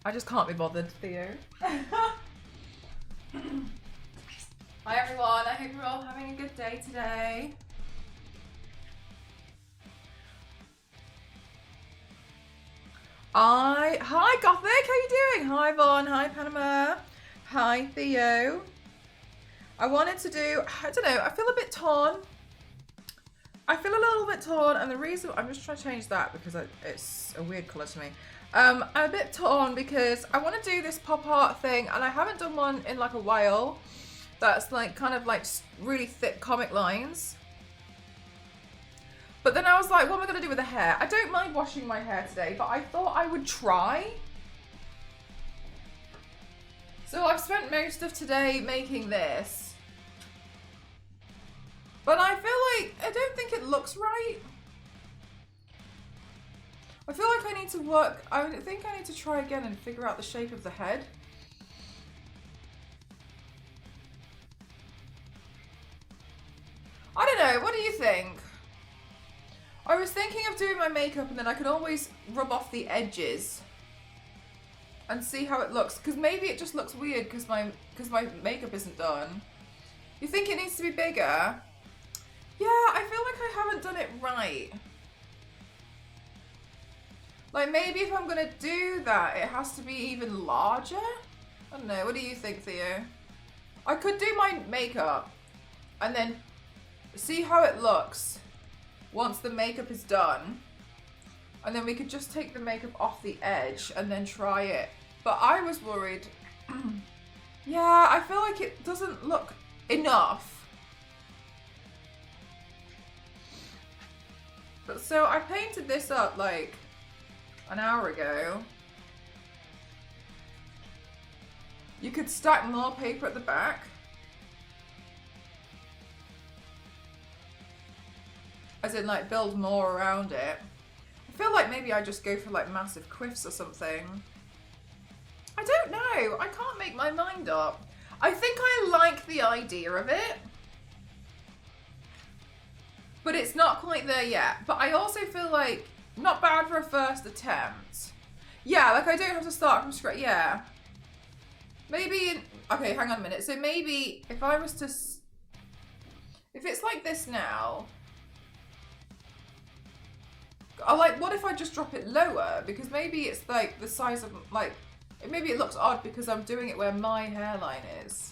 I just can't be bothered, Theo. Hi everyone, I hope you're all having a good day today. Hi Gothic, how you doing? Hi Vaughn, hi Panama, hi Theo. I wanted to do, I don't know, I feel a bit torn. I feel a little bit torn, and the reason, I'm just trying to change that because it's a weird colour to me. I'm a bit torn because I want to do this pop art thing, and I haven't done one in like a while. That's like kind of like really thick comic lines. But then I was like, what am I going to do with the hair? I don't mind washing my hair today, but I thought I would try. So I've spent most of today making this. But I feel like, I don't think it looks right. I feel like I need to work, I think I need to try again and figure out the shape of the head. I don't know, what do you think? I was thinking of doing my makeup and then I can always rub off the edges and see how it looks. Because maybe it just looks weird because my makeup isn't done. You think it needs to be bigger? Yeah, I feel like I haven't done it right. Like maybe if I'm gonna do that, it has to be even larger? I don't know, what do you think, Theo? I could do my makeup and then see how it looks once the makeup is done. And then we could just take the makeup off the edge and then try it. But I was worried. Yeah, I feel like it doesn't look enough. But so I painted this up like an hour ago. You could stack more paper at the back. As in like build more around it. I feel like maybe I just go for like massive quiffs or something. I don't know. I can't make my mind up. I think I like the idea of it. But it's not quite there yet. But I also feel like not bad for a first attempt. Yeah, like I don't have to start from scratch. Yeah. Maybe, okay, hang on a minute. So maybe if I was to, if it's like this now, like, what if I just drop it lower? Because maybe it's like the size of, like, maybe it looks odd because I'm doing it where my hairline is.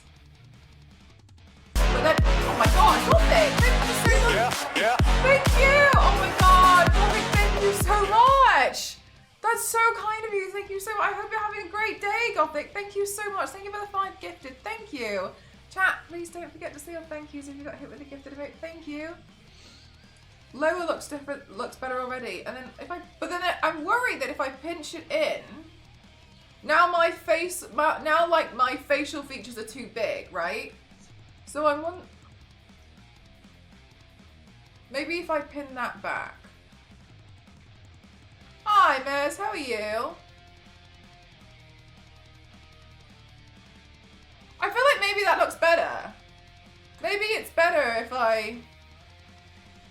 But then, oh my god, Gothic, thank you so much. Yeah. Thank you. Oh my god, Gothic, thank you so much. That's so kind of you. Thank you so much. I hope you're having a great day, Gothic. Thank you so much. Thank you for the 5 gifted. Thank you. Chat, please don't forget to say your thank yous if you got hit with a gifted emote. Thank you. Lower looks different, looks better already. And then if I, but then I'm worried that if I pinch it in, now my face, now like my facial features are too big, right? So I want, maybe if I pin that back. Hi, Mez, how are you? I feel like maybe that looks better. Maybe it's better if I,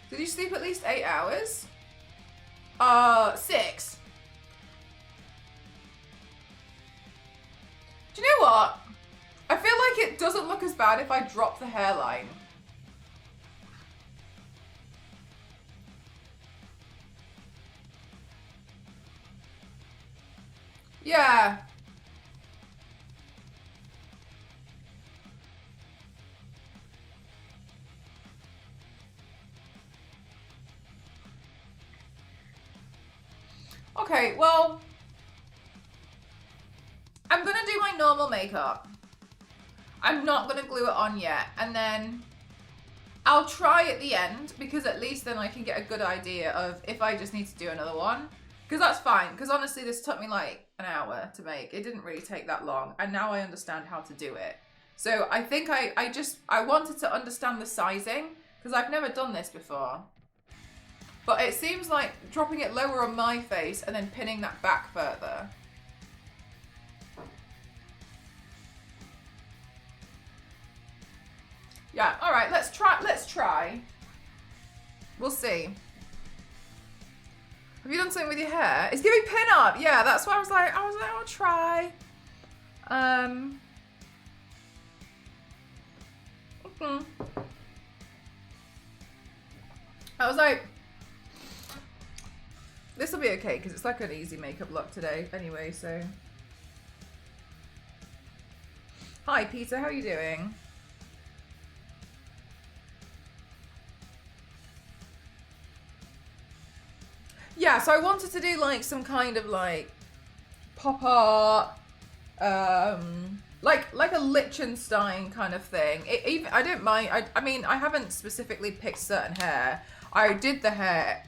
did you sleep at least 8 hours? 6. Do you know what? I feel like it doesn't look as bad if I drop the hairline. Yeah. Okay, well, I'm gonna do my normal makeup. I'm not gonna glue it on yet, and then I'll try at the end because at least then I can get a good idea of if I just need to do another one. Because that's fine, because honestly this took me like an hour to make. It didn't really take that long, and now I understand how to do it. So I think I wanted to understand the sizing because I've never done this before. But it seems like dropping it lower on my face and then pinning that back further. Yeah, all right, let's try. We'll see. Have you done something with your hair? It's giving pin up. Yeah, that's why I was like, I'll try. I was like, this will be okay because it's like an easy makeup look today anyway, so. Hi Peter, how are you doing? Yeah, so I wanted to do like some kind of like pop art, like a Lichenstein kind of thing. Even I don't mind. I mean, I haven't specifically picked certain hair. I did the hair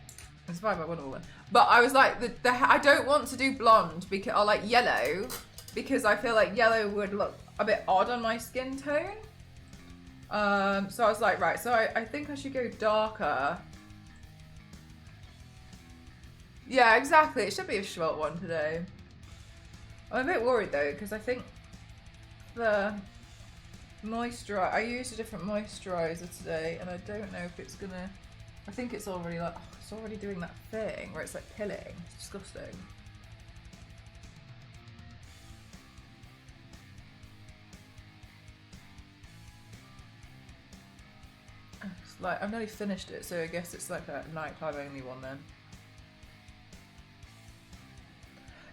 inspired by Wonder Woman, but I was like I don't want to do blonde because or like yellow because I feel like yellow would look a bit odd on my skin tone. So I was like, right. So I think I should go darker. Yeah, exactly. It should be a short one today. I'm a bit worried though because I think the moisturizer. I used a different moisturizer today, and I don't know if it's gonna. I think it's already like it's already doing that thing where it's like pilling. It's disgusting. It's like I've nearly finished it, so I guess it's like a nighttime only one then.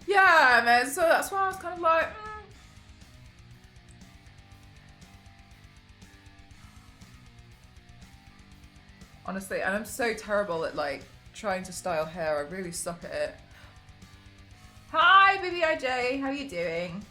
Yeah, man. So that's why I was kind of like. Honestly, and I'm so terrible at like trying to style hair. I really suck at it. Hi, BBIJ. How are you doing?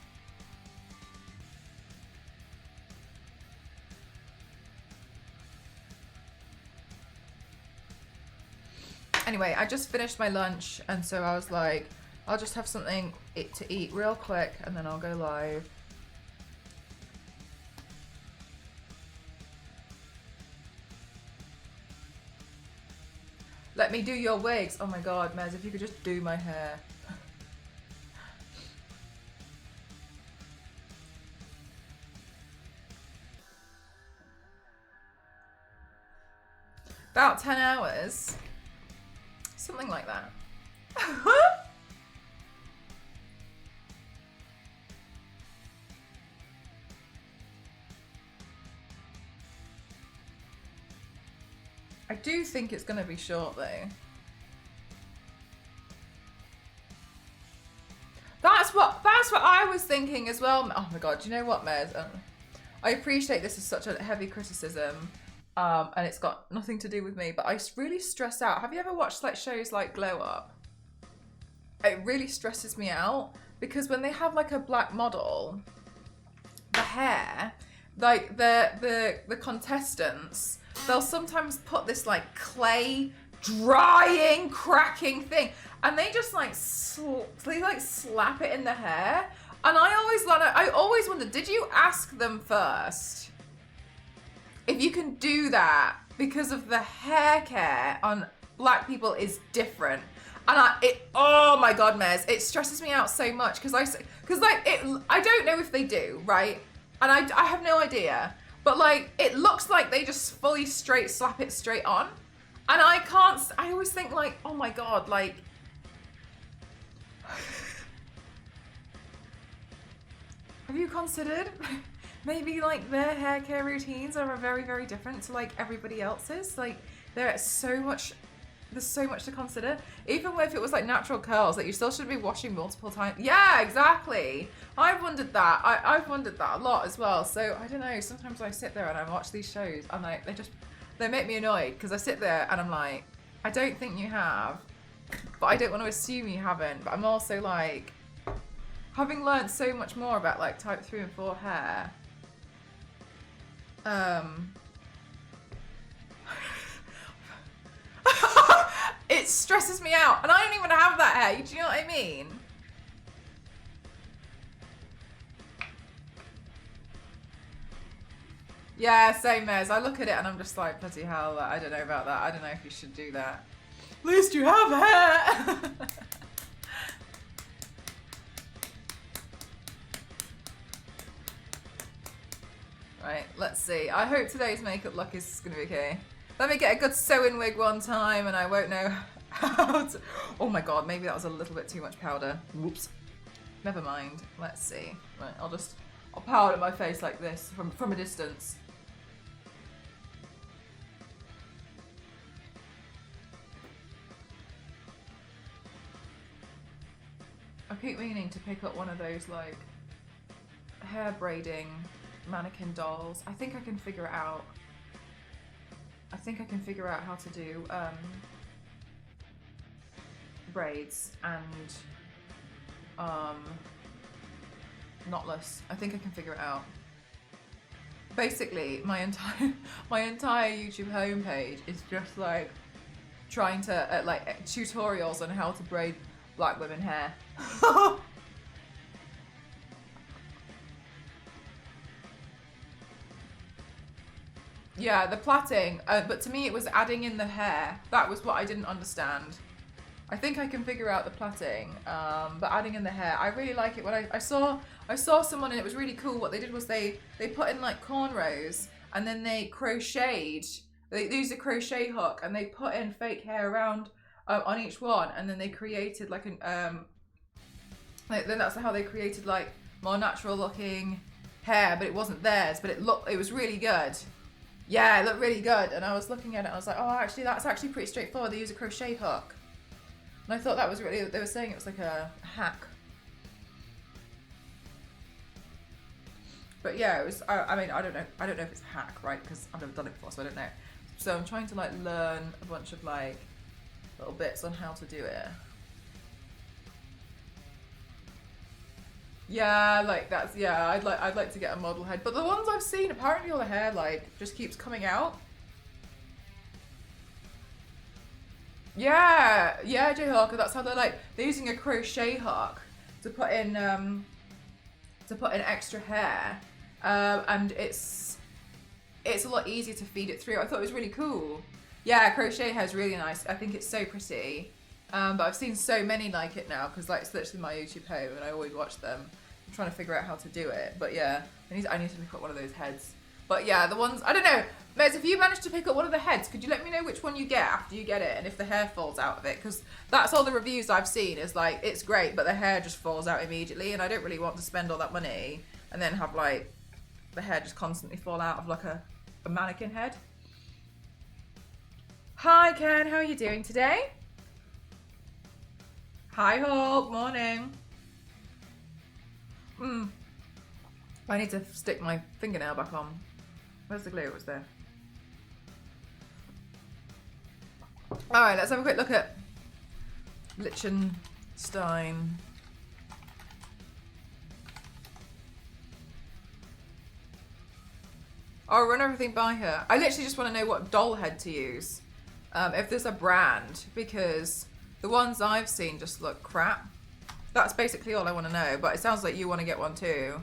Anyway, I just finished my lunch, and so I was like, I'll just have something to eat real quick, and then I'll go live. Let me do your wigs. Oh my god, Mez, if you could just do my hair. About 10 hours. Something like that. I do think it's going to be short though. That's what I was thinking as well. Oh my god, do you know what, Mez? I appreciate this is such a heavy criticism, and it's got nothing to do with me, but I really stress out. Have you ever watched like shows like Glow Up? It really stresses me out because when they have like a black model, the hair, like the contestants, they'll sometimes put this like clay drying, cracking thing, and they just like slap it in the hair. And I always wonder, did you ask them first if you can do that? Because of the hair care on black people is different. And oh my god, Mez, it stresses me out so much because I don't know if they do, right? And I have no idea. But like, it looks like they just fully slap it straight on. And I always think like, oh my god, like. Have you considered maybe like their hair care routines are very, very different to like everybody else's? Like there's so much to consider. Even if it was like natural curls, like you still should be washing multiple times. Yeah, exactly. I've wondered that. I've wondered that a lot as well. So I don't know. Sometimes I sit there and I watch these shows and like they make me annoyed because I sit there and I'm like, I don't think you have, but I don't want to assume you haven't. But I'm also like, having learned so much more about like type 3 and 4 hair, it stresses me out, and I don't even have that hair. Do you know what I mean? Yeah, same as. I look at it and I'm just like, bloody hell, I don't know about that. I don't know if you should do that. At least you have hair. Right, let's see. I hope today's makeup look is going to be okay. Let me get a good sewing wig one time and I won't know Oh my god, maybe that was a little bit too much powder. Whoops. Never mind. Let's see. Right, I'll powder my face like this from a distance. I keep meaning to pick up one of those like hair braiding mannequin dolls. I think I can figure it out. I think I can figure out how to do braids and knotless. I think I can figure it out. Basically, my entire YouTube homepage is just like trying to like tutorials on how to braid black women hair. Yeah, the plaiting, but to me it was adding in the hair. That was what I didn't understand. I think I can figure out the plaiting, but adding in the hair, I really like it. When I saw someone and it was really cool. What they did was they put in like cornrows and then they crocheted. They used a crochet hook and they put in fake hair around on each one, and then they created like an then that's how they created like more natural looking hair, but it wasn't theirs, but it was really good. Yeah, it looked really good, and I was looking at it, and I was like, oh, actually, that's actually pretty straightforward. They use a crochet hook, and I thought that was really. They were saying it was like a hack, but yeah, it was. I mean, I don't know if it's a hack, right? Because I've never done it before, so I don't know. So I'm trying to like learn a bunch of like little bits on how to do it. Yeah, like that's I'd like to get a model head, but the ones I've seen, apparently all the hair like just keeps coming out. Yeah, Jayhawker. That's how they're using a crochet hook to put in extra hair, and it's a lot easier to feed it through. I thought it was really cool. Yeah, crochet hair is really nice. I think it's so pretty. But I've seen so many like it now because like it's literally my YouTube home and I always watch them. I'm trying to figure out how to do it, but yeah, I need to pick up one of those heads. But yeah, the ones, I don't know, Mez, if you manage to pick up one of the heads, could you let me know which one you get after you get it and if the hair falls out of it? Because that's all the reviews I've seen is like, it's great, but the hair just falls out immediately and I don't really want to spend all that money and then have like the hair just constantly fall out of like a mannequin head. Hi Ken, how are you doing today? Hi Hulk, morning. I need to stick my fingernail back on. Where's the glue? It was there. Alright, let's have a quick look at Lichenstein. I'll run everything by her. I literally just want to know what doll head to use. If there's a brand, because the ones I've seen just look crap. That's basically all I want to know, but it sounds like you want to get one too.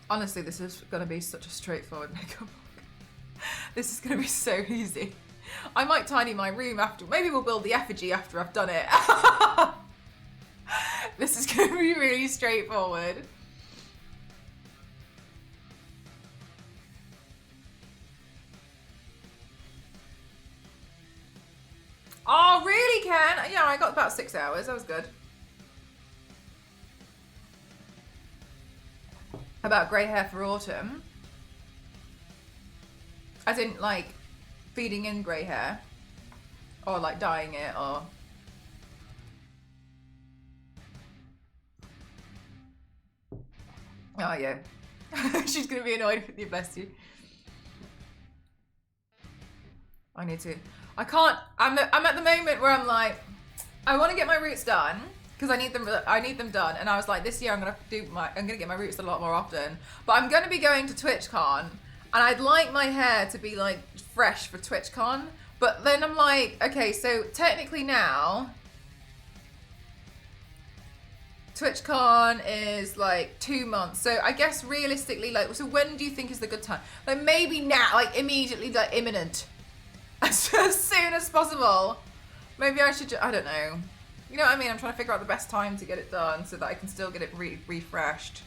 Honestly, this is going to be such a straightforward makeup look. This is going to be so easy. I might tidy my room after. Maybe we'll build the effigy after I've done it. This is going to be really straightforward. Oh, really, Ken? Yeah, I got about 6 hours. That was good. About grey hair for autumn. As in, like, feeding in grey hair. Or, like, dyeing it, or... Oh, yeah. She's going to be annoyed with you, bless you. I need to... I can't... I'm at the moment where I'm like, I want to get my roots done because I need them done. And I was like, this year I'm gonna get my roots done a lot more often. But I'm gonna be going to TwitchCon, and I'd like my hair to be like fresh for TwitchCon. But then I'm like, okay, so technically now, TwitchCon is like 2 months. So I guess realistically, like, so when do you think is the good time? Like maybe now, like immediately, like imminent. As soon as possible. Maybe I should, I don't know. You know what I mean? I'm trying to figure out the best time to get it done so that I can still get it refreshed.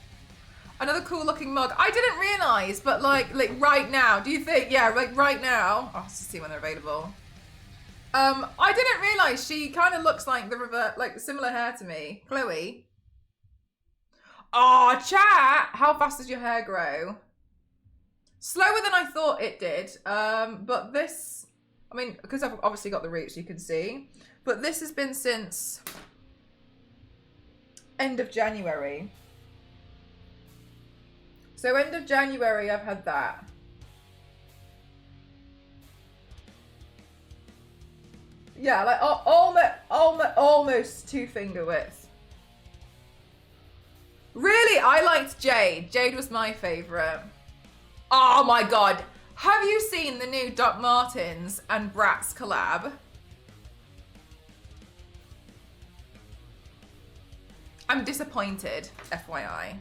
Another cool looking mug. I didn't realise, but like right now, do you think, yeah, like right now, I'll have to see when they're available. I didn't realise she kind of looks like like similar hair to me. Chloe. Oh, chat! How fast does your hair grow? Slower than I thought it did. But this, I mean, because I've obviously got the roots, you can see. But this has been since end of January. So end of January, I've had that. Yeah, like almost 2 finger width. Really, I liked Jade. Jade was my favourite. Oh my god. Have you seen the new Doc Martens and Bratz collab? I'm disappointed, FYI.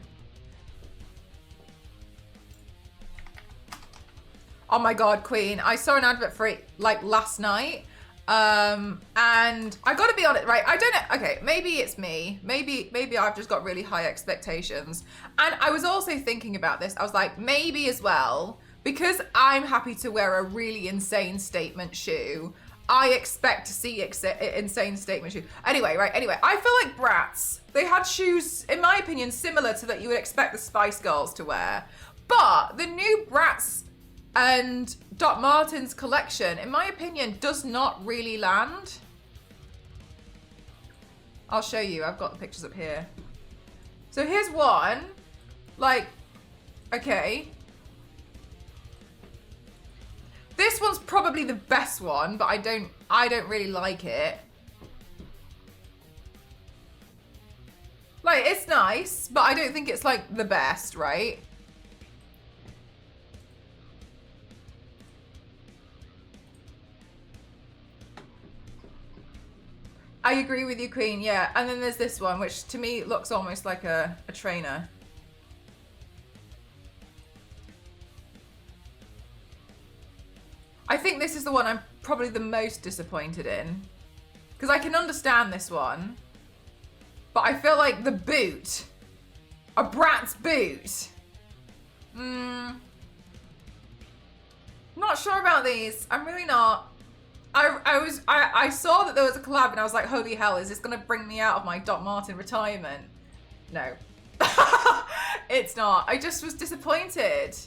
Oh my god, Queen. I saw an advert for it like last night. And I gotta be honest, right? I don't know. Okay, maybe it's me. Maybe I've just got really high expectations. And I was also thinking about this. I was like, maybe as well, because I'm happy to wear a really insane statement shoe, I expect to see insane statement shoe. Anyway, right? Anyway, I feel like Bratz, they had shoes, in my opinion, similar to that you would expect the Spice Girls to wear. But the new Bratz and Doc Martens collection, in my opinion, does not really land. I'll show you. I've got the pictures up here. So here's one. Like, okay. This one's probably the best one, but I don't really like it. Like, it's nice, but I don't think it's like the best, right? I agree with you, Queen, yeah. And then there's this one, which to me looks almost like a trainer. I think this is the one I'm probably the most disappointed in. Because I can understand this one. But I feel like the boot, a Bratz boot. Not sure about these. I'm really not. I saw that there was a collab and I was like, holy hell, is this gonna bring me out of my Doc Marten retirement? No. It's not. I just was disappointed.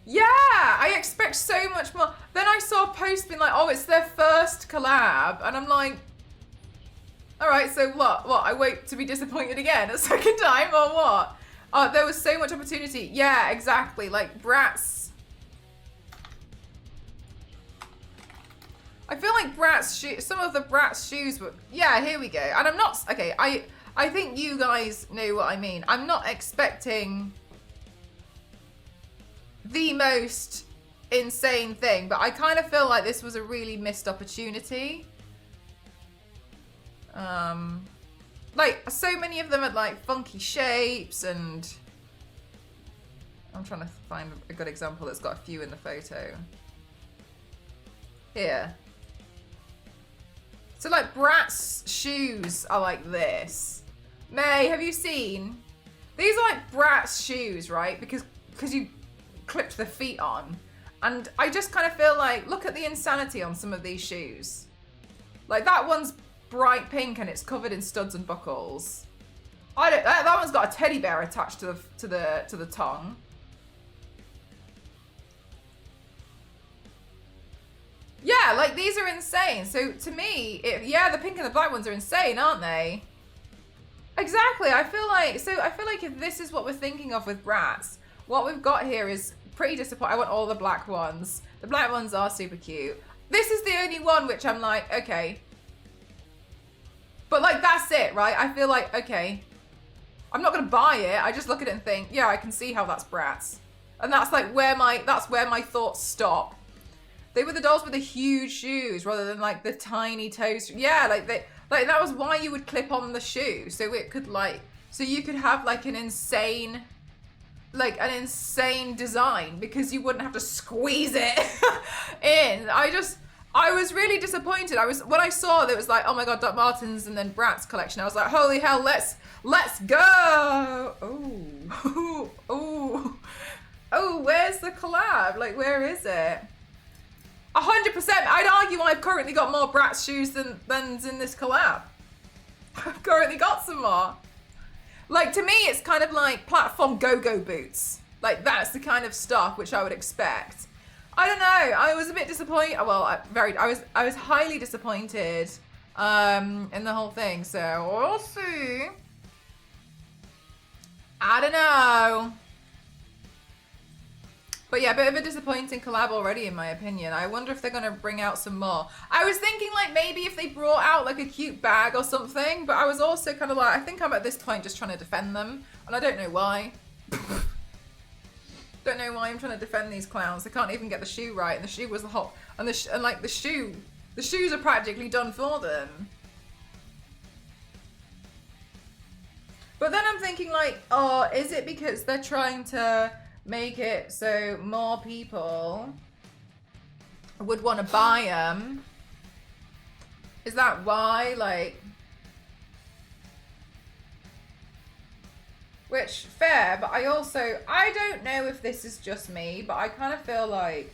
Yeah, I expect so much more. Then I saw a post being like, oh, it's their first collab. And I'm like, all right, so what? What, I wait to be disappointed again a second time or what? Oh, there was so much opportunity. Yeah, exactly. Like Bratz. I feel like Bratz shoes, some of the Bratz shoes were, yeah, here we go. And I'm not, okay, I think you guys know what I mean. I'm not expecting the most insane thing, but I kind of feel like this was a really missed opportunity. Like, so many of them had like funky shapes, and I'm trying to find a good example that's got a few in the photo. Here. So like Bratz shoes are like this. May, have you seen? These are like Bratz shoes, right? Because you clipped the feet on. And I just kind of feel like, look at the insanity on some of these shoes. Like that one's bright pink and it's covered in studs and buckles. That one's got a teddy bear attached to the tongue. Yeah, like these are insane. So to me, yeah, the pink and the black ones are insane, aren't they? Exactly. I feel like if this is what we're thinking of with Bratz, what we've got here is pretty disappointing. I want all the black ones. The black ones are super cute. This is the only one which I'm like, okay. But like, that's it, right? I feel like, okay. I'm not going to buy it. I just look at it and think, yeah, I can see how that's Bratz. And that's like where my thoughts stop. They were the dolls with the huge shoes rather than like the tiny toes. Yeah, like that was why you would clip on the shoe. So it could so you could have like an insane design because you wouldn't have to squeeze it in. I was really disappointed. When I saw that it was like, oh my God, Doc Martens and then Bratz collection, I was like, holy hell, let's Let's go! Oh, oh, oh, where's the collab? Like, where is it? 100%, I'd argue I've currently got more Bratz shoes than's in this collab. I've currently got some more. Like, to me, it's kind of like platform go-go boots. Like, that's the kind of stuff which I would expect. I don't know, I was a bit disappointed. Well, I was highly disappointed in the whole thing, so we'll see. I don't know. But yeah, a bit of a disappointing collab already, in my opinion. I wonder if they're going to bring out some more. I was thinking, like, maybe if they brought out, like, a cute bag or something. But I was also kind of like, I think I'm at this point just trying to defend them. And I don't know why. Don't know why I'm trying to defend these clowns. They can't even get the shoe right. And the shoe was the hot. And the shoes are practically done for them. But then I'm thinking, like, oh, is it because they're trying to make it so more people would want to buy them? Is that why? Like, which, fair, but I don't know if this is just me, but I kind of feel like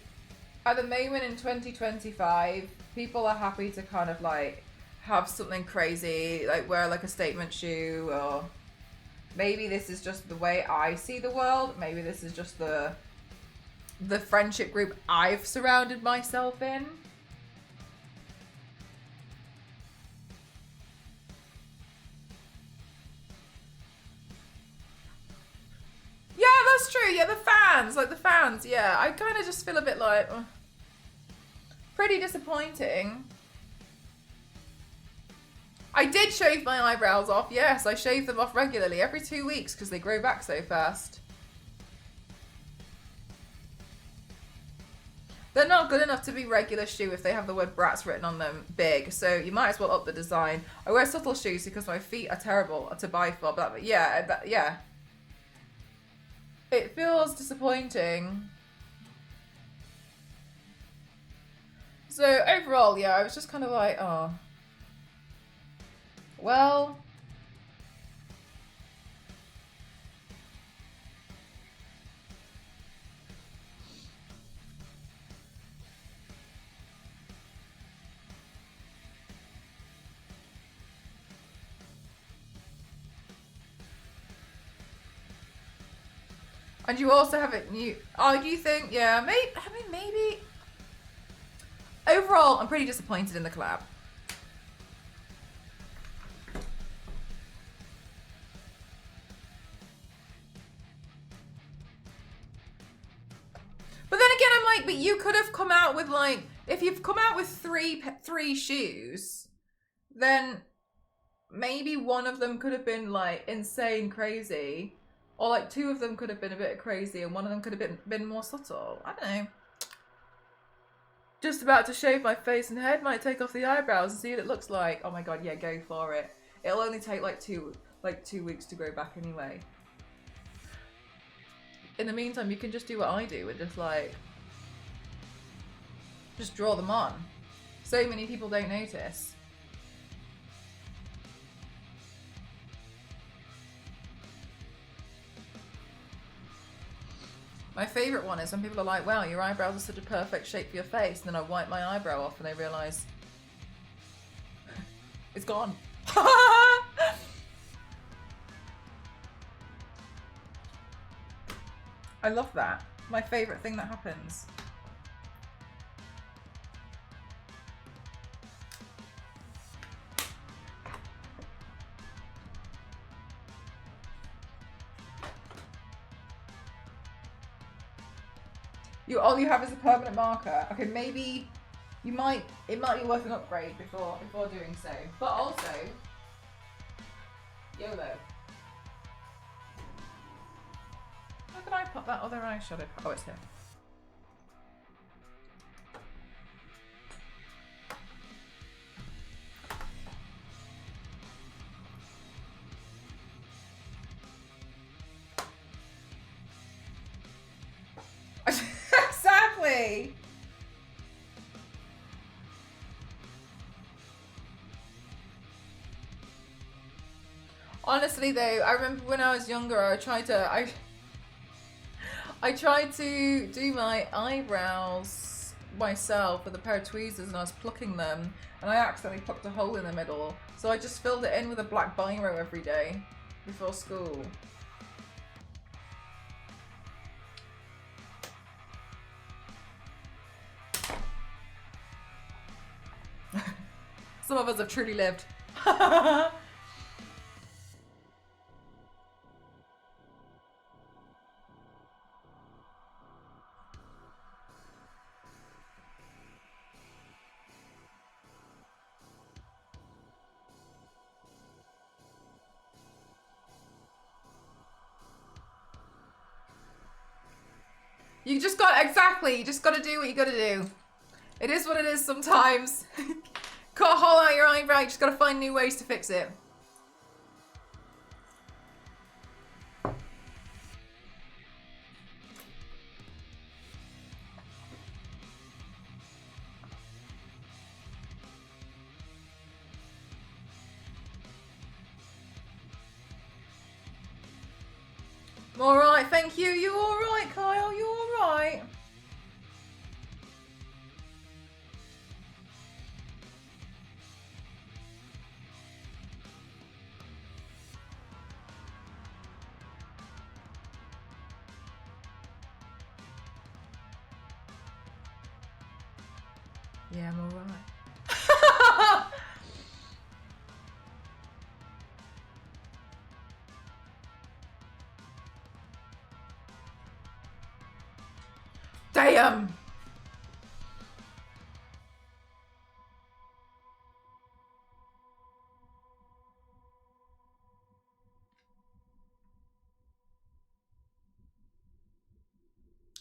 at the moment in 2025, people are happy to kind of like have something crazy, like wear like a statement shoe, or maybe this is just the way I see the world. Maybe this is just the friendship group I've surrounded myself in. Yeah, that's true. Yeah, the fans. Yeah, I kind of just feel a bit like pretty disappointing. I did shave my eyebrows off. Yes, I shave them off regularly every 2 weeks because they grow back so fast. They're not good enough to be regular shoe if they have the word Bratz written on them big, so you might as well up the design. I wear subtle shoes because my feet are terrible to buy for, but yeah. It feels disappointing. So overall, yeah, I was just kind of like, oh. Well. And you also have it new. Oh, do you think? Yeah, maybe. Overall, I'm pretty disappointed in the collab. But then again, I'm like, but you could have come out with like, if you've come out with three shoes, then maybe one of them could have been like insane crazy. Or like two of them could have been a bit crazy and one of them could have been more subtle. I don't know. Just about to shave my face and head. Might take off the eyebrows and see what it looks like. Oh my god, yeah, go for it. It'll only take like two weeks to grow back anyway. In the meantime, you can just do what I do and just draw them on. So many people don't notice. My favourite one is when people are like, wow, your eyebrows are such a perfect shape for your face. And then I wipe my eyebrow off and I realise it's gone. I love that. My favourite thing that happens. All you have is a permanent marker. Okay, maybe it might be worth an upgrade before doing so. But also, YOLO. How can I put that other eyeshadow? Oh, it's here. Exactly. Honestly though, I remember when I was younger, I tried to do my eyebrows myself with a pair of tweezers, and I was plucking them, and I accidentally plucked a hole in the middle. So I just filled it in with a black biro every day before school. Some of us have truly lived. You just got to do what you got to do. It is what it is sometimes. Cut a hole out your eyebrow, you just got to find new ways to fix it. I'm alright, thank you. You alright, Kyle? You alright? Yeah, I'm alright. Damn!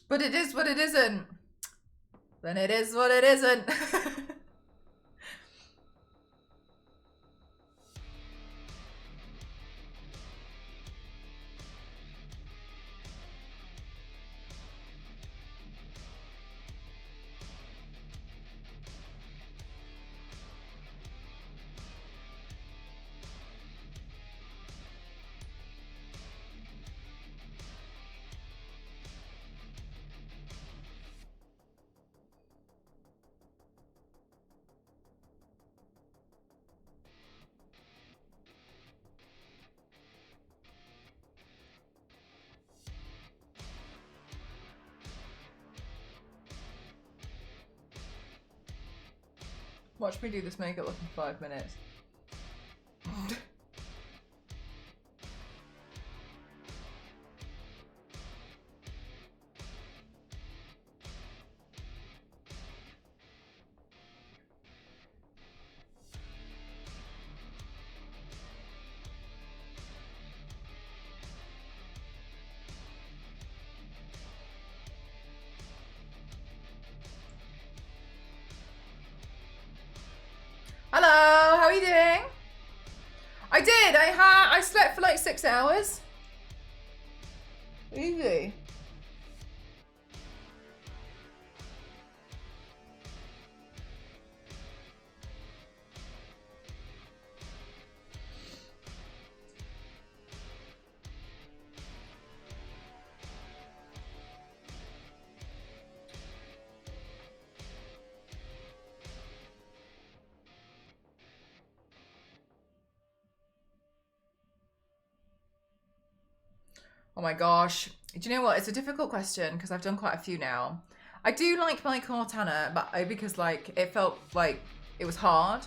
But it is what it isn't. Then it is what it isn't. Watch me do this makeup look in 5 minutes. Hello, how are you doing? I did. I slept for like 6 hours. Easy. Oh my gosh. Do you know what? It's a difficult question because I've done quite a few now. I do like my Cortana, but because like it felt like it was hard.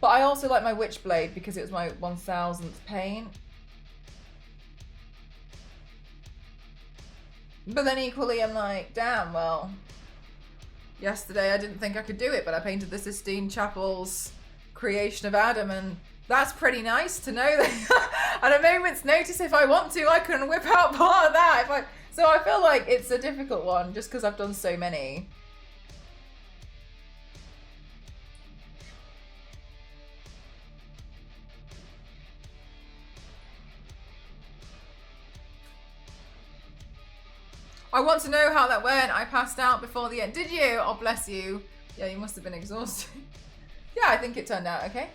But I also like my Witchblade because it was my 1000th paint. But then equally I'm like, damn, well, yesterday I didn't think I could do it, but I painted the Sistine Chapel's Creation of Adam, and that's pretty nice to know that at a moment's notice, if I want to, I can whip out part of that. So I feel like it's a difficult one just because I've done so many. I want to know how that went. I passed out before the end. Did you? Oh, bless you. Yeah, you must have been exhausted. Yeah, I think it turned out okay.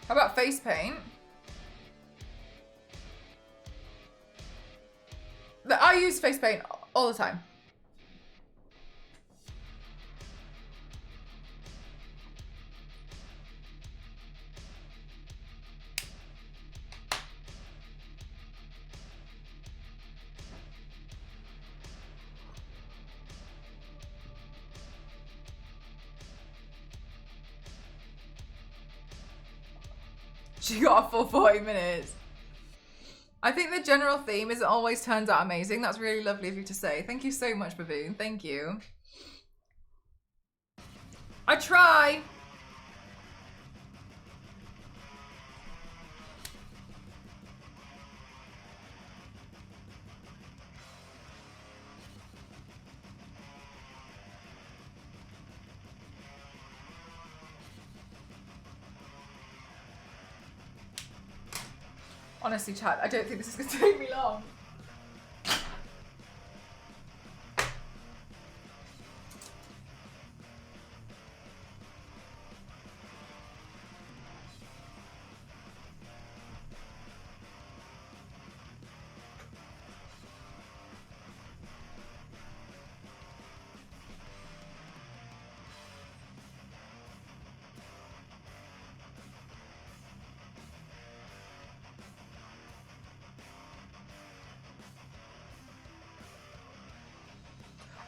How about face paint? I use face paint all the time. She got a full 40 minutes. I think the general theme is it always turns out amazing. That's really lovely of you to say. Thank you so much, Baboon. Thank you. I try. Honestly, chat, I don't think this is going to take me long.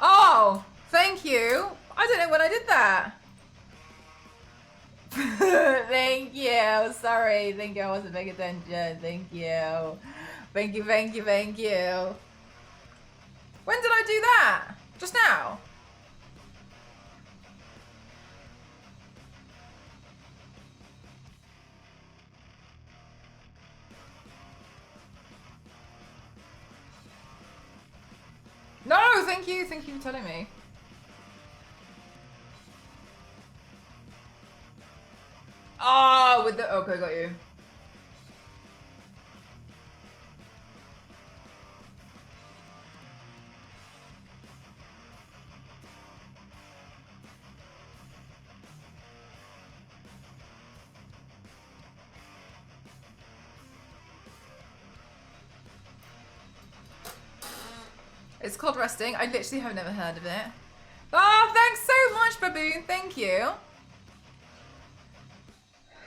Oh, thank you. I don't know when I did that. Thank you. Sorry. Thank you. I wasn't paying attention. Thank you. Thank you, thank you, thank you. When did I do that? Just now? No, thank you. Thank you for telling me. Oh, with the... Okay, got you. It's called resting. I literally have never heard of it. Oh, thanks so much, Baboon. Thank you.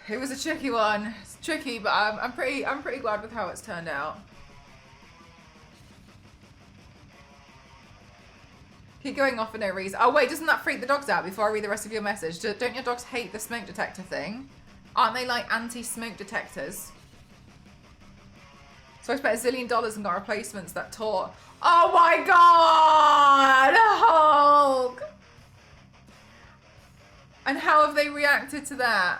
It was a tricky one. It's tricky, but I'm pretty glad with how it's turned out. Keep going off for no reason. Oh wait, doesn't that freak the dogs out before I read the rest of your message? Don't your dogs hate the smoke detector thing? Aren't they like anti-smoke detectors? So I spent $1 zillion and got replacements that taught. Oh my god! Hulk! And how have they reacted to that?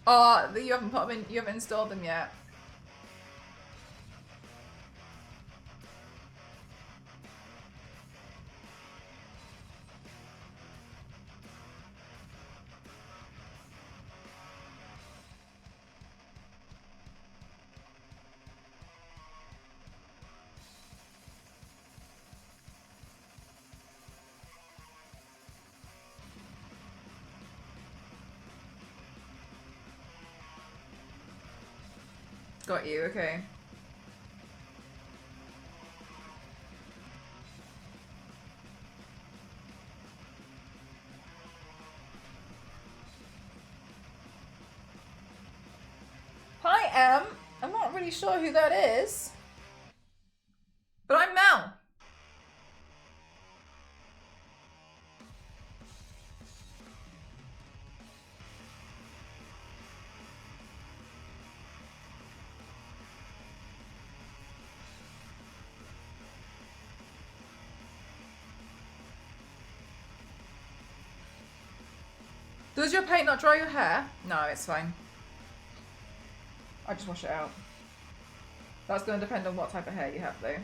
Oh, you haven't put them in, you haven't installed them yet. Got you, okay. Hi, Em. I'm not really sure who that is. But I'm Mel. Does your paint not dry your hair? No, it's fine. I just wash it out. That's going to depend on what type of hair you have, though.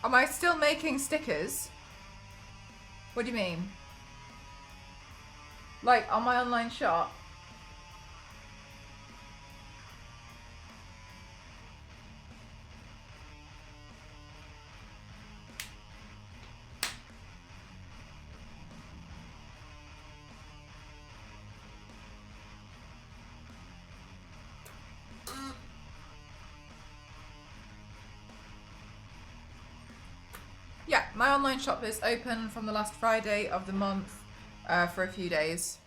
Am I still making stickers? What do you mean? Like on my online shop? Yeah, my online shop is open from the last Friday of the month for a few days.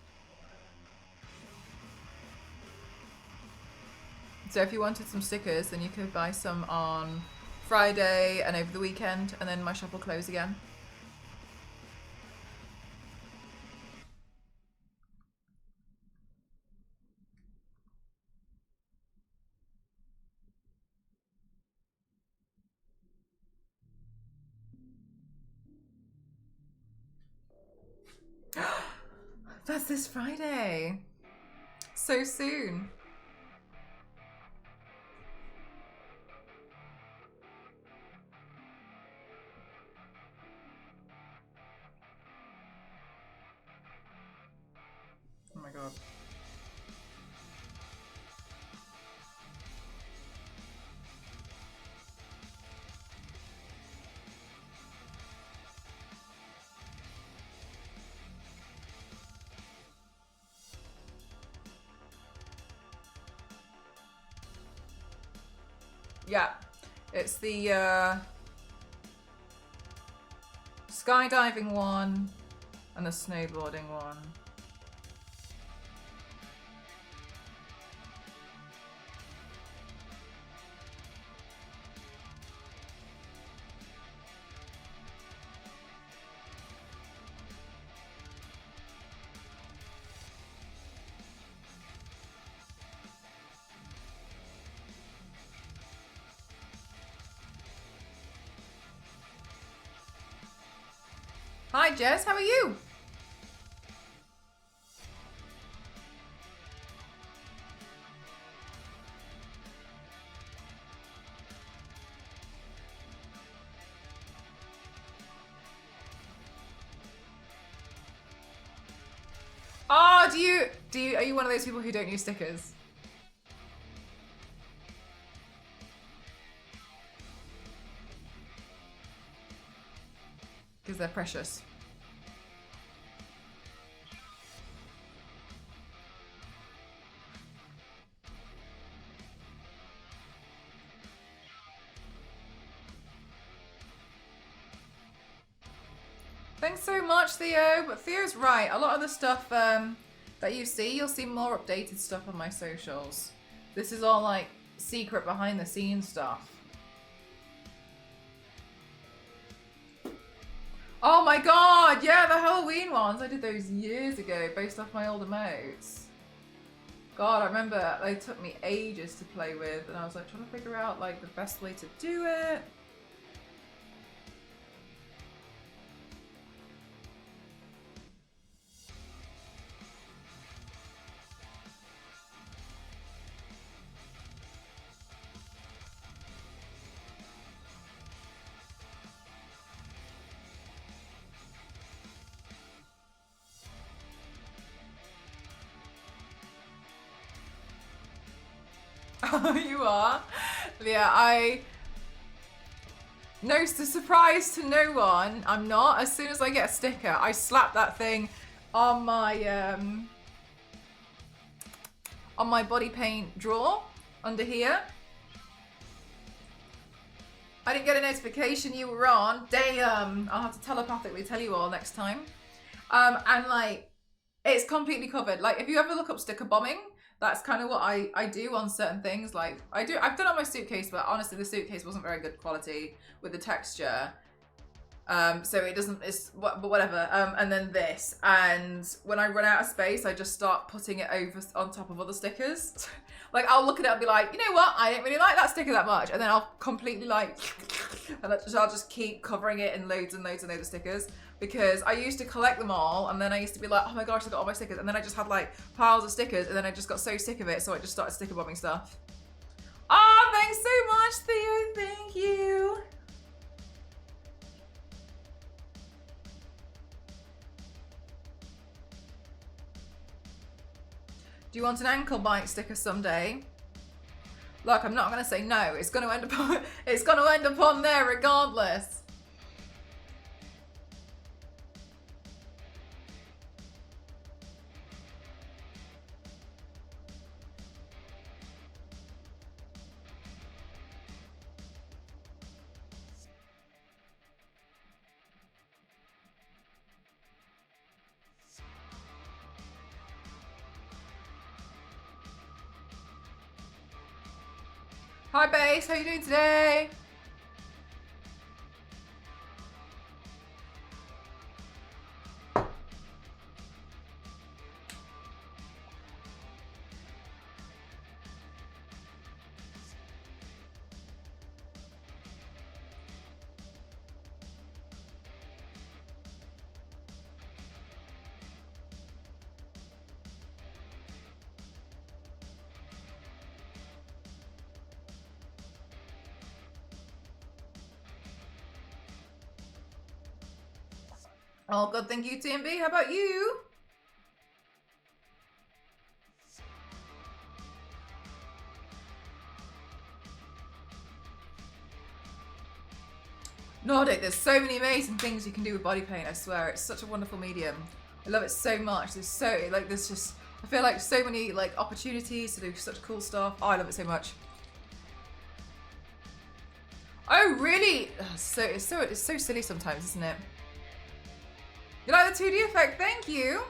So if you wanted some stickers, then you could buy some on Friday and over the weekend, and then my shop will close again. That's this Friday. So soon. Oh my god. Yeah, it's the skydiving one and the snowboarding one. Hi Jess, how are you? Oh, are you one of those people who don't use stickers? Because they're precious. Thanks so much, Theo. But Theo's right. A lot of the stuff that you see, you'll see more updated stuff on my socials. This is all like secret behind the scenes stuff. Oh my god, yeah, the Halloween ones. I did those years ago based off my old emotes. God, I remember they took me ages to play with, and I was like trying to figure out like the best way to do it. Oh, you are? Yeah, no, it's a surprise to no one. I'm not. As soon as I get a sticker, I slap that thing on my body paint drawer under here. I didn't get a notification you were on. Damn. I'll have to telepathically tell you all next time. And like, it's completely covered. Like, if you ever look up sticker bombing, that's kind of what I do on certain things. Like, I've done it on my suitcase, but honestly, the suitcase wasn't very good quality with the texture. So it doesn't, but whatever. And then this, and when I run out of space, I just start putting it over on top of other stickers. Like, I'll look at it and be like, you know what? I didn't really like that sticker that much. And then I'll completely like, and I'll just keep covering it in loads and loads and loads of stickers. Because I used to collect them all, and then I used to be like, oh my gosh, I got all my stickers. And then I just had like piles of stickers, and then I just got so sick of it, so I just started sticker bombing stuff. Oh, thanks so much, Theo. Thank you. Do you want an ankle bite sticker someday? Look, I'm not going to say no. It's going to end up on, it's going to end up on there regardless. Hi Base, how you doing today? Oh, good, thank you, TMB. How about you? Nordic, there's so many amazing things you can do with body paint, I swear. It's such a wonderful medium. I love it so much. There's just, I feel like so many like opportunities to do such cool stuff. Oh, I love it so much. Oh, really? It's so silly sometimes, isn't it? You like the 2D effect? Thank you.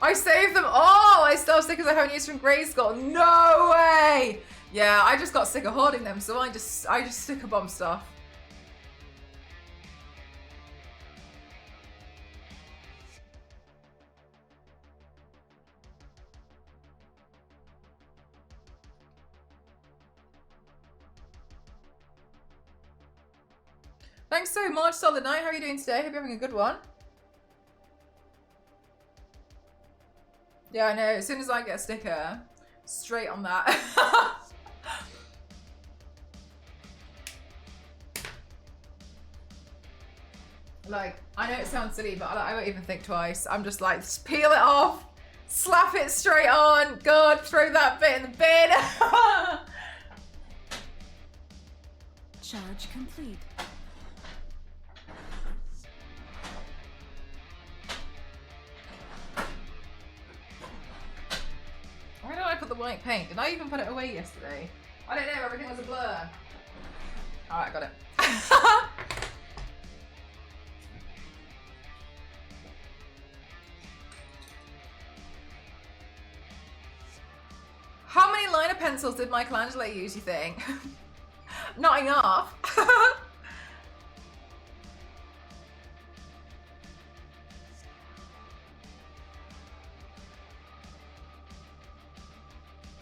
I saved them all. I still have stickers I haven't used from Grayskull. No way. Yeah, I just got sick of hoarding them, so I just sticker bomb stuff. Thanks so much, Solid Night. How are you doing today? Hope you're having a good one. Yeah, I know. As soon as I get a sticker, straight on that. Like, I know it sounds silly, but I won't even think twice. I'm just like, just peel it off, slap it straight on. God, throw that bit in the bin. Charge complete. Where did I put the white paint? Did I even put it away yesterday? I don't know, everything was a blur. Alright, I got it. How many liner pencils did Michelangelo use, you think? Not enough.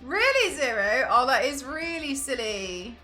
Really, Zero? Oh, that is really silly.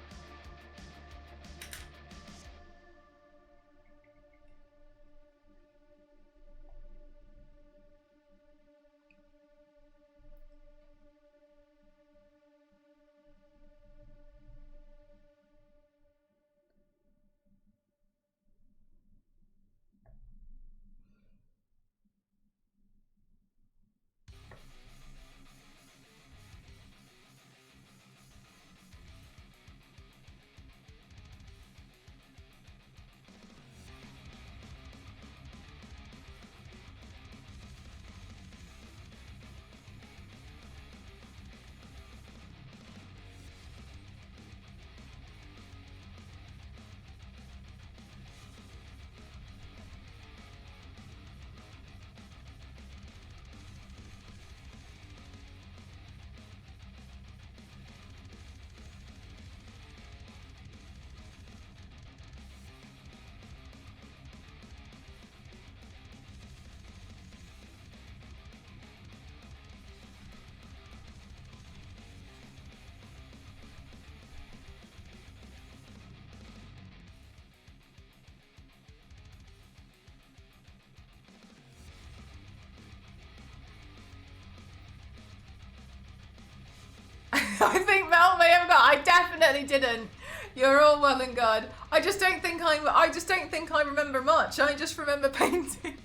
I think Mel may have got. I definitely didn't. You're all well and good. I just don't think I remember much. I just remember painting.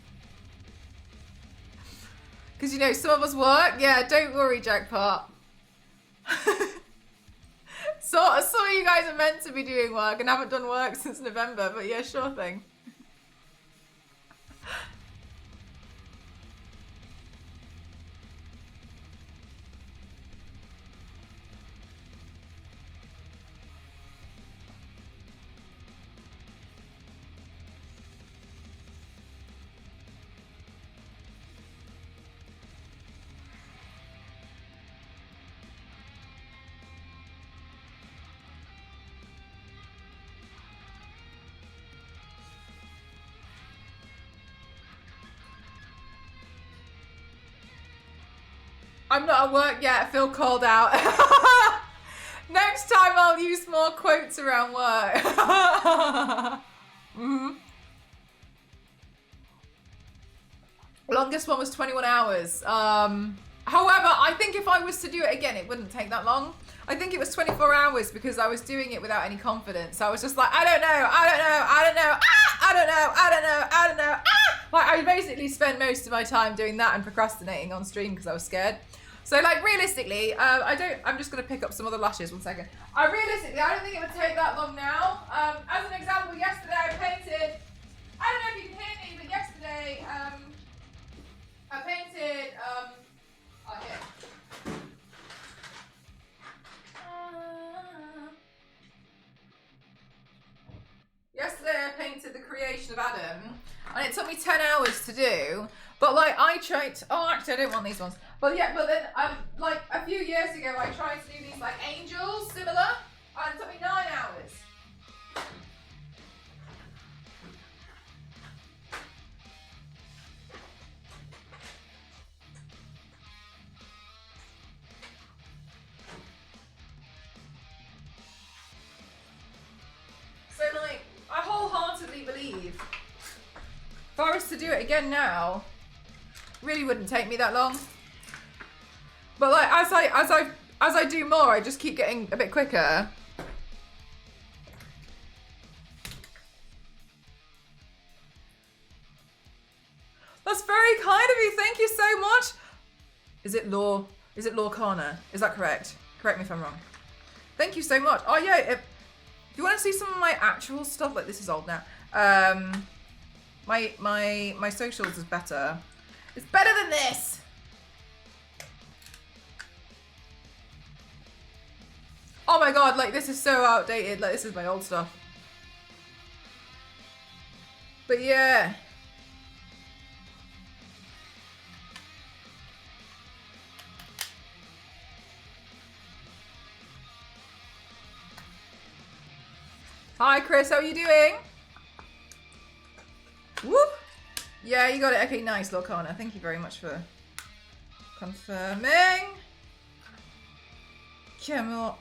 Because, you know, some of us work. Yeah, don't worry, Jackpot. So some of you guys are meant to be doing work and haven't done work since November. But yeah, sure thing. I'm not at work yet. I feel called out. Next time I'll use more quotes around work. Mm-hmm. Longest one was 21 hours. However, I think if I was to do it again, it wouldn't take that long. I think it was 24 hours because I was doing it without any confidence. I was just like, I don't know, Like, I basically spent most of my time doing that and procrastinating on stream because I was scared. So, like, realistically, I'm just going to pick up some other lashes. 1 second. Realistically, I don't think it would take that long now. As an example, yesterday I painted, I don't know if you can hear me, but yesterday, I painted, here. Yesterday I painted the creation of Adam, and it took me 10 hours to do. But like I tried. Actually, I don't want these ones. But yeah, but then like a few years ago, I tried to do these like angels, similar, and it took me 9 hours. So like, I wholeheartedly believe if I was to do it again now, really wouldn't take me that long. But like as I do more, I just keep getting a bit quicker. That's very kind of you. Thank you so much. Is it Lorcana? Is that correct? Correct me if I'm wrong. Thank you so much. Oh yeah, if you want to see some of my actual stuff, like this is old now. My socials is better. It's better than this. Oh my god, like this is so outdated. Like this is my old stuff. But yeah. Hi Chris, how are you doing? Whoop. Yeah, you got it. Okay, nice, Lorcana. Thank you very much for confirming. Camel.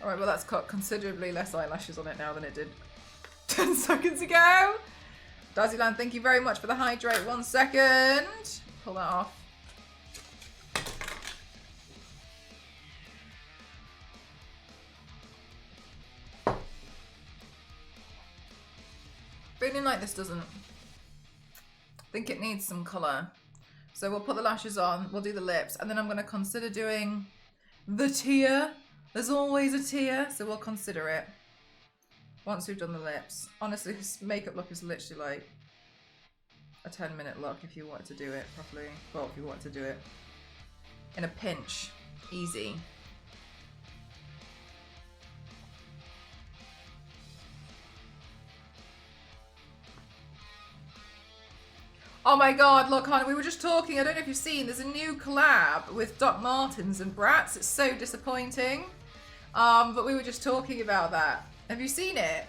Alright, well that's got considerably less eyelashes on it now than it did 10 seconds ago. Dazzyland, thank you very much for the hydrate. 1 second. Pull that off. Feeling like this doesn't. I think it needs some colour. So we'll put the lashes on, we'll do the lips, and then I'm going to consider doing the tear. There's always a tear, so we'll consider it once we've done the lips. Honestly, this makeup look is literally like a 10-minute look if you wanted to do it properly. Well, if you want to do it in a pinch. Easy. Oh my god, look, hon, we were just talking, I don't know if you've seen, there's a new collab with Doc Martens and Bratz. It's so disappointing. But we were just talking about that. Have you seen it?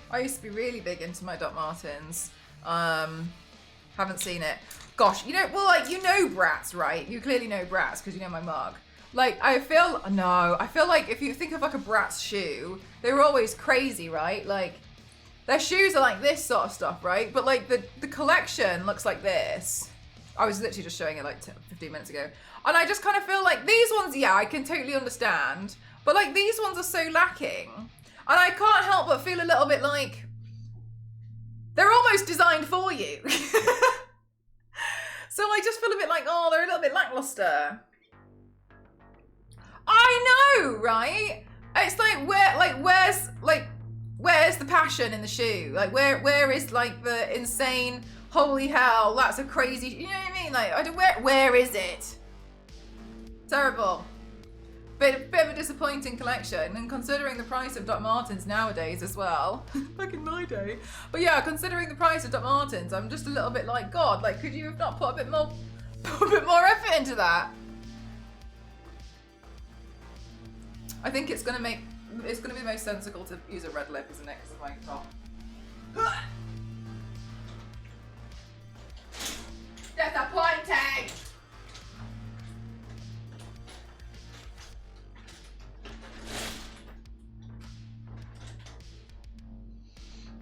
I used to be really big into my Doc Martens. Haven't seen it. Gosh, you know, well, like, you know Bratz, right? You clearly know Bratz because you know my mug. Like, I feel like if you think of like a Bratz shoe, they were always crazy, right? Like, their shoes are like this sort of stuff, right? But like the collection looks like this. I was literally just showing it like 15 minutes ago. And I just kind of feel like these ones, yeah, I can totally understand. But like these ones are so lacking. And I can't help but feel a little bit like they're almost designed for you. So I just feel a bit like, oh, they're a little bit lackluster. I know, right? It's like, where's the passion in the shoe? Like, where is like the insane, holy hell, that's a crazy, you know what I mean? Like, where is it? Terrible. Bit of a disappointing collection, and considering the price of Doc Martens nowadays as well. Back in my day. But yeah, considering the price of Doc Martens, I'm just a little bit like, God, like, could you have not put a bit more effort into that? I think it's gonna be most sensible to use a red lip, isn't it? Because of my top. Disappointing!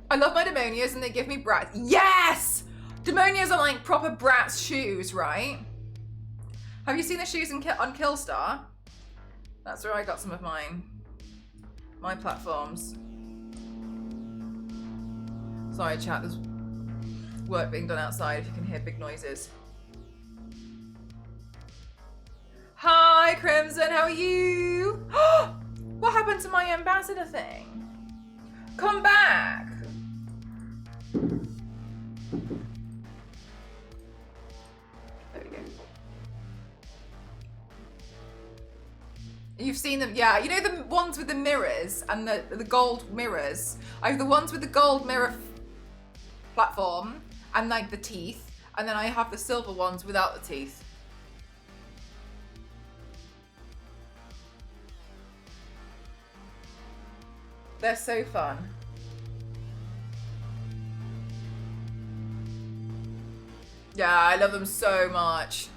I love my Demonias and they give me Bratz. Yes! Demonias are like proper Bratz shoes, right? Have you seen the shoes on Killstar? That's where I got some of mine. My platforms. Sorry chat, there's work being done outside if you can hear big noises. Hi Crimson, how are you? What happened to my ambassador thing? Come back! There we go. You've seen them, yeah. You know the ones with the mirrors and the gold mirrors? I have the ones with the gold mirror platform and like the teeth, and then I have the silver ones without the teeth. They're so fun. Yeah, I love them so much.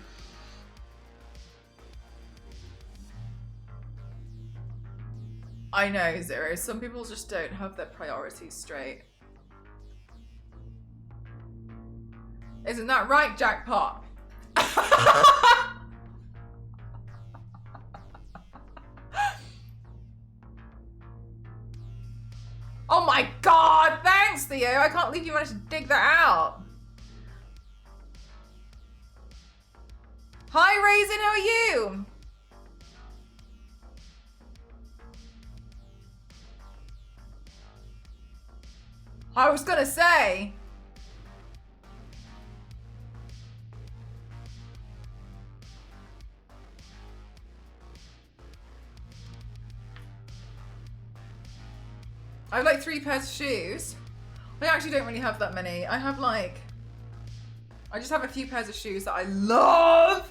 I know, Zero. Some people just don't have their priorities straight. Isn't that right, Jackpot? Oh my God, thanks, Theo. I can't believe you managed to dig that out. Hi, Raisin, how are you? I was gonna say. I have like 3 pairs of shoes. I actually don't really have that many. I just have a few pairs of shoes that I love.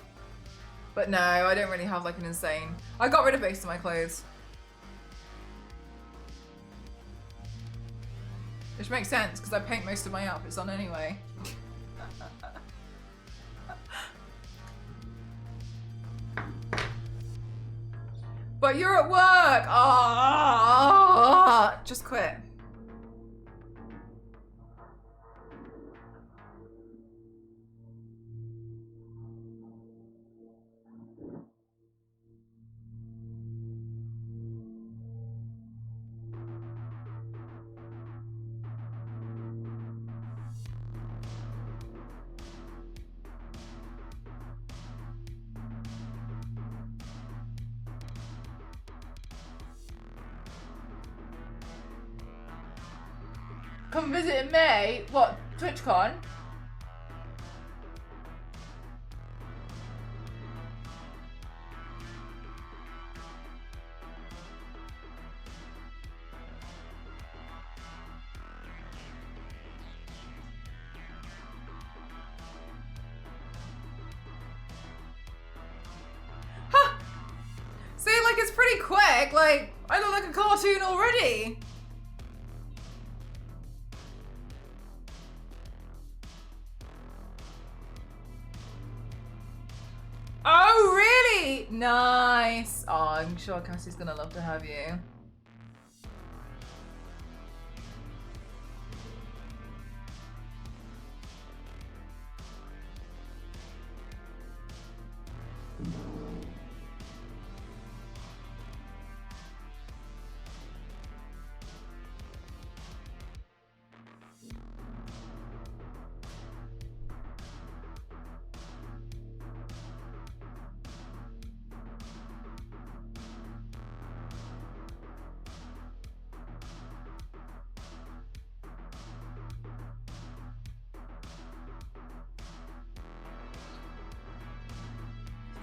But no, I don't really have like an insane. I got rid of most of my clothes. Which makes sense because I paint most of my outfits on anyway. But you're at work. Ah, just quit. Come visit in May. What? TwitchCon? Huh. See, like it's pretty quick. Like I look like a cartoon already. Oh, really? Nice. Oh, I'm sure Cassie's gonna love to have you.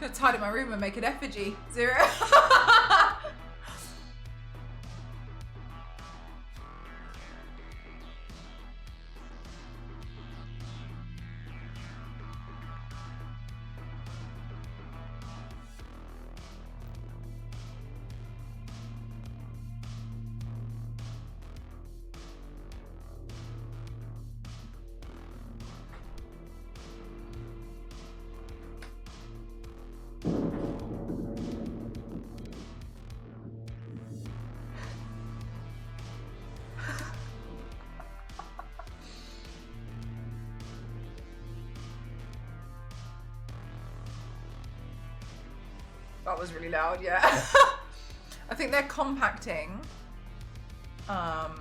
gonna tidy my room and make an effigy. 0. That was really loud, yeah. I think they're compacting. Love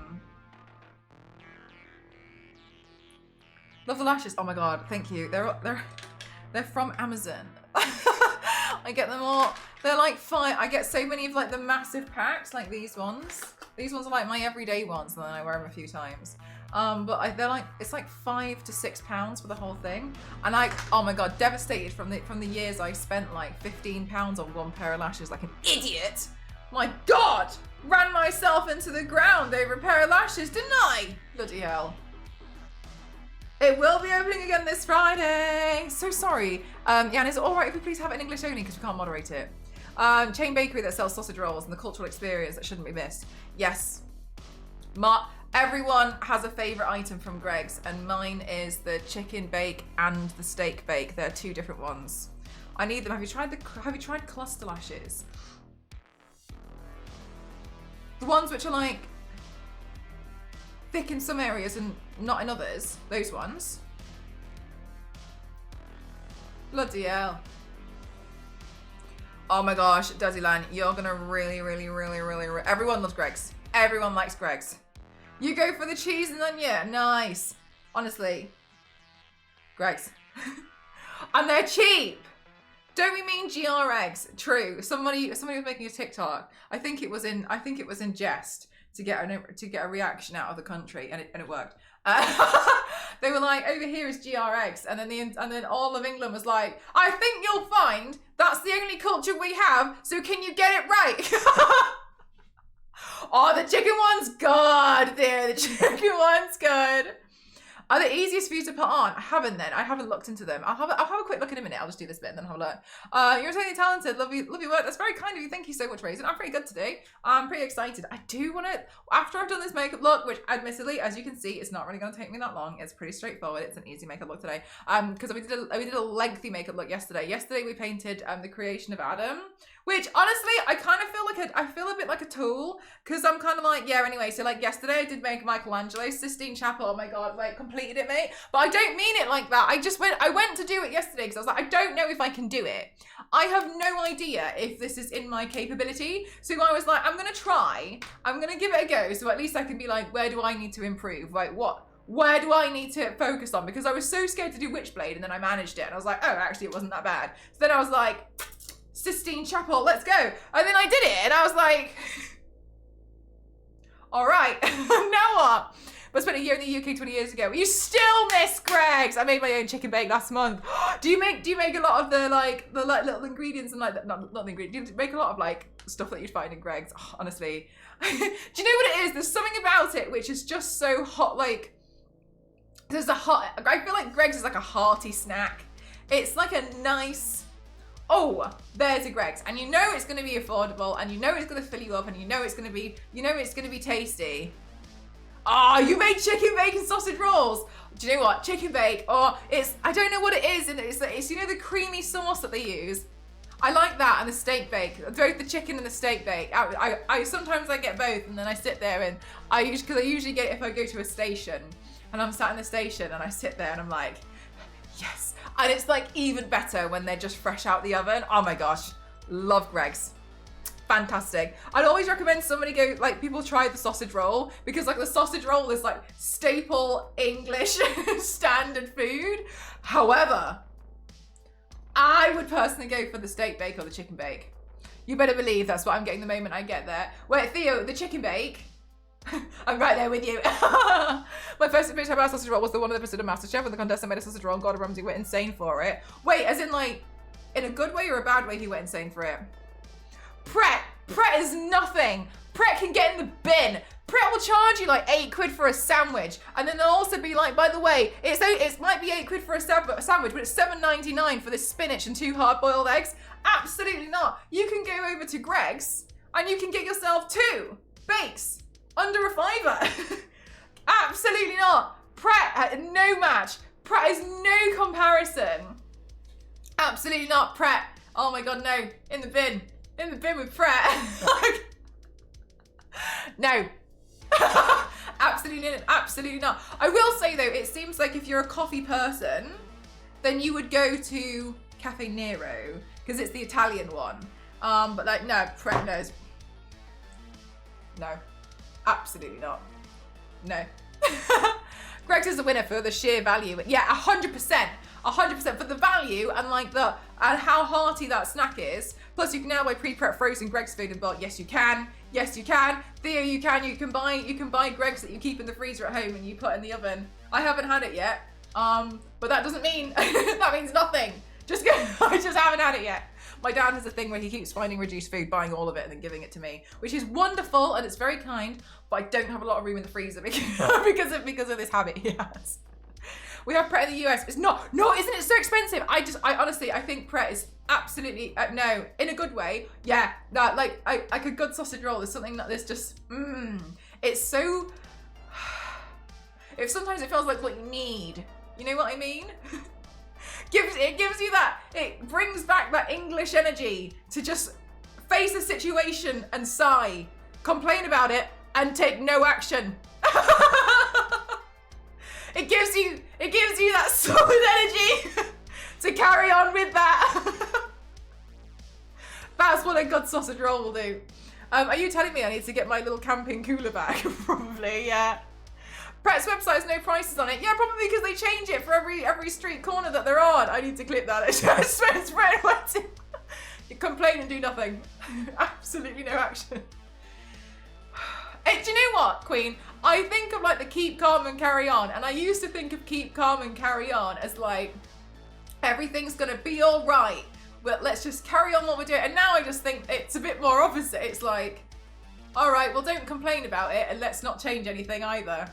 the lashes. Oh my god, thank you. They're from Amazon. I get them all. They're like 5. I get so many of like the massive packs, like these ones. These ones are like my everyday ones, and then I wear them a few times. They're like, it's like £5 to £6 for the whole thing. And oh my god, devastated from the years I spent like £15 on one pair of lashes like an idiot. My god, ran myself into the ground over a pair of lashes, didn't I? Bloody hell. It will be opening again this Friday. So sorry. Yeah, is it all right if we please have it in English only because we can't moderate it? Chain bakery that sells sausage rolls and the cultural experience that shouldn't be missed. Yes. Everyone has a favourite item from Greggs, and mine is the chicken bake and the steak bake. They're 2 different ones. I need them. Have you tried cluster lashes? The ones which are like thick in some areas and not in others. Those ones. Bloody hell. Oh my gosh, Desilan, you're gonna really. Everyone loves Greggs. Everyone likes Greggs. You go for the cheese and onion. Nice. Honestly. Greggs. And they're cheap. Don't we mean GR eggs? True. Somebody was making a TikTok. I think it was in jest to get a reaction out of the country, and it worked. They were like, over here is GR eggs, and then all of England was like, I think you'll find that's the only culture we have, so can you get it right? Oh, the chicken one's good there. The chicken one's good. Are they easiest for you to put on? I haven't looked into them. I'll have a quick look in a minute. I'll just do this bit and then have a look. You're totally talented. Love your work. That's very kind of you. Thank you so much, Raisin. I'm pretty good today. I'm pretty excited. I do want to, after I've done this makeup look, which admittedly, as you can see, it's not really going to take me that long. It's pretty straightforward. It's an easy makeup look today. Because we did a lengthy makeup look yesterday. Yesterday we painted the creation of Adam, which honestly, I kind of feel a bit like a tool, because I'm kind of like, yeah, anyway, so like yesterday I did make Michelangelo's Sistine Chapel. Oh my god, like completed it, mate. But I don't mean it like that. I went to do it yesterday because I was like, I don't know if I can do it. I have no idea if this is in my capability. So I was like, I'm gonna try. I'm gonna give it a go. So at least I can be like, where do I need to improve? Like where do I need to focus on? Because I was so scared to do Witchblade, and then I managed it. And I was like, oh, actually it wasn't that bad. So then I was like, Sistine Chapel, let's go. And then I did it, and I was like, all right, now what? But I spent a year in the UK 20 years ago. You still miss Greggs. I made my own chicken bake last month. Do you make a lot of the little ingredients and like not the ingredients? Do you make a lot of like stuff that you'd find in Greggs? Oh, honestly, do you know what it is? There's something about it which is just so hot. Like I feel like Greggs is like a hearty snack. It's like a nice, oh, there's a Greggs, and you know it's going to be affordable, and you know it's going to fill you up, and you know it's going to be tasty. Oh, you made chicken bacon sausage rolls. Do you know what? Chicken bake, or I don't know what it is, and it's you know the creamy sauce that they use. I like that, and the steak bake, both the chicken and the steak bake. I sometimes I get both, and then I sit there, and I usually get it if I go to a station, and I'm sat in the station, and I sit there, and I'm like, yes. And it's like even better when they're just fresh out the oven. Oh my gosh, love Greggs. Fantastic. I'd always recommend people try the sausage roll, because like the sausage roll is like staple English standard food. However, I would personally go for the steak bake or the chicken bake. You better believe that's what I'm getting the moment I get there. Wait, Theo, the chicken bake. I'm right there with you. My first impression about sausage roll was the one of the episode of MasterChef when the contestant made a sausage roll and Gordon Ramsay went insane for it. Wait, as in like in a good way or a bad way, he went insane for it. Pret is nothing. Pret can get in the bin. Pret will charge you like £8 for a sandwich, and then they'll also be like, by the way, it might be £8 for a sandwich, but it's £7.99 for this spinach and 2 hard-boiled eggs. Absolutely not. You can go over to Greg's and you can get yourself 2 bakes under a £5. Absolutely not. Pret, no match. Pret is no comparison. Absolutely not. Pret. Oh my God, no. In the bin. In the bin with Pret. No. Absolutely not. I will say though, it seems like if you're a coffee person, then you would go to Cafe Nero because it's the Italian one. But like, no, Pret knows. No. Absolutely not. No. Greg's is the winner for the sheer value. Yeah, 100%. 100% for the value and like and how hearty that snack is. Plus you can now buy pre-prep frozen Greg's food and bulk. Yes, you can. Yes, you can. Theo, you can. You can buy Greg's that you keep in the freezer at home and you put in the oven. I haven't had it yet. But that doesn't mean that means nothing. I just haven't had it yet. My dad has a thing where he keeps finding reduced food, buying all of it and then giving it to me, which is wonderful and it's very kind, but I don't have a lot of room in the freezer because of this habit he has. We have Pret in the US. It's not, isn't it so expensive? I honestly, I think Pret is absolutely, no, in a good way. Yeah, that like a good sausage roll is something that is just, it's so, sometimes it feels like what you need. You know what I mean? It gives you that, it brings back that English energy to just face a situation and sigh, complain about it, and take no action. It gives you that solid energy to carry on with that. That's what a good sausage roll will do. Are you telling me I need to get my little camping cooler back? Probably, yeah. Pret's website has no prices on it. Yeah, probably because they change it for every street corner that they're on. I need to clip that. It's Pret waiting. You complain and do nothing. Absolutely no action. Hey, do you know what, Queen? I think of like the keep calm and carry on, and I used to think of keep calm and carry on as like everything's gonna be all right, but let's just carry on what we're doing. And now I just think it's a bit more opposite. It's like, all right, well, don't complain about it, and let's not change anything either.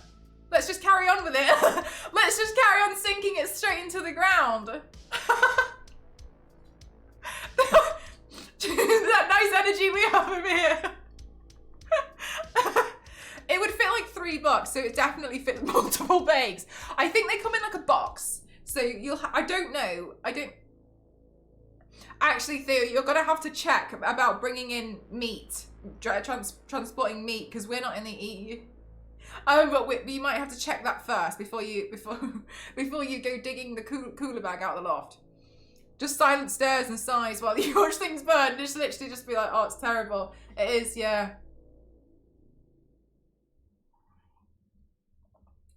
Let's just carry on with it. Let's just carry on sinking it straight into the ground. That nice energy we have over here. It would fit like $3, so it definitely fit multiple bakes. I think they come in like a box, so I don't know. Actually, Theo, you're gonna have to check about bringing in meat, transporting meat, because we're not in the EU. But you might have to check that first before you go digging the cooler bag out of the loft. Just silent stares and sighs while you watch things burn. Just literally just be like, oh, it's terrible. It is, yeah.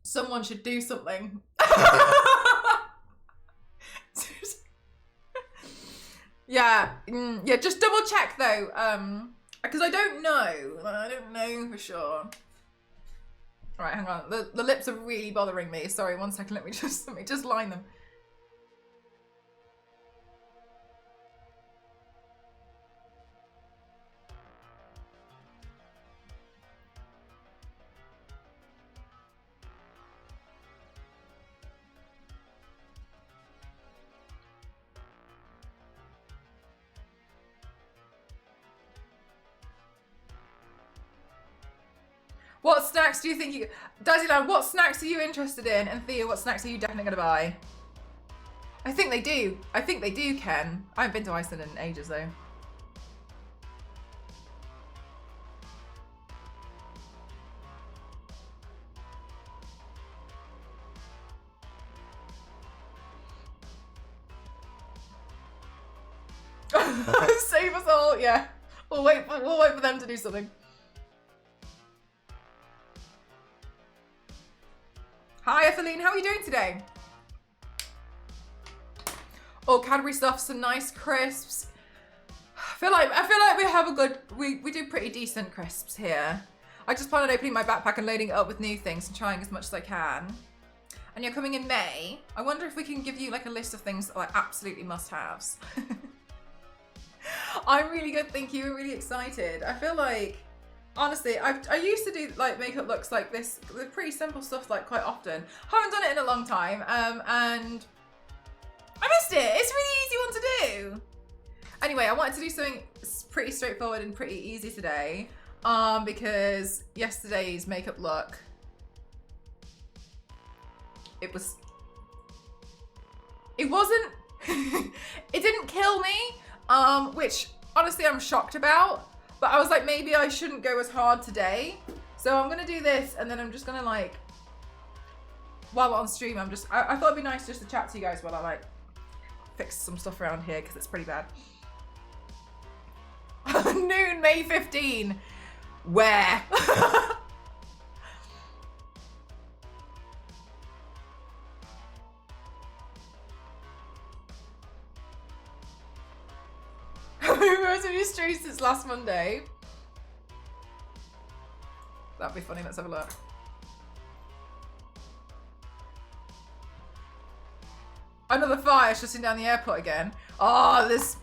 Someone should do something. Yeah, just double check though, because I don't know for sure. All right, hang on. The lips are really bothering me. Sorry, 1 second. Let me just line them. What snacks do you think you... Dazzyland, what snacks are you interested in? And Thea, what snacks are you definitely going to buy? I think they do. I think they do, Ken. I haven't been to Iceland in ages, though. Save us all, yeah. We'll wait for them to do something. Hi, Ethelene. How are you doing today? Oh, Cadbury stuff, some nice crisps. I feel like we have a good. We do pretty decent crisps here. I just plan on opening my backpack and loading it up with new things and trying as much as I can. And you're coming in May. I wonder if we can give you like a list of things that are like absolutely must-haves. I'm really good, thank you. I'm really excited. I feel like, honestly, I used to do like makeup looks like this, the pretty simple stuff like quite often. Haven't done it in a long time, and I missed it. It's a really easy one to do. Anyway, I wanted to do something pretty straightforward and pretty easy today, because yesterday's makeup look, it wasn't, it didn't kill me, which honestly I'm shocked about, but I was like, maybe I shouldn't go as hard today. So I'm gonna do this, and then I'm just gonna like, while we're on stream, I thought it'd be nice just to chat to you guys while I like fix some stuff around here, because it's pretty bad. Noon, May 15. Where? Most of you streamed since last Monday. That'd be funny. Let's have a look. Another fire shutting down the airport again. Oh, there's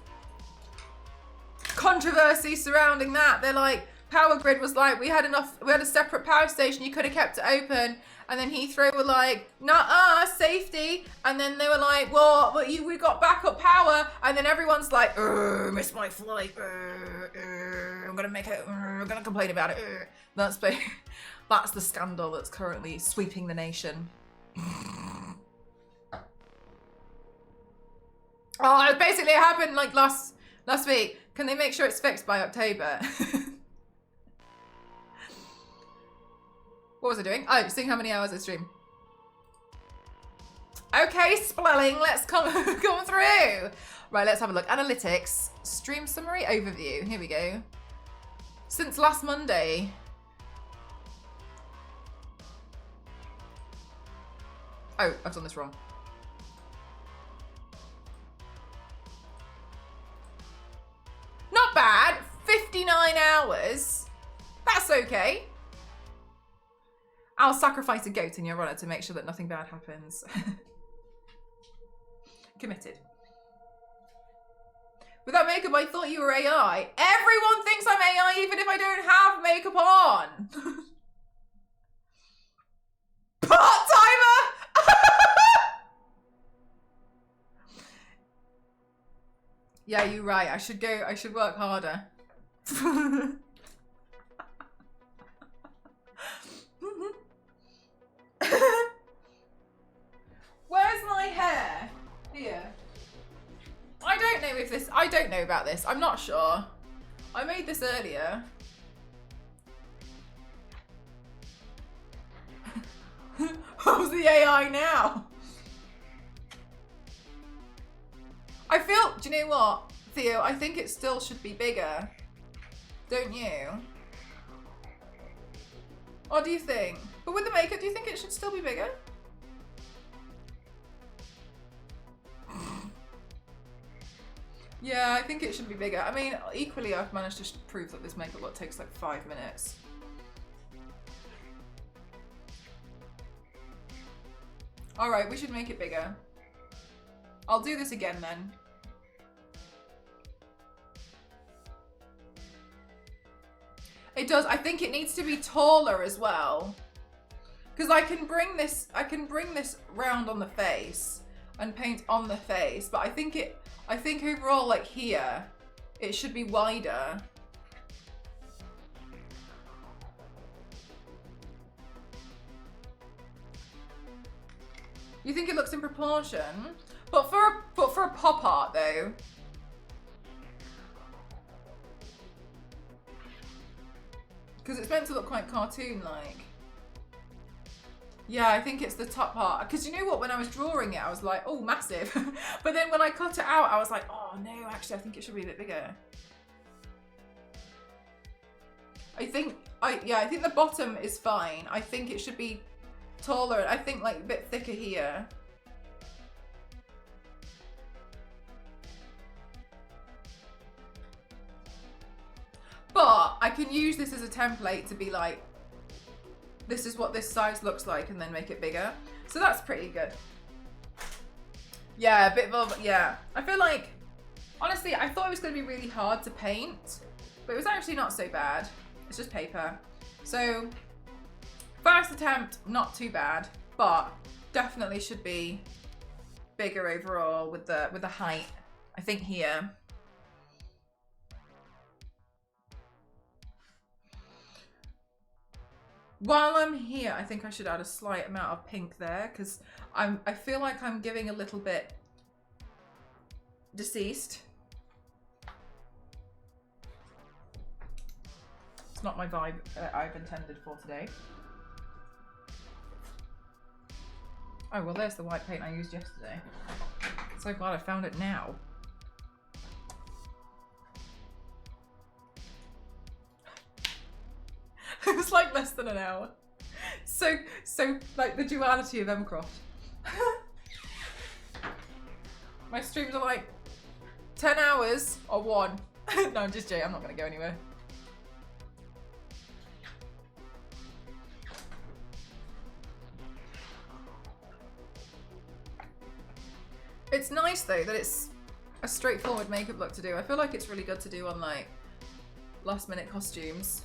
controversy surrounding that. They're like, Power Grid was like, we had a separate power station, you could have kept it open. And then Heathrow were like, nah, safety. And then they were like, well, but we got backup power. And then everyone's like, missed my flight. I'm gonna complain about it. That's the scandal that's currently sweeping the nation. Oh, basically it happened like last week. Can they make sure it's fixed by October? What was I doing? Oh, seeing how many hours I stream. Okay, Spelling, let's come through. Right, let's have a look. Analytics, stream summary overview. Here we go. Since last Monday. Oh, I've done this wrong. Not bad. 59 hours. That's okay. I'll sacrifice a goat in your honor to make sure that nothing bad happens. Committed. Without makeup, I thought you were AI. Everyone thinks I'm AI even if I don't have makeup on. Part-timer! Yeah, you're right. I should work harder. Where's my hair? Here. I don't know about this. I'm not sure. I made this earlier. How's the AI now? I feel, do you know what, Theo? I think it still should be bigger. Don't you? Or do you think? But with the makeup, do you think it should still be bigger? Yeah, I think it should be bigger. I mean, equally, I've managed to prove that this makeup look takes like 5 minutes. All right, we should make it bigger. I'll do this again then. It does. I think it needs to be taller as well. Because I can bring this round on the face and paint on the face, but I think overall, like here, it should be wider. You think it looks in proportion? But for a pop art though. Because it's meant to look quite cartoon-like. Yeah, I think it's the top part. Because you know what, when I was drawing it, I was like, oh, massive. But then when I cut it out, I was like, oh no, actually, I think it should be a bit bigger. I think the bottom is fine. I think it should be taller. I think like a bit thicker here. But I can use this as a template to be like, this is what this size looks like, and then make it bigger. So that's pretty good. Yeah, a bit of, yeah. I feel like, honestly, honestly, I thought it was going to be really hard to paint, but it was actually not so bad. It's just paper. So, first attempt, not too bad, but definitely should be bigger overall with the height. I think here. While I'm here, I think I should add a slight amount of pink there because I feel like I'm giving a little bit deceased. It's not my vibe I've intended for today. Oh, well, there's the white paint I used yesterday. So glad I found it now. It was like less than an hour. So like the duality of Emcroft. My streams are like 10 hours or 1. No, I'm just joking. I'm not going to go anywhere. It's nice though that it's a straightforward makeup look to do. I feel like it's really good to do on like last minute costumes.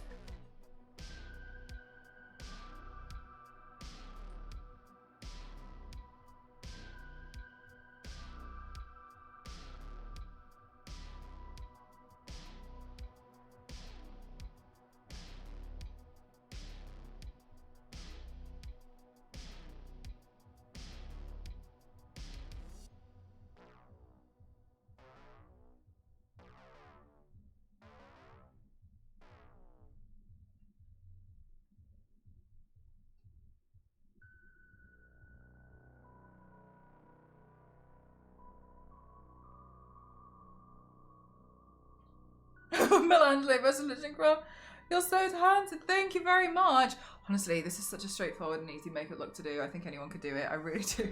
Melangelo versus Lichenstein. You're so talented. Thank you very much. Honestly, this is such a straightforward and easy makeup look to do. I think anyone could do it. I really do.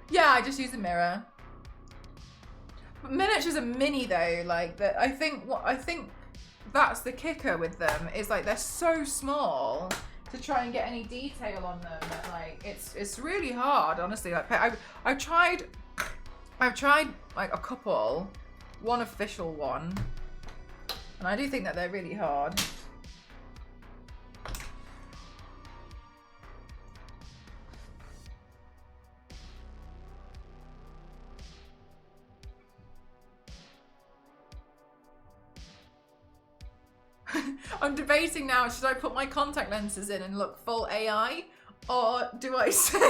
Yeah, I just use a mirror. But miniatures are mini though. Like that. I think that's the kicker with them. Is like they're so small to try and get any detail on them. That, like it's really hard. Honestly, like I've tried like a couple, one official one, and I do think that they're really hard. I'm debating now, should I put my contact lenses in and look full AI, or do I save them?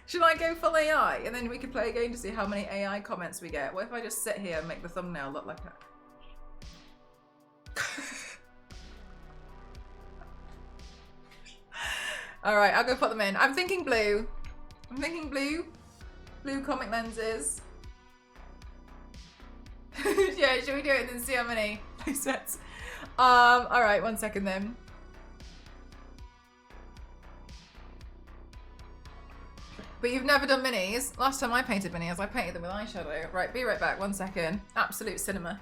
Should I go full AI? And then we could play a game to see how many AI comments we get. What if I just sit here and make the thumbnail look like that? Alright, I'll go put them in. I'm thinking blue. Blue comic lenses. Yeah, should we do it and then see how many sets? Alright, 1 second then. But you've never done minis. Last time I painted minis, I painted them with eyeshadow. Right, be right back, 1 second. Absolute cinema.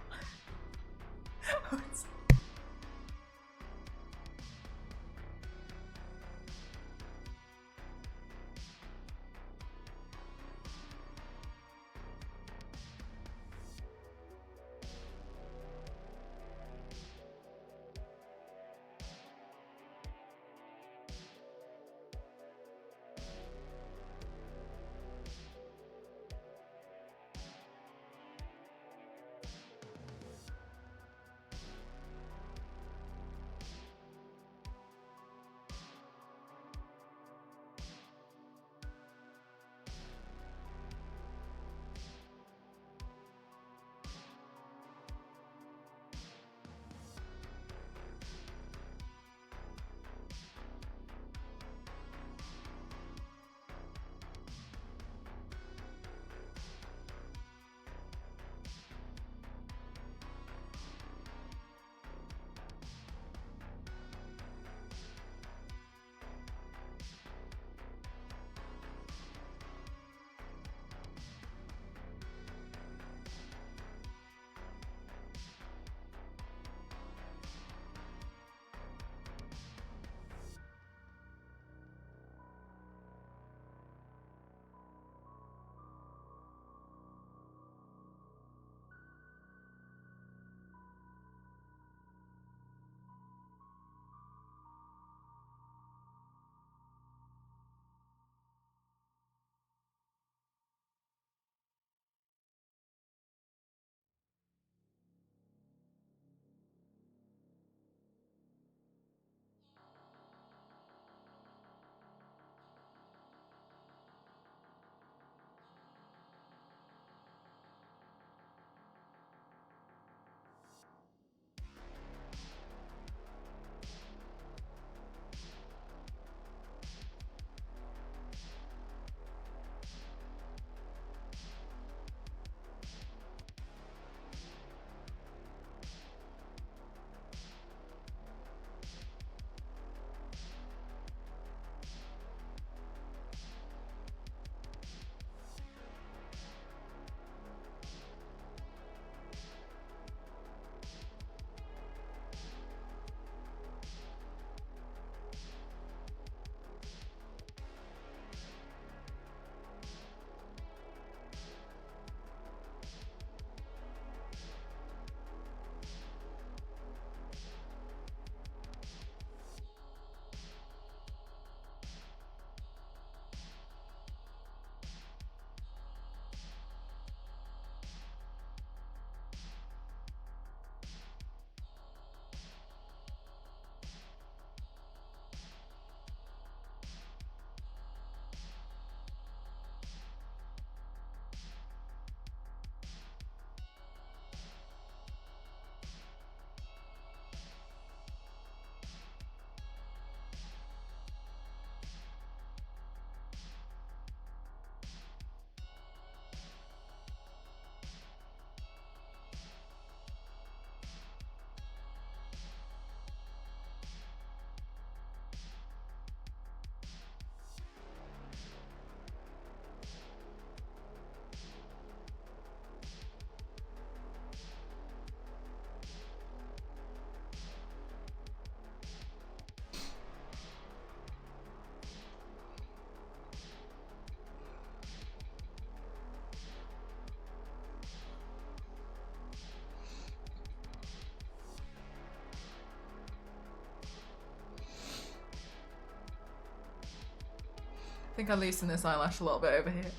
I think I loosened this eyelash a little bit over here.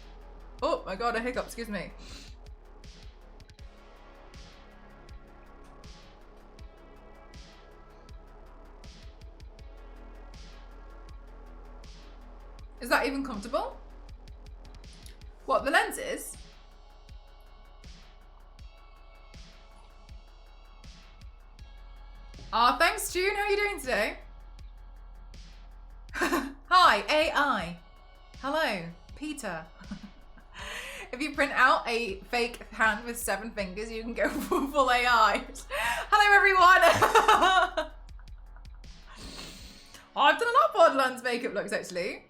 Oh my god, a hiccup, excuse me. Is that even comfortable? What, the lenses? Ah, thanks June, how are you doing today? Hi, AI. Hello, Peter. If you print out a fake hand with 7 fingers, you can go full AI. Hello everyone! Oh, I've done a lot of Borderlands makeup looks actually.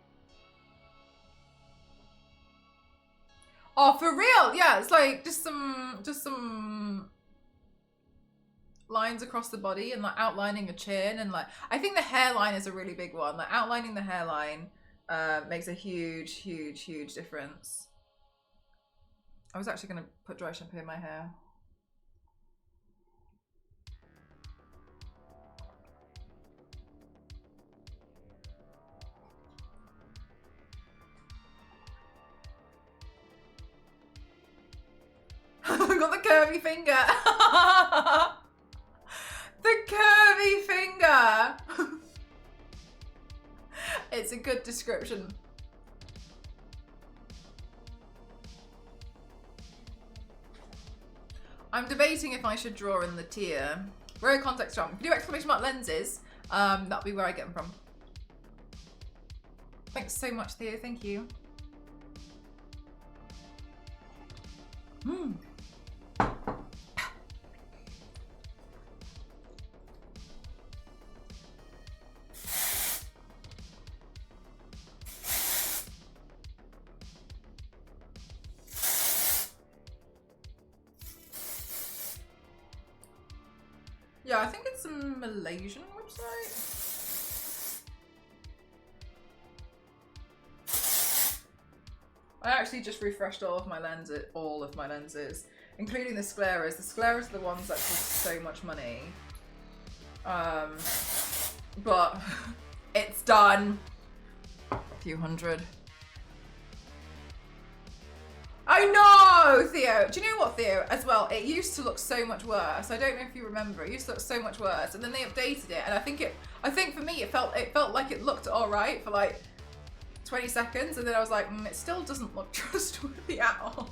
Oh, for real? Yeah, it's like just some lines across the body and like outlining a chin, and like I think the hairline is a really big one. Like outlining the hairline makes a huge difference. I was actually gonna put dry shampoo in my hair. I've got the curvy finger. The curvy finger. It's a good description. I'm debating if I should draw in the tear. Where are context from? If you do exclamation mark lenses, that'll be where I get them from. Thanks so much, Theo. Thank you. Yeah, I think it's a Malaysian website. I actually just refreshed all of my lenses, including the scleras. The scleras are the ones that cost so much money. But it's done. A few hundred. I know, Theo. Do you know what, Theo? As well, it used to look so much worse. I don't know if you remember. It used to look so much worse, and then they updated it. And I think for me, it felt like it looked all right for like 20 seconds, and then I was like, it still doesn't look trustworthy at all.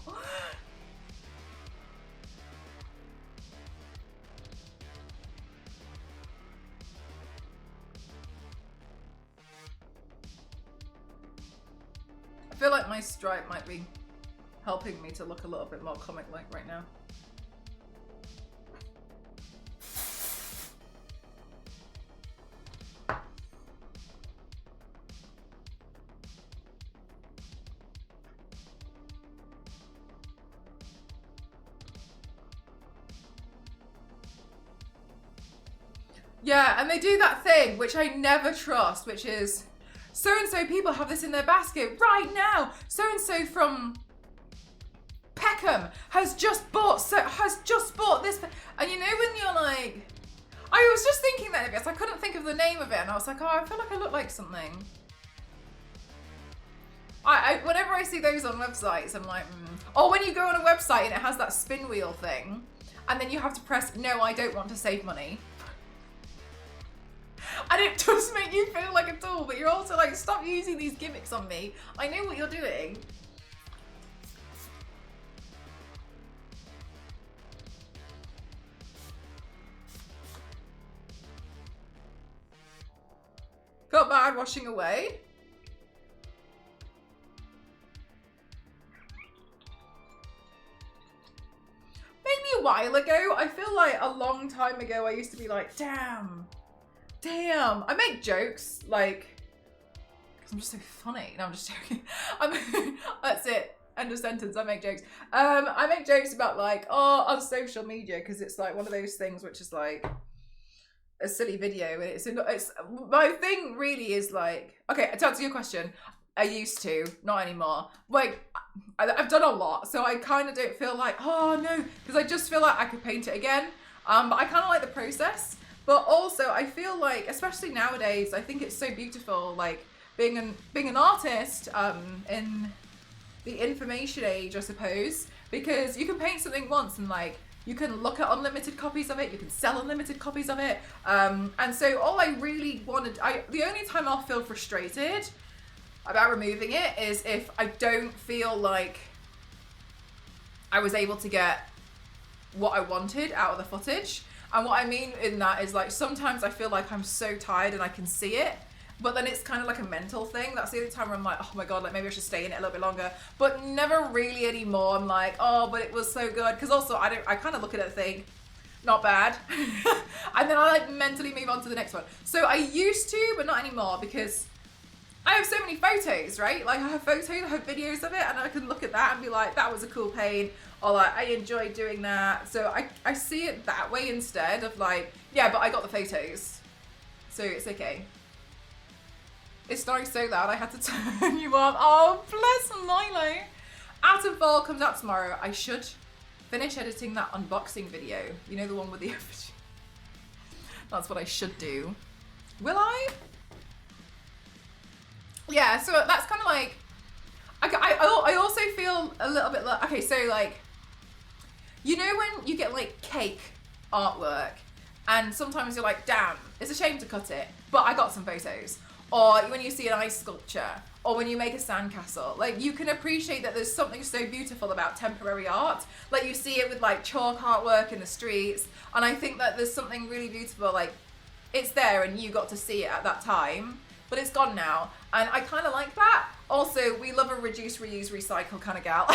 I feel like my stripe might be helping me to look a little bit more comic-like right now. Yeah, and they do that thing, which I never trust, which is, so-and-so people have this in their basket right now. So-and-so from Peckham has just bought this, and you know when you're like, I was just thinking that, I guess I couldn't think of the name of it, and I was like, oh, I feel like I look like something. Whenever I see those on websites, I'm like, Or when you go on a website and it has that spin wheel thing, and then you have to press, no, I don't want to save money. And it does make you feel like a tool, but you're also like, stop using these gimmicks on me. I know what you're doing. Felt bad washing away. Maybe a while ago. I feel like a long time ago I used to be like, damn. I make jokes, like, because I'm just so funny. No, I'm just joking. That's it. End of sentence. I make jokes. I make jokes about like, on social media, because it's like one of those things which is like a silly video. It's my thing really is like, okay, to answer your question, I used to, not anymore. Like, I've done a lot, so I kind of don't feel like, oh no, because I just feel like I could paint it again. But I kind of like the process. But also, I feel like, especially nowadays, I think it's so beautiful, like, being an artist in the information age, I suppose, because you can paint something once and like you can look at unlimited copies of it, you can sell unlimited copies of it, and so all I really wanted, the only time I'll feel frustrated about removing it is if I don't feel like I was able to get what I wanted out of the footage. And what I mean in that is like sometimes I feel like I'm so tired and I can see it, but then it's kind of like a mental thing. That's the only time where I'm like, oh my god, like maybe I should stay in it a little bit longer. But never really anymore. I'm like, oh, but it was so good. Because also I kind of look at it and think, not bad. And then I like mentally move on to the next one. So I used to, but not anymore, because I have so many photos, right? Like I have photos, I have videos of it, and I can look at that and be like, that was a cool paint, or like, I enjoyed doing that. So I see it that way instead of like, yeah, but I got the photos, so it's okay. It's nice so loud, I had to turn you up. Oh, bless Milo. Out of Fall comes out tomorrow. I should finish editing that unboxing video. You know, the one with the... That's what I should do. Will I? Yeah, so that's kind of like... I also feel a little bit like... Okay, so like... You know when you get like cake artwork and sometimes you're like, damn, it's a shame to cut it, but I got some photos. Or when you see an ice sculpture, or when you make a sandcastle, like you can appreciate that there's something so beautiful about temporary art. Like you see it with like chalk artwork in the streets, and I think that there's something really beautiful, like it's there and you got to see it at that time, but it's gone now. And I kind of like that. Also, we love a reduce, reuse, recycle kind of gal.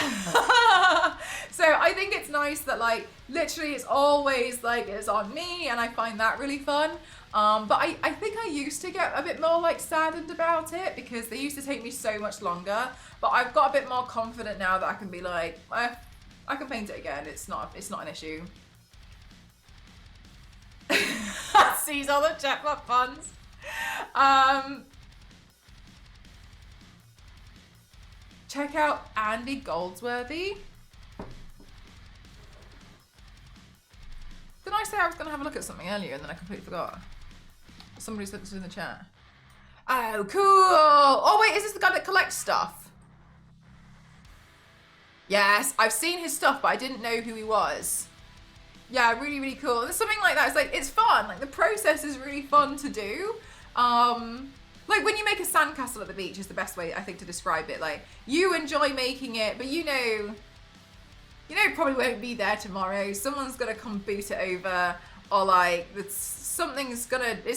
So I think it's nice that like literally it's always like it's on me, and I find that really fun. But I think I used to get a bit more like saddened about it because they used to take me so much longer, but I've got a bit more confident now that I can be like, I can paint it again. It's not an issue. Sees all the chatbot puns. Check out Andy Goldsworthy. Did I say I was going to have a look at something earlier and then I completely forgot? Somebody said this in the chat. Oh, cool. Oh, wait, is this the guy that collects stuff? Yes, I've seen his stuff, but I didn't know who he was. Yeah, really, really cool. There's something like that. It's like, it's fun. Like, the process is really fun to do. Like, when you make a sandcastle at the beach is the best way, I think, to describe it. Like, you enjoy making it, but you know, probably won't be there tomorrow. Someone's going to come boot it over, or like, it's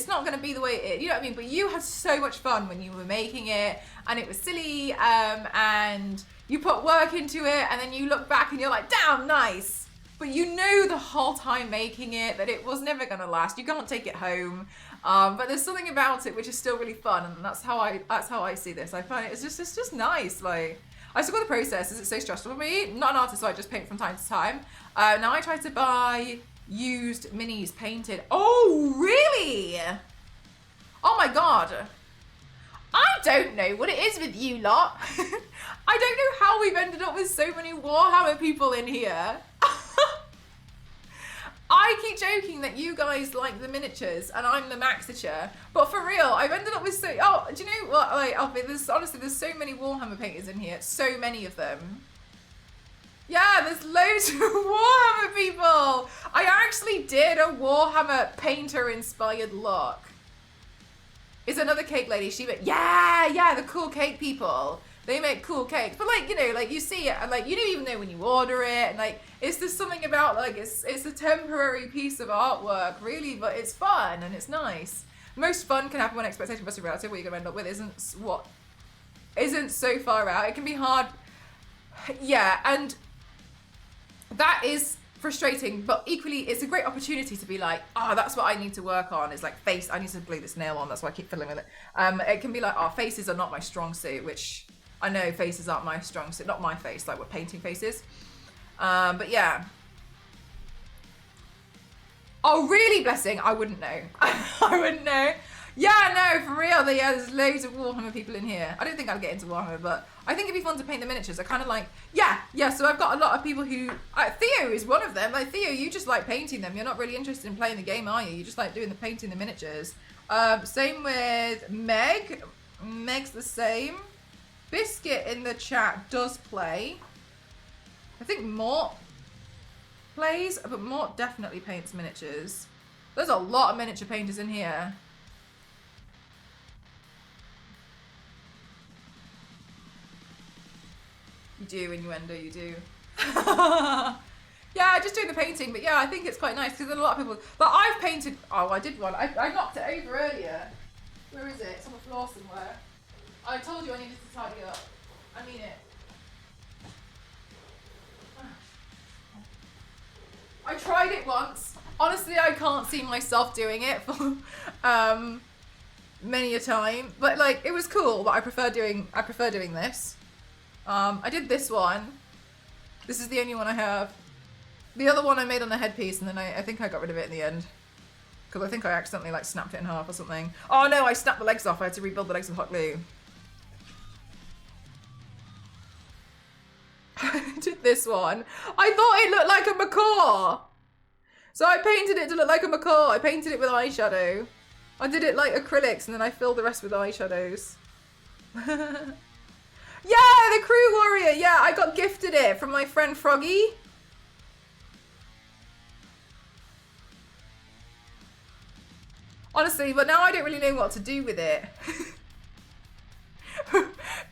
not gonna be the way it is, you know what I mean? But you had so much fun when you were making it, and it was silly, and you put work into it, and then you look back and you're like, damn, nice. But you know the whole time making it that it was never gonna last. You can't take it home. But there's something about it which is still really fun, and that's how I see this. I find it's just nice. Like, I still got the process. Is it so stressful for me? Not an artist, so I just paint from time to time. Now I try to buy used minis painted. Oh, really? Oh my god. I don't know what it is with you lot. I don't know how we've ended up with so many Warhammer people in here. I keep joking that you guys like the miniatures and I'm the Maxiture, but for real, I've ended up with do you know what? Like, there's so many Warhammer painters in here. So many of them. Yeah, there's loads of Warhammer people. I actually did a Warhammer painter-inspired look. It's another cake lady. Yeah, the cool cake people. They make cool cakes, but like, you know, like you see it and like you don't even know when you order it, and like it's just something about like it's a temporary piece of artwork, really, but it's fun and it's nice. Most fun can happen when expectation versus reality. What you're gonna end up with isn't so far out. It can be hard. Yeah, and that is frustrating, but equally it's a great opportunity to be like, that's what I need to work on. It's like face, I need to glue this nail on, that's why I keep fiddling with it. It can be like, faces are not my strong suit, which I know faces aren't my strong suit, not my face, like we're painting faces. But yeah. Oh, really, Blessing? I wouldn't know. I wouldn't know. Yeah, no, for real. There's loads of Warhammer people in here. I don't think I'll get into Warhammer, but I think it'd be fun to paint the miniatures. I kind of like, yeah. So I've got a lot of people who, Theo is one of them. Like, Theo, you just like painting them. You're not really interested in playing the game, are you? You just like doing painting the miniatures. Same with Meg. Meg's the same. Biscuit in the chat does play. I think Mort plays, but Mort definitely paints miniatures. There's a lot of miniature painters in here. You do, innuendo, you do. Yeah, just doing the painting, but yeah, I think it's quite nice because a lot of people. But I've painted. Oh, I did one. I knocked it over earlier. Where is it? It's on the floor somewhere. I told you I needed to tidy up. I mean it. I tried it once. Honestly, I can't see myself doing it for many a time. But like, it was cool. But I prefer doing this. I did this one. This is the only one I have. The other one I made on the headpiece, and then I think I got rid of it in the end. Because I think I accidentally like snapped it in half or something. Oh no, I snapped the legs off. I had to rebuild the legs with hot glue. I did this one. I thought it looked like a macaw. So I painted it to look like a macaw. I painted it with eyeshadow. I did it like acrylics, and then I filled the rest with eyeshadows. Yeah, the crew warrior. Yeah, I got gifted it from my friend Froggy. Honestly, but now I don't really know what to do with it.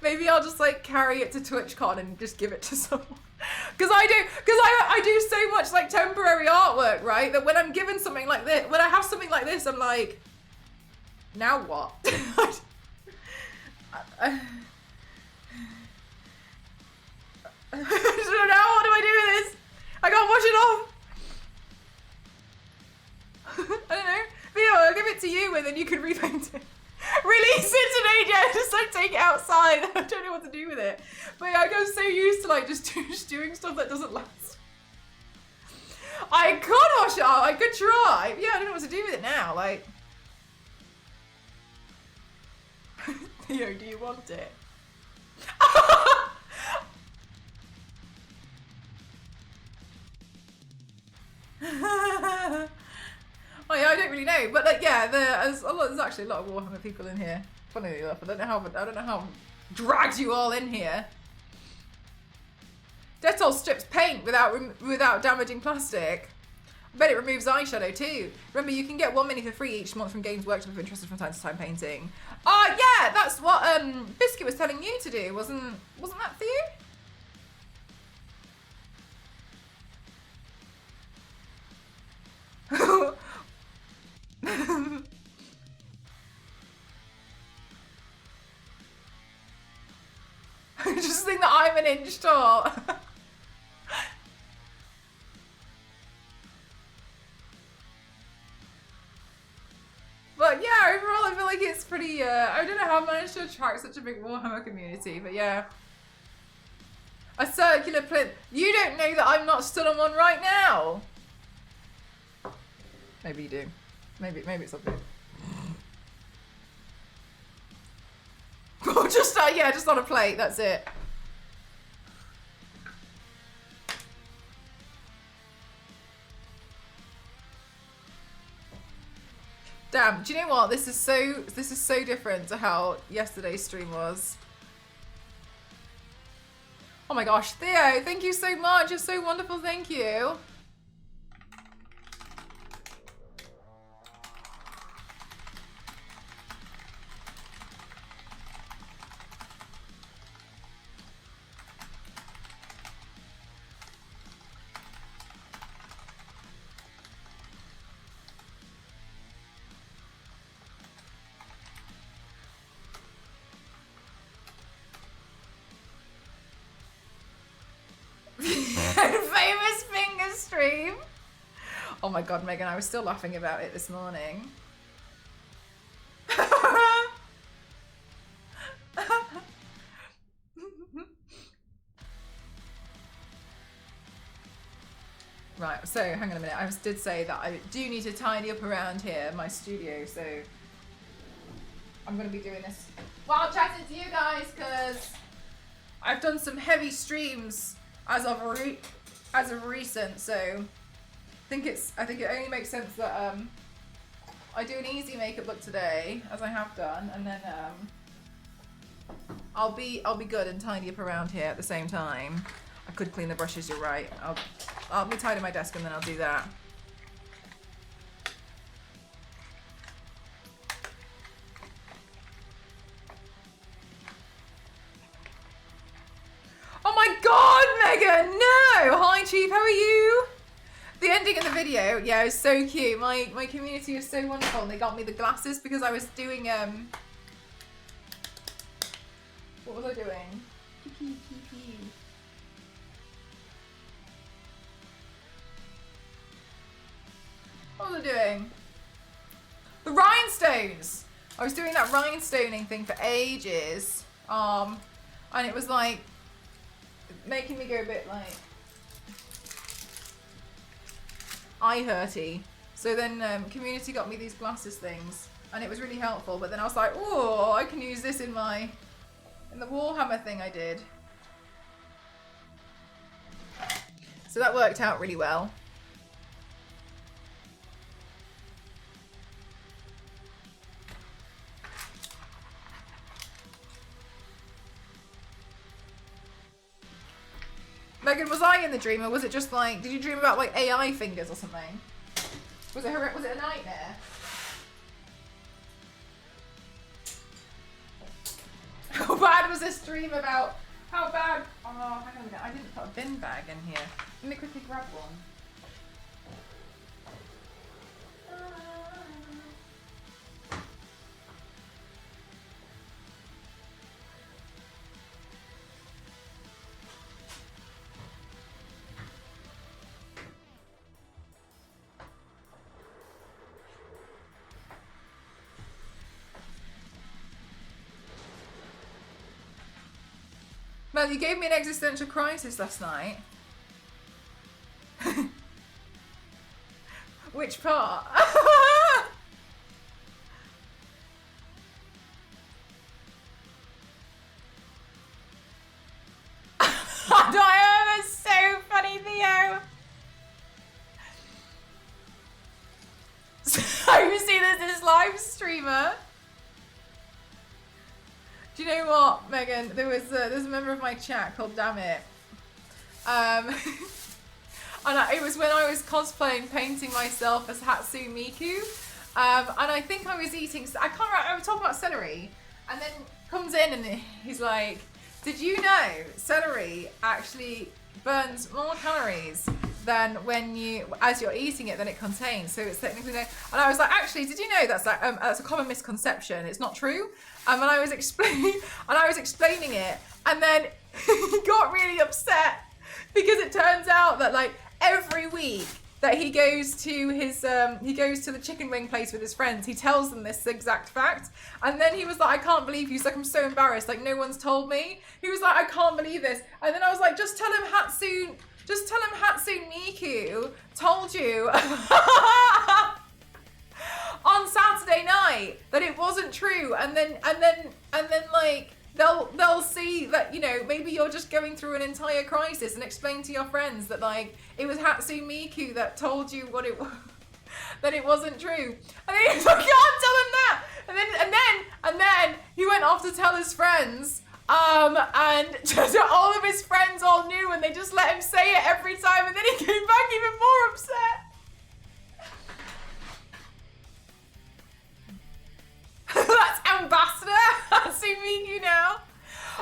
Maybe I'll just like carry it to TwitchCon and just give it to someone. Because I do so much like temporary artwork, right? That when I'm given something like this, when I have something like this, I'm like, now what? I don't know, what do I do with this? I can't wash it off. I don't know. Theo, I'll give it to you and then you can repaint it. Release it today, yeah, just like take it outside. I don't know what to do with it. But yeah, I got so used to like just doing stuff that doesn't last. I could wash it off, I could try. Yeah, I don't know what to do with it now, like. Theo, do you want it? Oh yeah, I don't really know, but like yeah, there's actually a lot of Warhammer people in here. Funnily enough, I don't know how dragged you all in here. Dettol strips paint without damaging plastic. I bet it removes eyeshadow too. Remember, you can get 1 mini for free each month from Games Workshop if you're interested from time to time painting. Oh yeah, that's what Biscuit was telling you to do, wasn't that for you? I just think that I'm an inch tall. But yeah, overall I feel like it's pretty, I don't know how I managed to attract such a big Warhammer community, but yeah. A circular plinth. You don't know that I'm not stood on one right now. Maybe you do. Maybe it's obvious. Just yeah, just on a plate, that's it. Damn, do you know what? This is so different to how yesterday's stream was. Oh my gosh, Theo, thank you so much. You're so wonderful, thank you. Famous finger stream. Oh my god, Megan, I was still laughing about it this morning. Right, so hang on a minute. I did say that I do need to tidy up around here, my studio, so I'm going to be doing this while chatting to you guys because I've done some heavy streams as of recent, so I think it only makes sense that I do an easy makeup look today, as I have done, and then I'll be good and tidy up around here at the same time. I could clean the brushes, you're right. I'll be tidy my desk and then I'll do that. Oh my god, Megan! No! Hi Chief, how are you? The ending of the video, yeah, it was so cute. My community was so wonderful and they got me the glasses because I was doing what was I doing? What was I doing? The rhinestones! I was doing that rhinestoning thing for ages. And it was like making me go a bit like eye hurty. So then community got me these glasses things and it was really helpful, but then I was like, oh, I can use this in the Warhammer thing I did. So that worked out really well. Megan, was I in the dream or was it just like, did you dream about like AI fingers or something? Was it a nightmare? How bad was this dream about? How bad? Oh, hang on a minute. I didn't put a bin bag in here. Let me quickly grab one. Mel, you gave me an existential crisis last night. Which part? That's so funny, Theo. So you see this live streamer. Do you know what, Megan? There's a member of my chat called Dammit. And it was when I was cosplaying, painting myself as Hatsune Miku. And I think I was eating, I can't remember, I was talking about celery. And then comes in and he's like, did you know celery actually burns more calories than as you're eating it than it contains? So it's technically no. And I was like, actually, did you know that's a common misconception? It's not true. And I was explaining it, and then he got really upset because it turns out that like every week that he goes to the chicken wing place with his friends, he tells them this exact fact. And then he was like, I can't believe you. He's like, I'm so embarrassed. Like, no one's told me. He was like, I can't believe this. And then I was like, just tell him Hatsune Miku told you on Saturday night that it wasn't true. And then like, they'll see that, you know, maybe you're just going through an entire crisis, and explain to your friends that like it was Hatsune Miku that told you what it was, that it wasn't true. And then he was like, I can't tell him that. And then he went off to tell his friends, and just all of his friends all knew, and they just let him say it every time, and then he came back even more upset. That's Ambassador Hatsune Miku now.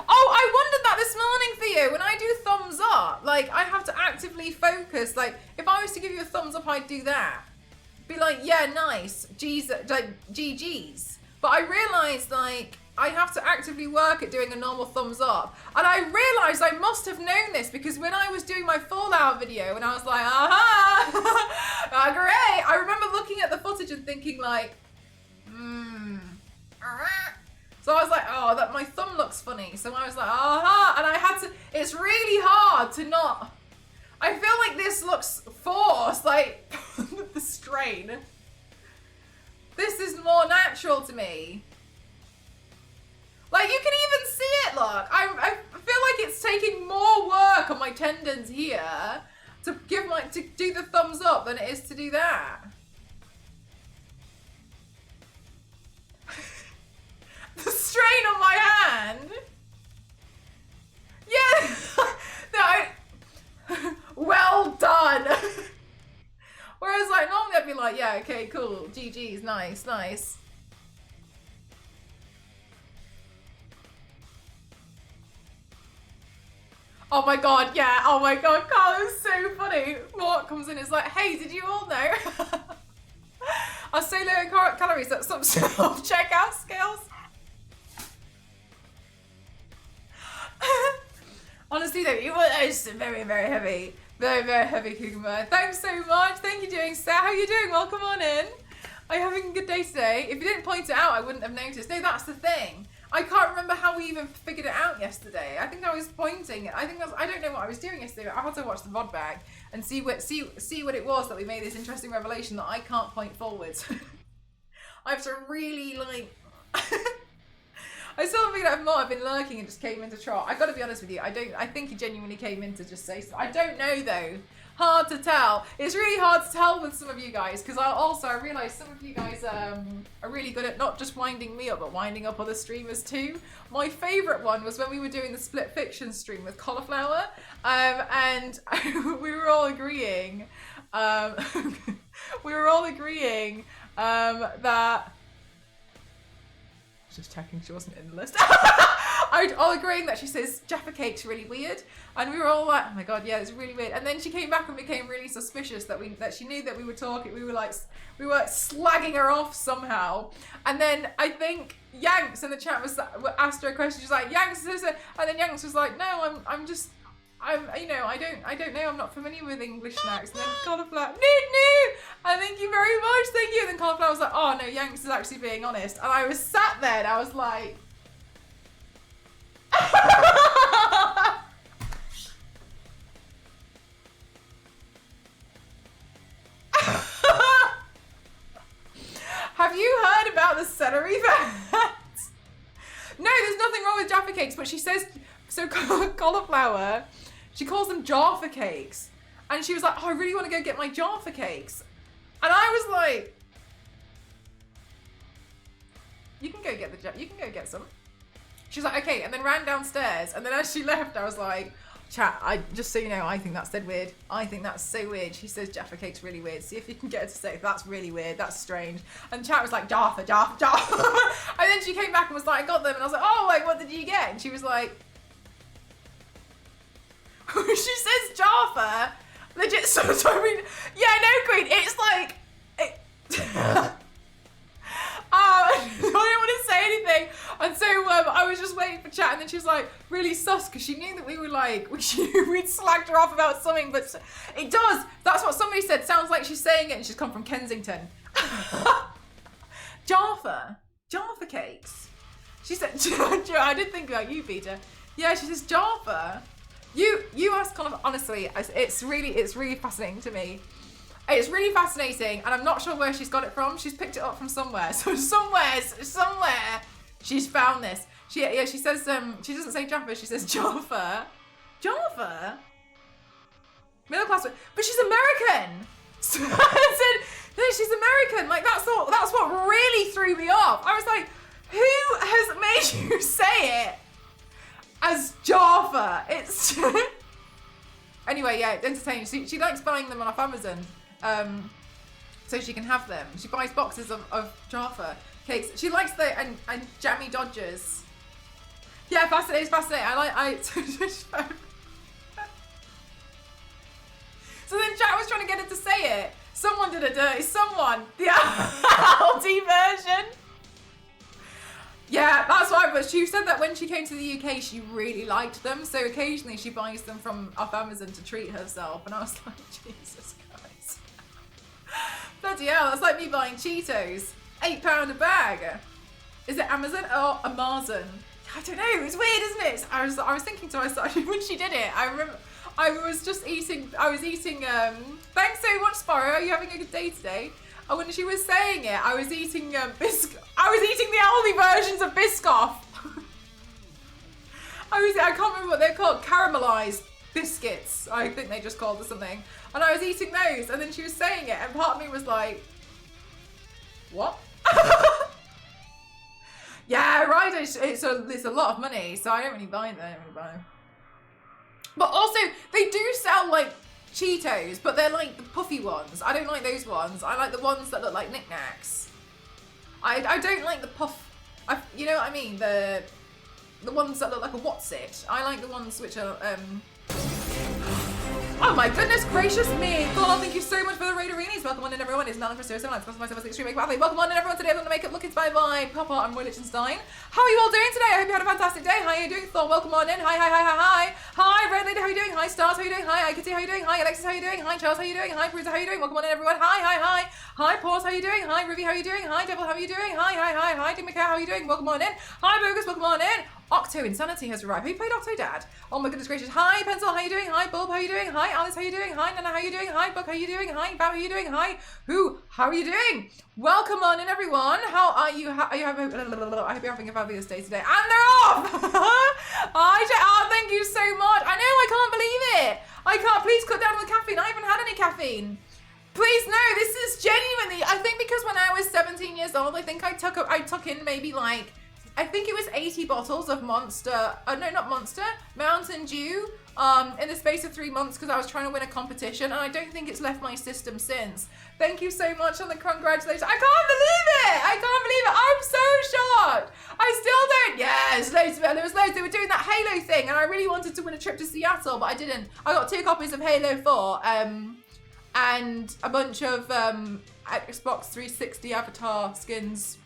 Oh, I wondered that this morning, Theo. When I do thumbs up, like I have to actively focus. Like if I was to give you a thumbs up, I'd do that. Be like, yeah, nice, G's, like GG's. But I realised like I have to actively work at doing a normal thumbs up, and I realised I must have known this because when I was doing my Fallout video, and I was like, aha, great. I remember looking at the footage and thinking like, So I was like, oh, that my thumb looks funny. So I was like, aha, and I had to, it's really hard to not, I feel like this looks forced, like the strain. This is more natural to me. Like you can even see it, look. I feel like it's taking more work on my tendons here to do the thumbs up than it is to do that. The strain on my hand. Yeah, okay, cool. GG's, nice, nice. Oh my god, yeah, oh my god, Carl, it was so funny. Mark comes in and is like, hey, did you all know? Our so low in calories that some self-checkout skills. Honestly though, it's very, very heavy. Very, very heavy cucumber. Thanks so much. Thank you, doing so. How are you doing? Welcome on in. Are you having a good day today? If you didn't point it out, I wouldn't have noticed. No, that's the thing. I can't remember how we even figured it out yesterday. I think I was pointing. I don't know what I was doing yesterday. I had to watch the VOD back and see what it was that we made this interesting revelation that I can't point forwards. I have to really like. I still think that might have been lurking and just came in to trot. I gotta be honest with you. I think he genuinely came in to just say. I don't know though. Hard to tell. It's really hard to tell with some of you guys because I realise some of you guys are really good at not just winding me up but winding up other streamers too. My favourite one was when we were doing the split fiction stream with Cauliflower, and we were all agreeing. That. Just checking she wasn't in the list. all agreeing that she says Jaffa Cake's really weird, and we were all like, oh my god, yeah, it's really weird. And then she came back and became really suspicious that she knew that we were talking. We were slagging her off somehow. And then I think Yanks in the chat asked her a question. She's like, Yanks, and then Yanks was like, no, I don't know, I'm not familiar with English snacks. And then Cauliflower, no, thank you very much, thank you. And then Cauliflower was like, oh no, Yanks is actually being honest. And I was sat there and I was like, have you heard about the celery fat? No, there's nothing wrong with Jaffa Cakes, but she says, so Cauliflower, she calls them Jaffa Cakes. And she was like, oh, I really want to go get my Jaffa Cakes. And I was like, you can go get some. She's like, okay, and then ran downstairs. And then as she left, I was like, chat, just so you know, I think that's dead weird. I think that's so weird. She says Jaffa Cake's really weird. See if you can get her to say, that's really weird, that's strange. And chat was like, Jaffa. And then she came back and was like, I got them. And I was like, oh, like, what did you get? And she was like, she says Jaffa. Legit, so I mean, yeah, no, Queen, it's like, I didn't want to say anything, and so I was just waiting for chat, and then she was like really sus because she knew that we were like we'd slagged her off about something, but it does. That's what somebody said. Sounds like she's saying it, and she's come from Kensington. Jaffa Cakes. She said, I did think about you, Peter. Yeah, she says Jaffa. You asked kind of honestly. It's really fascinating to me. It's really fascinating, and I'm not sure where she's got it from. She's picked it up from somewhere. So somewhere, she's found this. She says she doesn't say Jaffa. She says Jaffa. Middle class, but she's American. So I said, no, she's American. Like that's what really threw me off. I was like, who has made you say it as Jaffa? It's anyway, yeah, entertaining. She likes buying them off Amazon. So she can have them. She buys boxes of Jaffa cakes. She likes and jammy Dodgers. Yeah, fascinating. So then chat was trying to get her to say it. Someone did a dirty someone. The Aldi version. Yeah, that's why. But she said that when she came to the UK, she really liked them. So occasionally she buys them from off Amazon to treat herself. And I was like, Jesus Christ. Bloody hell, that's like me buying Cheetos. £8 a bag. Is it Amazon or Amazon? I don't know. It's weird, isn't it? I was thinking to myself when she did it. I remember I was eating. Thanks so much, Sparrow. Are you having a good day today? And when she was saying it, I was eating I was eating the Aldi versions of Biscoff. I can't remember what they're called. Caramelized biscuits. I think they just called it something. And I was eating those, and then she was saying it, and part of me was like, what? Yeah, right. It's a lot of money, so I don't really buy them. But also, they do sell like Cheetos, but they're like the puffy ones. I don't like those ones. I like the ones that look like knickknacks. I don't like the puff. You know what I mean? The ones that look like a what's it. I like the ones which are Oh my goodness gracious me! God, thank you so much for the raiderinis. Welcome on in everyone. It's Nana for Serious Online. Myself, Extreme Makeup Athlete. Welcome on in everyone. Today I'm going to makeup look inspired by Papa. I'm Roy Lichenstein. How are you all doing today? I hope you had a fantastic day. How are you doing, Thor? Welcome on in. Hi, hi, hi, hi, hi. Hi, Red Lady, how are you doing? Hi, Stars, how are you doing? Hi, Kitty, how are you doing? Hi, Alexis, how are you doing? Hi, Charles, how are you doing? Hi, Bruiser, how are you doing? Welcome on in everyone. Hi, hi, hi. Hi, Paws, how are you doing? Hi, Ruby, how are you doing? Hi, Devil, how are you doing? Hi, hi, hi, hi. Dimmica, how are you doing? Welcome on in. Hi, Bogus, welcome on in. Octo Insanity has arrived. Have you played Octodad? Oh my goodness gracious. Hi, Pencil, how you doing? Hi, Bulb, how you doing? Hi, Alice, how you doing? Hi, Nana, how you doing? Hi, Buck, how you doing? Hi, Bow, how you doing? Hi, Who, how are you doing? Welcome on in, everyone. How are you? I hope you're having a fabulous day today. And they're off! Thank you so much. I know, I can't believe it. I can't. Please cut down on the caffeine. I haven't had any caffeine. Please, no, this is genuinely, I think because when I was 17 years old, I think I took in maybe like, I think it was 80 bottles of Monster, no, not Monster, Mountain Dew, in the space of 3 months because I was trying to win a competition, and I don't think it's left my system since. Thank you so much on the congratulations. I can't believe it! I can't believe it! I'm so shocked! I still don't. Yes, loads of it. There was loads. They were doing that Halo thing, and I really wanted to win a trip to Seattle, but I didn't. I got 2 copies of Halo 4, and a bunch of Xbox 360 avatar skins,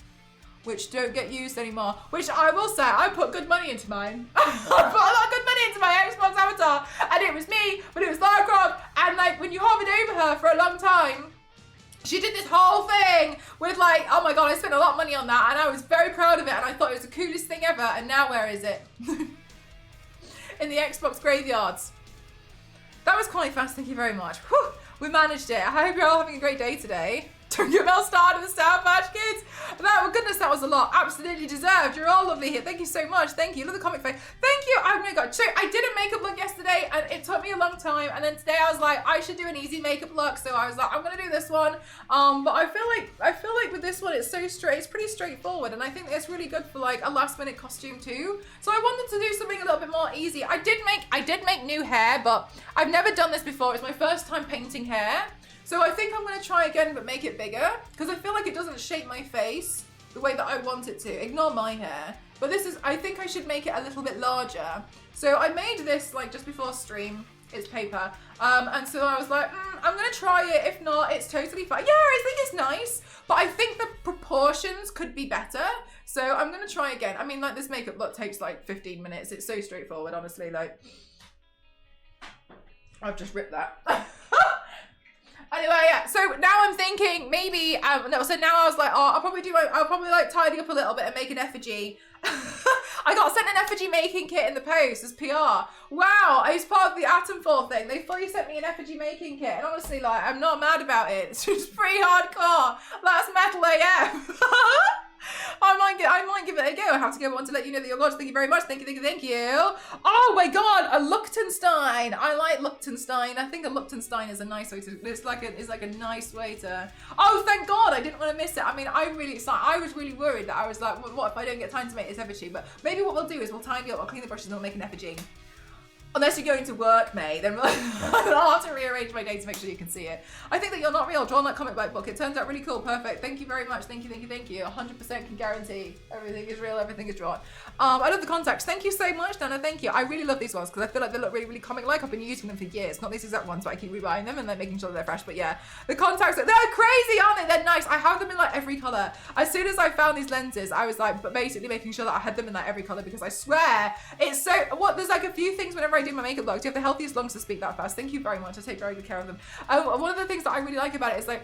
which don't get used anymore. Which I will say, I put good money into mine. I put a lot of good money into my Xbox avatar, and it was me, but it was Lara Croft, and like when you hovered over her for a long time, she did this whole thing with like, oh my god, I spent a lot of money on that, and I was very proud of it, and I thought it was the coolest thing ever, and now where is it? In the Xbox graveyards. That was quite fast, thank you very much. Whew, we managed it. I hope you're all having a great day today. Tokyo Bell started the Sour Patch Kids. Goodness, that was a lot. Absolutely deserved. You're all lovely here. Thank you so much. Thank you. Look at the comic face. Thank you. Oh my god. So I did a makeup look yesterday, and it took me a long time. And then today I was like, I should do an easy makeup look. So I was like, I'm gonna do this one. But I feel like with this one, it's so straight. It's pretty straightforward, and I think it's really good for like a last minute costume too. So I wanted to do something a little bit more easy. I did make new hair, but I've never done this before. It's my first time painting hair. So I think I'm going to try again, but make it bigger, because I feel like it doesn't shape my face the way that I want it to. Ignore my hair. But this is, I think I should make it a little bit larger. So I made this like just before stream. It's paper. And so I was like, I'm going to try it. If not, it's totally fine. Yeah, I think it's nice, but I think the proportions could be better. So I'm going to try again. I mean, like this makeup look takes like 15 minutes. It's so straightforward, honestly. Like, I've just ripped that. Anyway, yeah, so now I'm thinking maybe, so now I was like, oh, I'll probably like tidy up a little bit and make an effigy. I got sent an effigy making kit in the post as PR. Wow, it's part of the Atom 4 thing. They fully sent me an effigy making kit, and honestly, like, I'm not mad about it. It's just pretty hardcore. That's metal AF. I might give it a go. I have to go on to let you know that you're lodged. Thank you very much. Thank you. Oh my god, a Lichenstein. I like Lichenstein. I think a Lichenstein is a nice way to. It's like a nice way to. Oh, thank God! I didn't want to miss it. I mean, I was really worried that I was like, what if I don't get time to make this effigy? But maybe what we'll do is we'll tidy up, I'll clean the brushes, and we'll make an effigy. Unless you're going to work, May, then I'll have to rearrange my day to make sure you can see it. I think that you're not real. Drawn that comic book book. It turns out really cool. Perfect. Thank you very much. Thank you. 100% can guarantee everything is real. Everything is drawn. I love the contacts. Thank you so much, Dana. Thank you. I really love these ones because I feel like they look really, really comic-like. I've been using them for years. Not these exact ones, but I keep rebuying them and then making sure that they're fresh. But yeah, the contacts, they're crazy, aren't they? They're nice. I have them in like every color. As soon as I found these lenses, I was like, but basically making sure that I had them in like every color because I swear it's so, there's like a few things whenever I do my makeup looks. You have the healthiest lungs to speak that fast. Thank you very much. I take very good care of them. One of the things that I really like about it is like,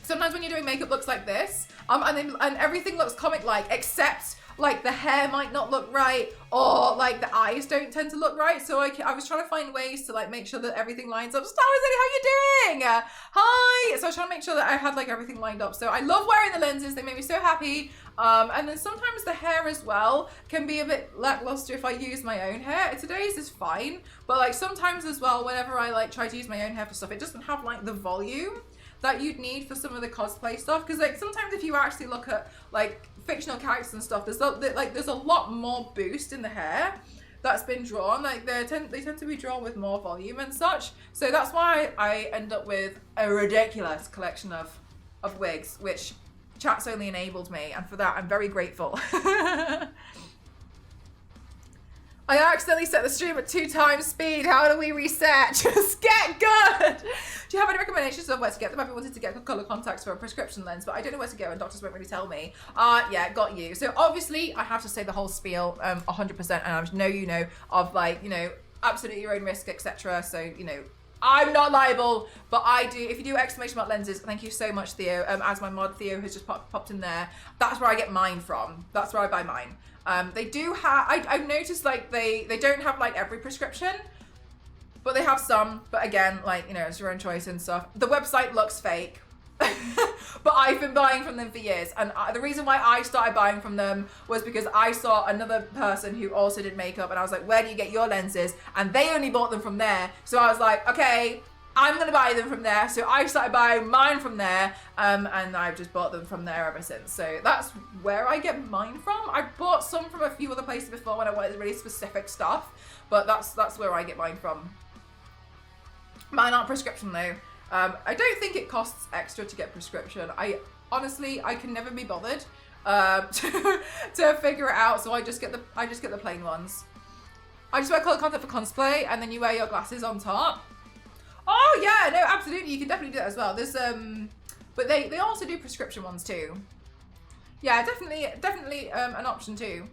sometimes when you're doing makeup looks like this, and everything looks comic-like, except like the hair might not look right, or like the eyes don't tend to look right. So I was trying to find ways to like make sure that everything lines up. Star City, how you doing? Hi. So I was trying to make sure that I had like everything lined up. So I love wearing the lenses. They make me so happy. And then sometimes the hair as well can be a bit lackluster if I use my own hair. Today's is fine, but like sometimes as well, whenever I like try to use my own hair for stuff, it doesn't have like the volume that you'd need for some of the cosplay stuff. Because like sometimes if you actually look at like fictional characters and stuff, there's a lot more boost in the hair that's been drawn. Like they tend to be drawn with more volume and such. So that's why I end up with a ridiculous collection of wigs, which chat's only enabled me, and for that I'm very grateful. I accidentally set the stream at 2 times speed. How do we reset? Just get good. Do you have any recommendations of where to get them? I've been wanting to get colour contacts for a prescription lens, but I don't know where to go and doctors won't really tell me. Yeah, got you. So obviously I have to say the whole spiel 100%, and I know you know of like, you know, absolutely your own risk, etc. So, you know, I'm not liable, but I do. If you do exclamation mark lenses, thank you so much, Theo. As my mod Theo has just popped in there, that's where I get mine from. That's where I buy mine. They do have, I've noticed like they don't have like every prescription, but they have some. But again, like, you know, it's your own choice and stuff. The website looks fake, but I've been buying from them for years. And the reason why I started buying from them was because I saw another person who also did makeup, and I was like, where do you get your lenses? And they only bought them from there. So I was like, okay, I'm gonna buy them from there. So I started buying mine from there, and I've just bought them from there ever since. So that's where I get mine from. I bought some from a few other places before when I wanted really specific stuff, but that's where I get mine from. Mine aren't prescription though. I don't think it costs extra to get prescription. Honestly, I can never be bothered to figure it out, so I just get the plain ones. I just wear colour contact for cosplay, and then you wear your glasses on top. Oh yeah, no, absolutely, you can definitely do that as well. There's but they also do prescription ones too. Yeah, definitely an option too.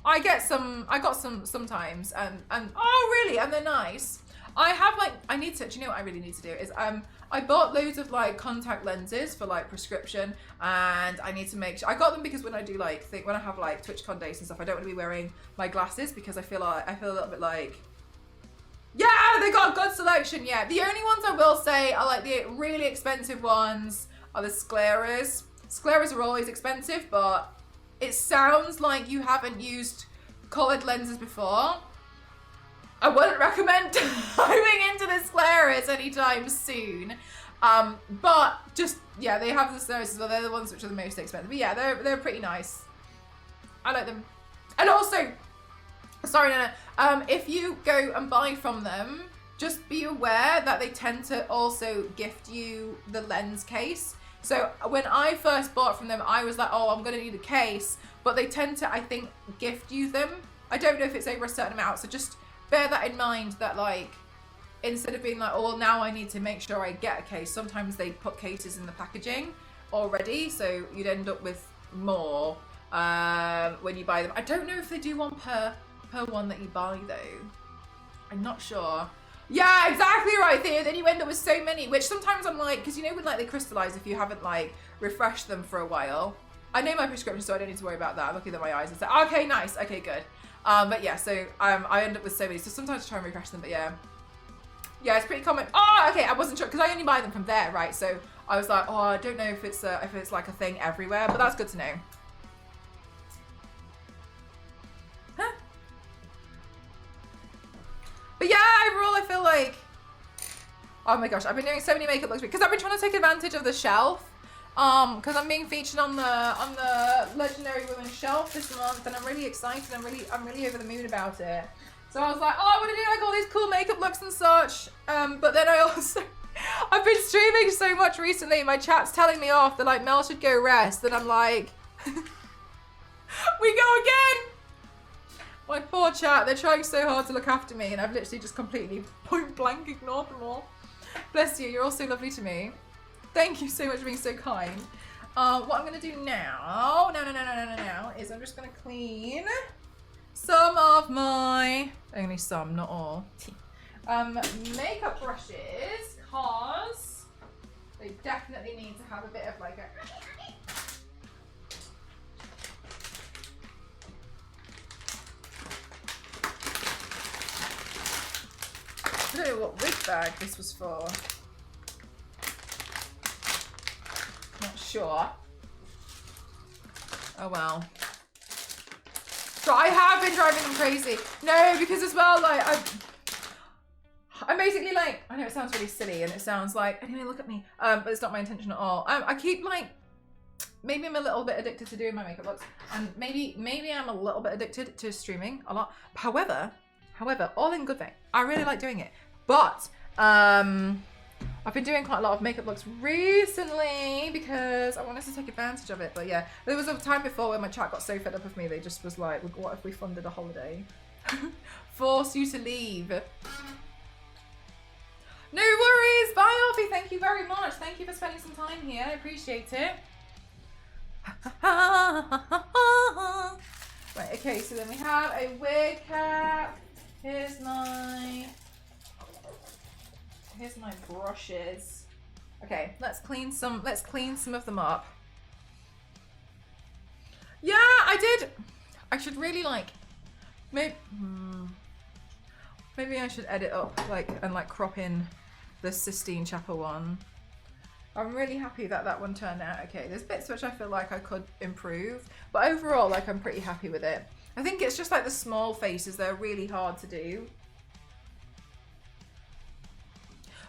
I got some sometimes, and oh really, and they're nice. I have like, do you know what I really need to do is I bought loads of like contact lenses for like prescription, and I need to make sure I got them because when I do like when I have like TwitchCon days and stuff, I don't want to be wearing my glasses because I feel a little bit like, yeah, they got a good selection. Yeah, the only ones I will say are like the really expensive ones are the scleras. Scleras are always expensive, but it sounds like you haven't used coloured lenses before. I wouldn't recommend diving into the scleras anytime soon. But just, yeah, they have the scleras as well. They're the ones which are the most expensive. But yeah, they're pretty nice. I like them. And also, sorry, Nana, if you go and buy from them, just be aware that they tend to also gift you the lens case. So when I first bought from them, I was like, oh, I'm going to need a case. But they tend to, I think, gift you them. I don't know if it's over a certain amount. So just bear that in mind, that like, instead of being like, oh, well, now I need to make sure I get a case. Sometimes they put cases in the packaging already. So you'd end up with more when you buy them. I don't know if they do one per one that you buy though. I'm not sure. Yeah, exactly right, Theo. Then you end up with so many, which sometimes I'm like, because you know when like they crystallize if you haven't like refreshed them for a while. I know my prescription, so I don't need to worry about that. I'm looking at my eyes and say, okay, nice, okay, good. But yeah, so I end up with so many. So sometimes I try and refresh them, but yeah. Yeah, it's pretty common. Oh, okay, I wasn't sure because I only buy them from there, right? So I was like, oh, I don't know if it's like a thing everywhere, but that's good to know. Huh? But yeah, overall, I feel like, oh my gosh, I've been doing so many makeup looks because I've been trying to take advantage of the shelf. Because I'm being featured on the Legendary Women shelf this month, and I'm really excited. I'm really over the moon about it. So I was like, oh, I want to do like all these cool makeup looks and such. But then I've been streaming so much recently. My chat's telling me off. They're like, Mel should go rest, and I'm like, we go again. My poor chat. They're trying so hard to look after me, and I've literally just completely point blank ignored them all. Bless you. You're all so lovely to me. Thank you so much for being so kind. What I'm going to do now, is I'm just going to clean some of my, only some, not all, makeup brushes, because they definitely need to have a bit of like a, I don't know what wig bag this was for. Not sure. Oh well. So I have been driving them crazy. No, because as well, like I'm basically like, I know it sounds really silly and it sounds like, anyway, look at me. But it's not my intention at all. I keep like maybe I'm a little bit addicted to doing my makeup looks, and maybe I'm a little bit addicted to streaming a lot. However, all in good thing. I really like doing it, but I've been doing quite a lot of makeup looks recently because I wanted to take advantage of it. But yeah, there was a time before when my chat got so fed up of me, they just was like, what if we funded a holiday? Force you to leave. No worries. Bye, Alfie. Thank you very much. Thank you for spending some time here. I appreciate it. Right, okay, so then we have a wig cap. Here's my brushes. Okay, let's clean some of them up. Yeah, I should really like maybe I should edit up and crop in the Sistine Chapel one. I'm really happy that one turned out okay. There's bits which I feel like I could improve, but overall, like, I'm pretty happy with it. I think it's just like the small faces, they're really hard to do.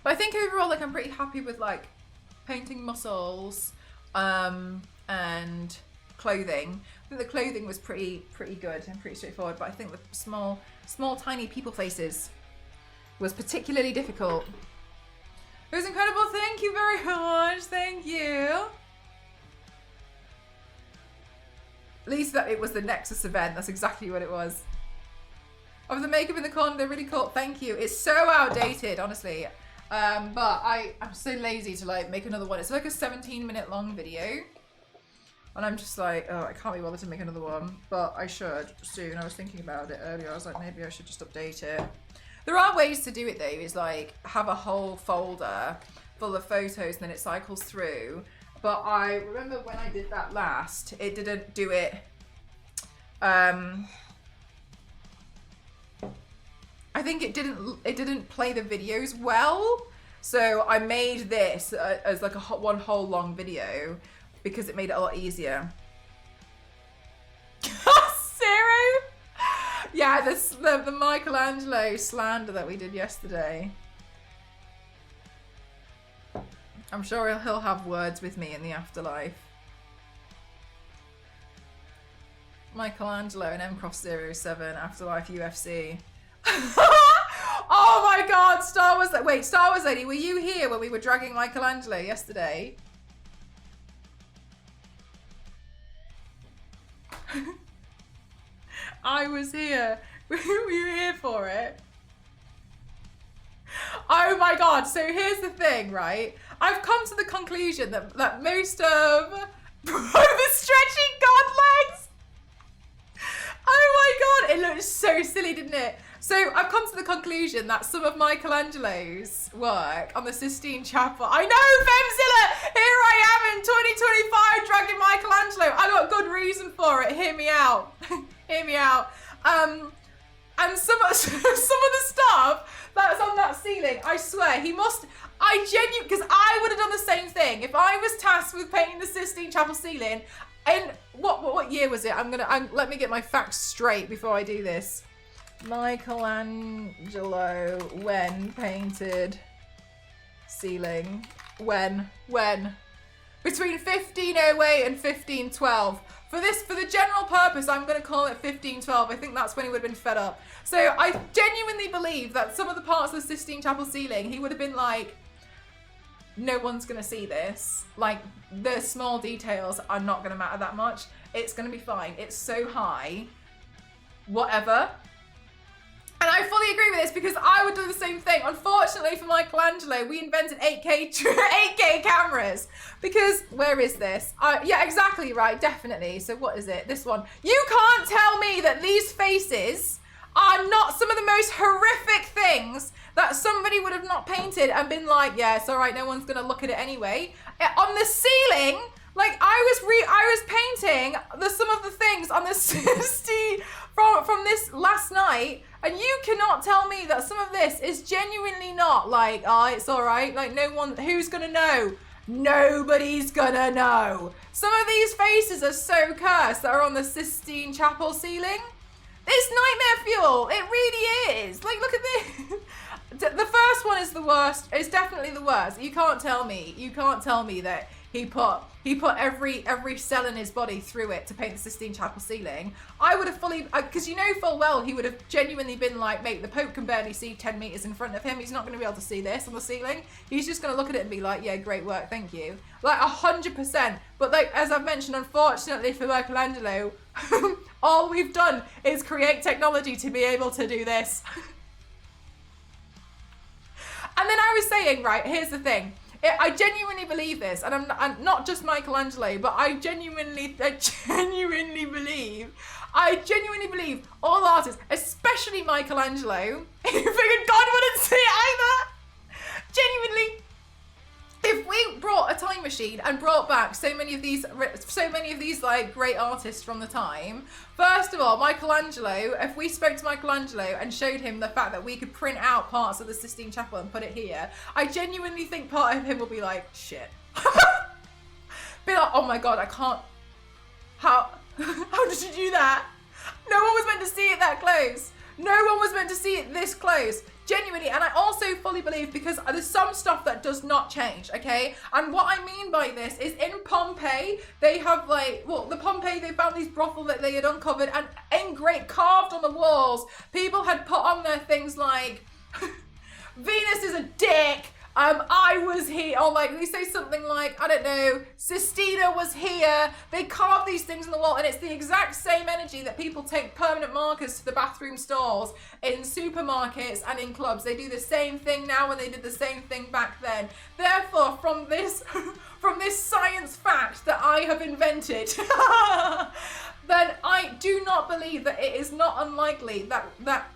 But I think overall, like, I'm pretty happy with like painting muscles and clothing. I think the clothing was pretty good and pretty straightforward, but I think the small tiny people faces was particularly difficult. It was incredible. Thank you very much. Thank you. At least that it was the Nexus event. That's exactly what it was. Of the makeup in the corner, they're really cool. Thank you. It's so outdated, honestly. But I'm so lazy to like make another one. It's like a 17-minute long video. And I'm just like, oh, I can't be bothered to make another one. But I should soon. I was thinking about it earlier. I was like, maybe I should just update it. There are ways to do it though, is like have a whole folder full of photos and then it cycles through. But I remember when I did that last, it didn't do it. I think it didn't play the videos well. So I made this as like one whole long video because it made it a lot easier. Zero? Yeah, the Michelangelo slander that we did yesterday. I'm sure he'll have words with me in the afterlife. Michelangelo and M-Cross07 Afterlife UFC. Oh my god, Star Wars Lady, were you here when we were dragging Michelangelo yesterday? I was here. Were you here for it? Oh my god, so here's the thing, right? I've come to the conclusion that most of the stretching god legs. Oh my god, it looked so silly, didn't it? So I've come to the conclusion that some of Michelangelo's work on the Sistine Chapel. I know, Femzilla! Here I am in 2025 dragging Michelangelo. I got good reason for it. Hear me out. Hear me out. And some of the stuff that's on that ceiling, I swear, because I would have done the same thing. If I was tasked with painting the Sistine Chapel ceiling, and what year was it? Let me get my facts straight before I do this. Michelangelo when painted ceiling. When? Between 1508 and 1512. For the general purpose, I'm going to call it 1512. I think that's when he would have been fed up. So I genuinely believe that some of the parts of the Sistine Chapel ceiling, he would have been like, no one's going to see this. Like, the small details are not going to matter that much. It's going to be fine. It's so high. Whatever. And I fully agree with this because I would do the same thing. Unfortunately for Michelangelo, we invented 8K cameras because where is this? Yeah, exactly right, definitely. So what is it? This one. You can't tell me that these faces are not some of the most horrific things that somebody would have not painted and been like, yeah, it's all right, no one's gonna look at it anyway. On the ceiling, like I was painting some of the things on the Sistine from this last night. And you cannot tell me that some of this is genuinely not like, oh, it's all right. Like, no one, who's going to know? Nobody's going to know. Some of these faces are so cursed that are on the Sistine Chapel ceiling. It's nightmare fuel. It really is. Like, look at this. The first one is the worst. It's definitely the worst. You can't tell me. You can't tell me that he put every cell in his body through it to paint the Sistine Chapel ceiling, I would have fully, because you know full well he would have genuinely been like, mate, the Pope can barely see 10 meters in front of him. He's not going to be able to see this on the ceiling. He's just going to look at it and be like, yeah, great work, thank you. Like 100%. But like, as I've mentioned, unfortunately for Michelangelo, all we've done is create technology to be able to do this. And then I was saying, right, here's the thing. I genuinely believe this, and I'm not just Michelangelo, but I genuinely believe all artists, especially Michelangelo, who figured God wouldn't see it either. Genuinely, if we brought a time machine and brought back so many of these like great artists from the time, first of all, Michelangelo, if we spoke to Michelangelo and showed him the fact that we could print out parts of the Sistine Chapel and put it here, I genuinely think part of him will be like, shit. Be like, oh my God, I can't, how did you do that? No one was meant to see it that close. No one was meant to see it this close. Genuinely, and I also fully believe, because there's some stuff that does not change, okay? And what I mean by this is in Pompeii, they have like, well, the Pompeii, they found these brothels that they had uncovered, and engraved, carved on the walls, people had put on there things like, Venus is a dick, I was here, or like, they say something like, I don't know, Sistina was here. They carve these things on the wall, and it's the exact same energy that people take permanent markers to the bathroom stalls in supermarkets and in clubs. They do the same thing now, and they did the same thing back then. Therefore, from this science fact that I have invented, then I do not believe that it is not unlikely that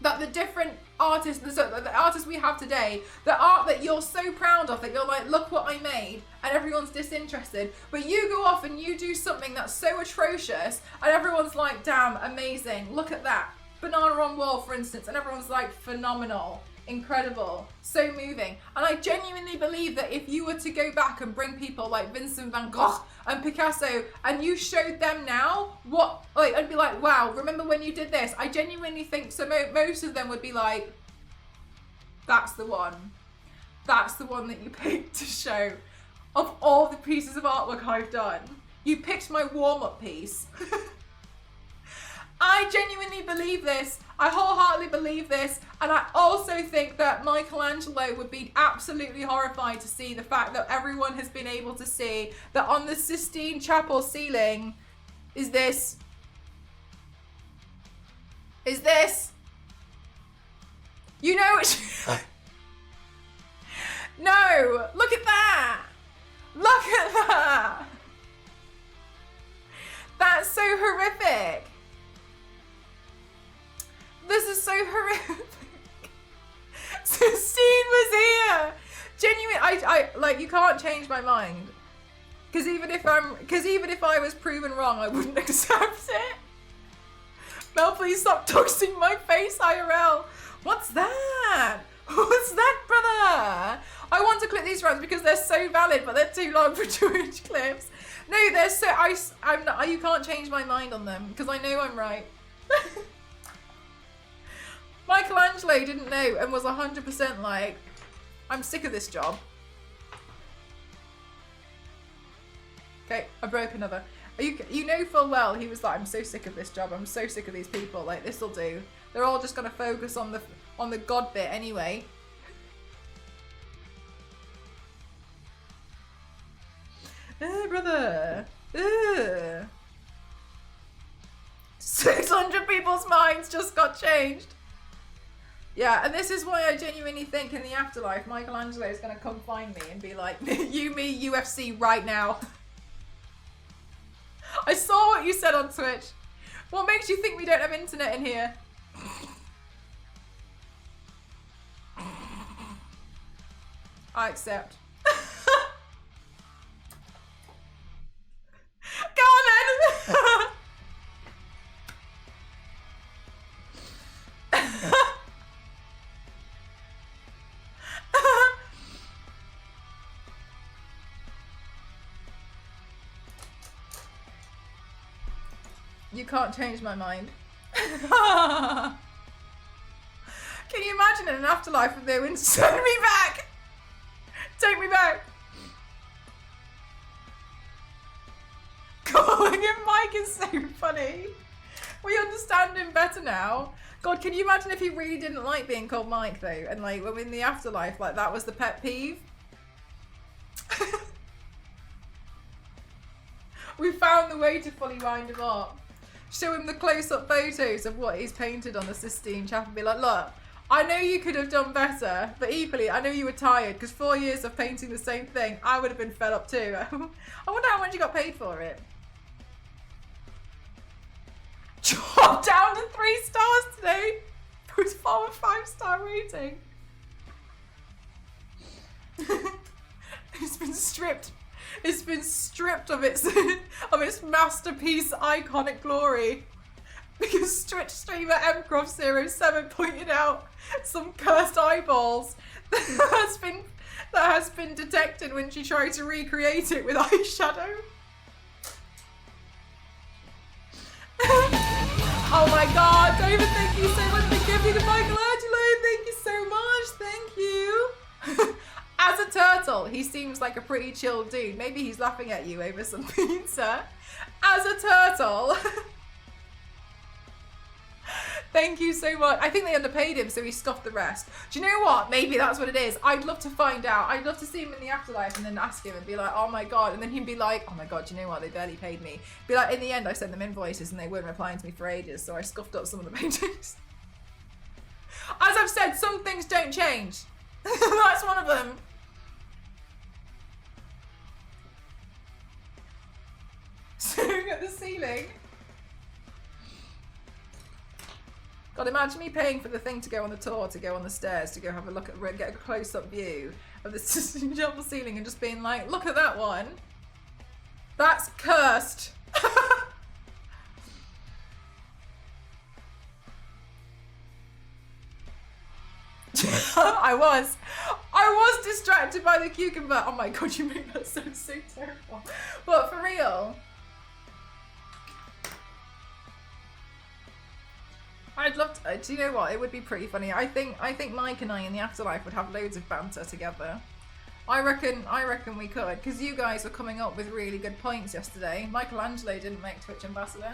the different artists, the artists we have today, the art that you're so proud of, that you're like, look what I made, and everyone's disinterested, but you go off and you do something that's so atrocious, and everyone's like, damn, amazing, look at that. Banana on wall, for instance, and everyone's like, phenomenal, incredible, so moving. And I genuinely believe that if you were to go back and bring people like Vincent van Gogh and Picasso, and you showed them now what, like, I'd be like, wow, remember when you did this? I genuinely think so. Most of them would be like, that's the one that you picked to show. Of all the pieces of artwork I've done, you picked my warm-up piece. I genuinely believe this. I wholeheartedly believe this. And I also think that Michelangelo would be absolutely horrified to see the fact that everyone has been able to see that on the Sistine Chapel ceiling is this. You know it. No, look at that. Look at that. That's so horrific. This is so horrific. Sistine was here. Genuine. I like, you can't change my mind. Because even if I was proven wrong, I wouldn't accept it. Mel, please stop toasting my face, IRL. What's that? What's that, brother? I want to clip these rounds because they're so valid, but they're too long for 2-inch clips. No, they're so, I'm not, you can't change my mind on them because I know I'm right. Michelangelo didn't know and was 100% like, I'm sick of this job. Okay, I broke another. You know full well he was like, I'm so sick of this job. I'm so sick of these people. Like, this'll do. They're all just gonna focus on the God bit anyway. Brother. 600 people's minds just got changed. Yeah, and this is why I genuinely think in the afterlife, Michelangelo is going to come find me and be like, you, me, UFC right now. I saw what you said on Twitch. What makes you think we don't have internet in here? I accept. Go on then! You can't change my mind. Can you imagine in an afterlife if they would send me back? Take me back. Mike is so funny. We understand him better now. God, can you imagine if he really didn't like being called Mike though? And like when in the afterlife, like that was the pet peeve. We found the way to fully wind him up. Show him the close-up photos of what he's painted on the Sistine Chapel and be like, look, I know you could have done better, but equally, I know you were tired because 4 years of painting the same thing, I would have been fed up too. I wonder how much you got paid for it. Dropped down to 3 stars today. It was 4 or 5-star rating. It's been stripped. It's been stripped of its masterpiece iconic glory. Because Twitch streamer mcroft07 pointed out some cursed eyeballs that has been detected when she tried to recreate it with eyeshadow. Oh my god, David, thank you so much for giving the Michelangelo. Thank you so much. Thank you. As a turtle, he seems like a pretty chill dude. Maybe he's laughing at you over some pizza. As a turtle. Thank you so much. I think they underpaid him, so he scuffed the rest. Do you know what? Maybe that's what it is. I'd love to find out. I'd love to see him in the afterlife and then ask him and be like, oh my god. And then he'd be like, oh my god, do you know what? They barely paid me. Be like, in the end, I sent them invoices and they weren't replying to me for ages, so I scuffed up some of the paintings. As I've said, some things don't change. That's one of them. Staring at the ceiling. God, imagine me paying for the thing to go on the tour, to go on the stairs, to go have a look at, get a close-up view of the double ceiling and just being like, look at that one. That's cursed. I was distracted by the cucumber. Oh my god, you make that sound so terrible. But for real. I'd love to, do you know what? It would be pretty funny. I think Mike and I in the afterlife would have loads of banter together. I reckon we could, because you guys were coming up with really good points yesterday. Michelangelo didn't make Twitch ambassador.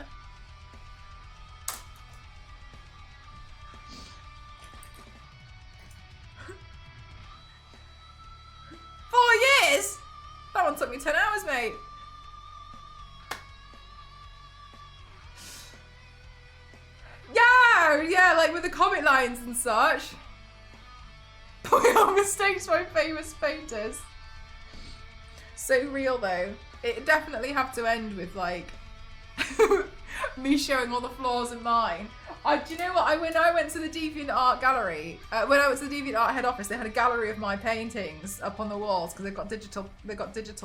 That one took me 10 hours, mate. Yeah, like with the comic lines and such. Point out mistakes by famous painters. So real though. It definitely have to end with like me showing all the flaws in mine. Do you know what? When I went to the Deviant Art gallery, when I went to the Deviant Art head office, they had a gallery of my paintings up on the walls because they've got digital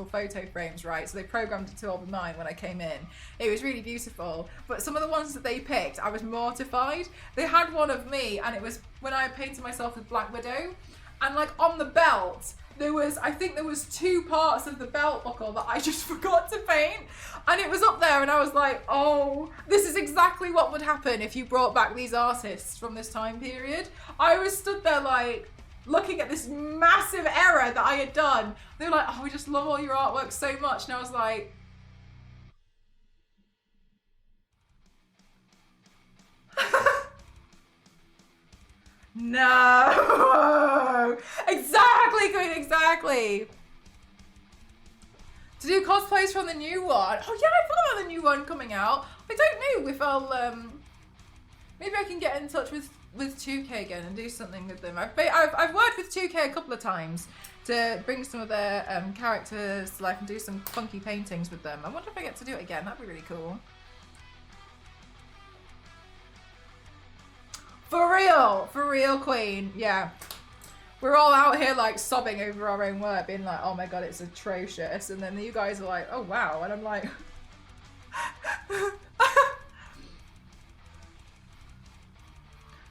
photo frames, right? So they programmed it to all of mine when I came in. It was really beautiful. But some of the ones that they picked, I was mortified. They had one of me, and it was when I painted myself with Black Widow, and like on the belt, I think there was 2 parts of the belt buckle that I just forgot to paint, and it was up there and I was like, oh, this is exactly what would happen if you brought back these artists from this time period. I was stood there like looking at this massive error that I had done. They were like, oh, we just love all your artwork so much, and I was like, no. Exactly, Queen, exactly. To do cosplays from the new one. Oh yeah, I forgot about the new one coming out. I don't know if I'll maybe I can get in touch with 2K again and do something with them. I've worked with 2K a couple of times to bring some of their characters to life and do some funky paintings with them. I wonder if I get to do it again. That'd be really cool. For real, Queen. Yeah. We're all out here like sobbing over our own work, being like, oh my god, it's atrocious. And then you guys are like, oh wow. And I'm like,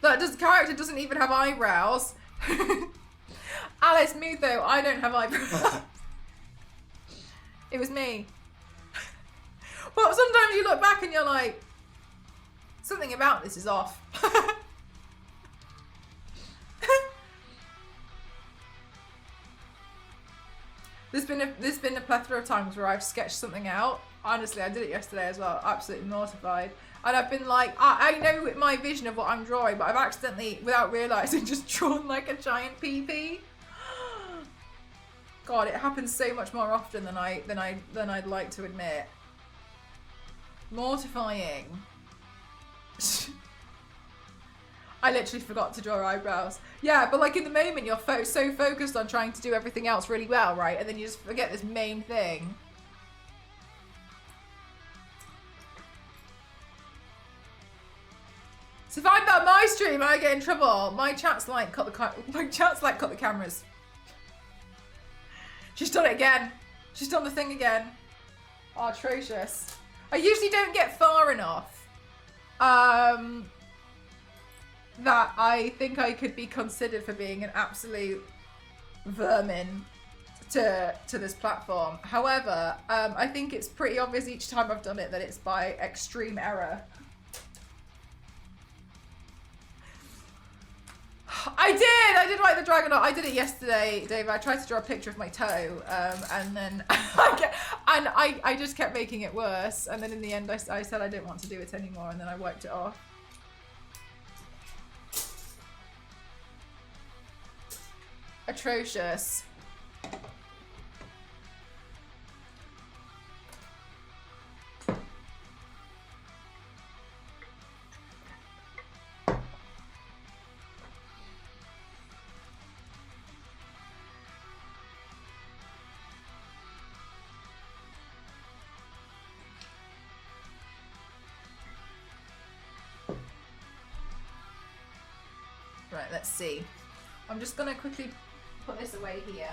that character doesn't even have eyebrows. Alice Mood though, I don't have eyebrows. It was me. But sometimes you look back and you're like, something about this is off. There's been a plethora of times where I've sketched something out Honestly, I did it yesterday as well. Absolutely mortified. And I've been like, I know my vision of what I'm drawing, but I've accidentally, without realising, just drawn like a giant PP. God, it happens so much more often than I'd like to admit. Mortifying. I literally forgot to draw eyebrows. Yeah, but like in the moment you're so focused on trying to do everything else really well, right? And then you just forget this main thing. So if I'm about my stream, I get in trouble. My chat's like cut the cameras. She's done it again. She's done the thing again. Oh, atrocious. I usually don't get far enough. That I think I could be considered for being an absolute vermin to this platform. However, I think it's pretty obvious each time I've done it that it's by extreme error. I did write the dragon art. I did it yesterday, Dave. I tried to draw a picture of my toe, and then I just kept making it worse. And then in the end, I said I didn't want to do it anymore, and then I wiped it off. Atrocious. Right, let's see. I'm just gonna quickly put this away here.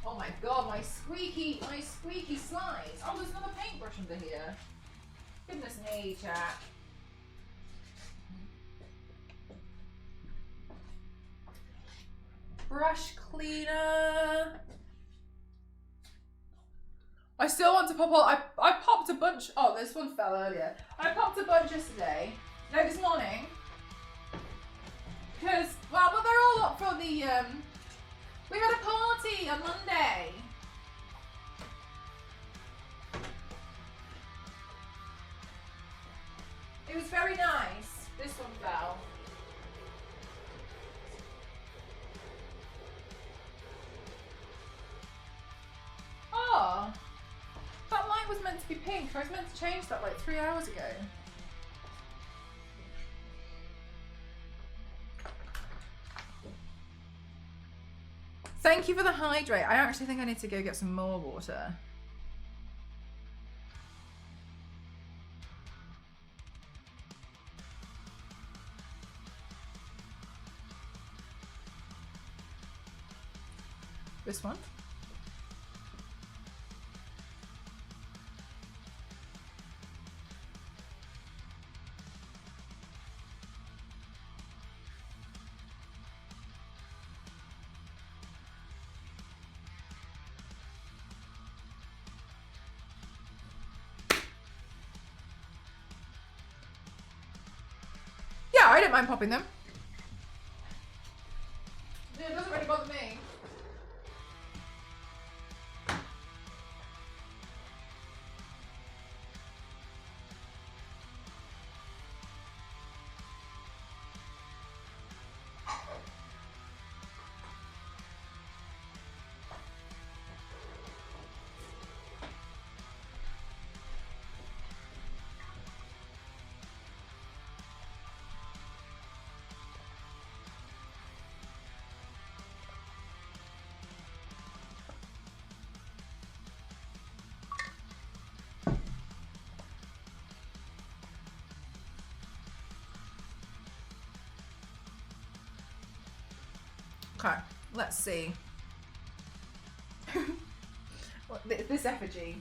Oh my god, my squeaky slides. Oh, there's another paintbrush under here. Goodness me, chat. Brush cleaner. I still want to pop all. I popped a bunch. Oh, this one fell earlier. I popped a bunch yesterday. No, this morning. Because, well, but they're all up for the. We had a party on Monday. It was very nice. This one fell. Oh, that light was meant to be pink. I was meant to change that like 3 hours ago. Thank you for the hydrate. I actually think I need to go get some more water. This one? Yeah, I don't mind popping them. It doesn't really bother me. Okay, let's see. This effigy.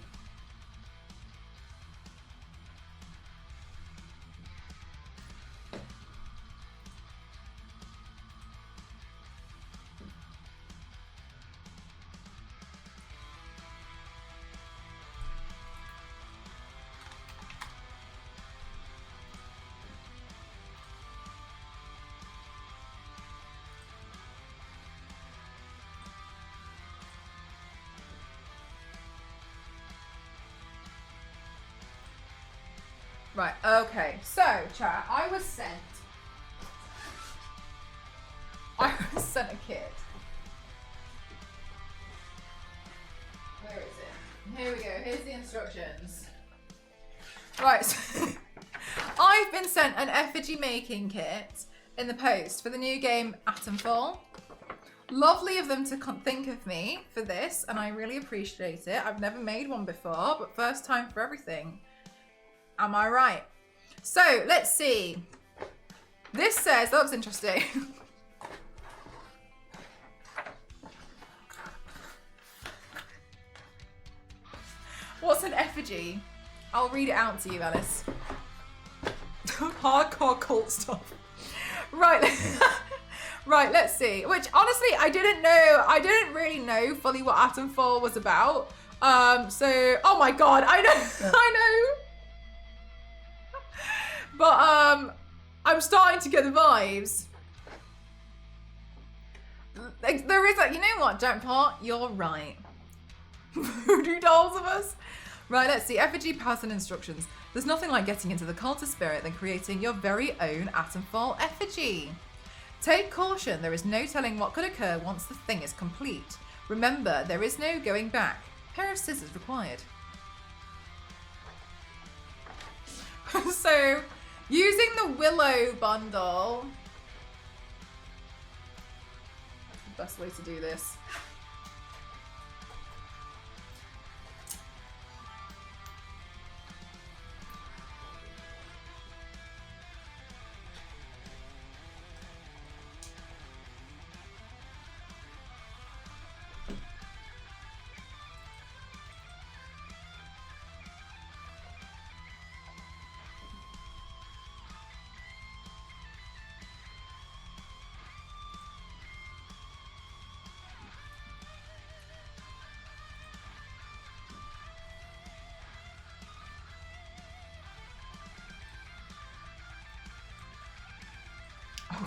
Right, okay. So, chat, I was sent a kit. Where is it? Here we go. Here's the instructions. Right, so I've been sent an effigy making kit in the post for the new game Atomfall. Lovely of them to think of me for this, and I really appreciate it. I've never made one before, but first time for everything. Am I right? So, let's see. This says, that looks interesting. What's an effigy? I'll read it out to you, Alice. Hardcore cult stuff. Right. Right, let's see. Which, honestly, I didn't really know fully what Atomfall was about. So, oh my god, I know, I know. But, I'm starting to get the vibes. Like, there is you know what, Jackpot? You're right. Voodoo dolls of us. Right, let's see. Effigy pattern instructions. There's nothing like getting into the cult of spirit than creating your very own Atomfall effigy. Take caution, there is no telling what could occur once the thing is complete. Remember, there is no going back. Pair of scissors required. So, using the Willow bundle. That's the best way to do this.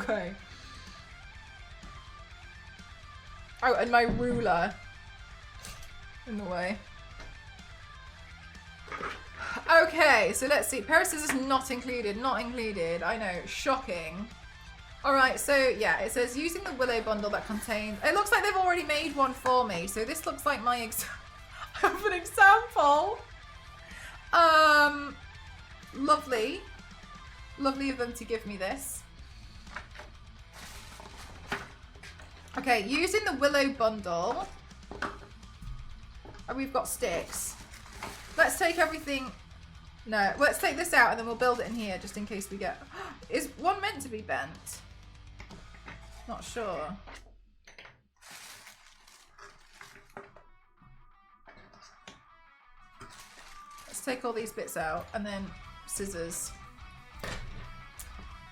Okay. Oh, and my ruler in the way. Okay, so let's see. Pair of scissors not included. Not included. I know. Shocking. Alright, so yeah, it says using the Willow bundle that contains... It looks like they've already made one for me. So this looks like my of an example. Lovely. Lovely of them to give me this. Okay, using the Willow bundle. Oh, we've got sticks. Let's take everything... No, let's take this out and then we'll build it in here just in case we get... Is one meant to be bent? Not sure. Let's take all these bits out and then scissors.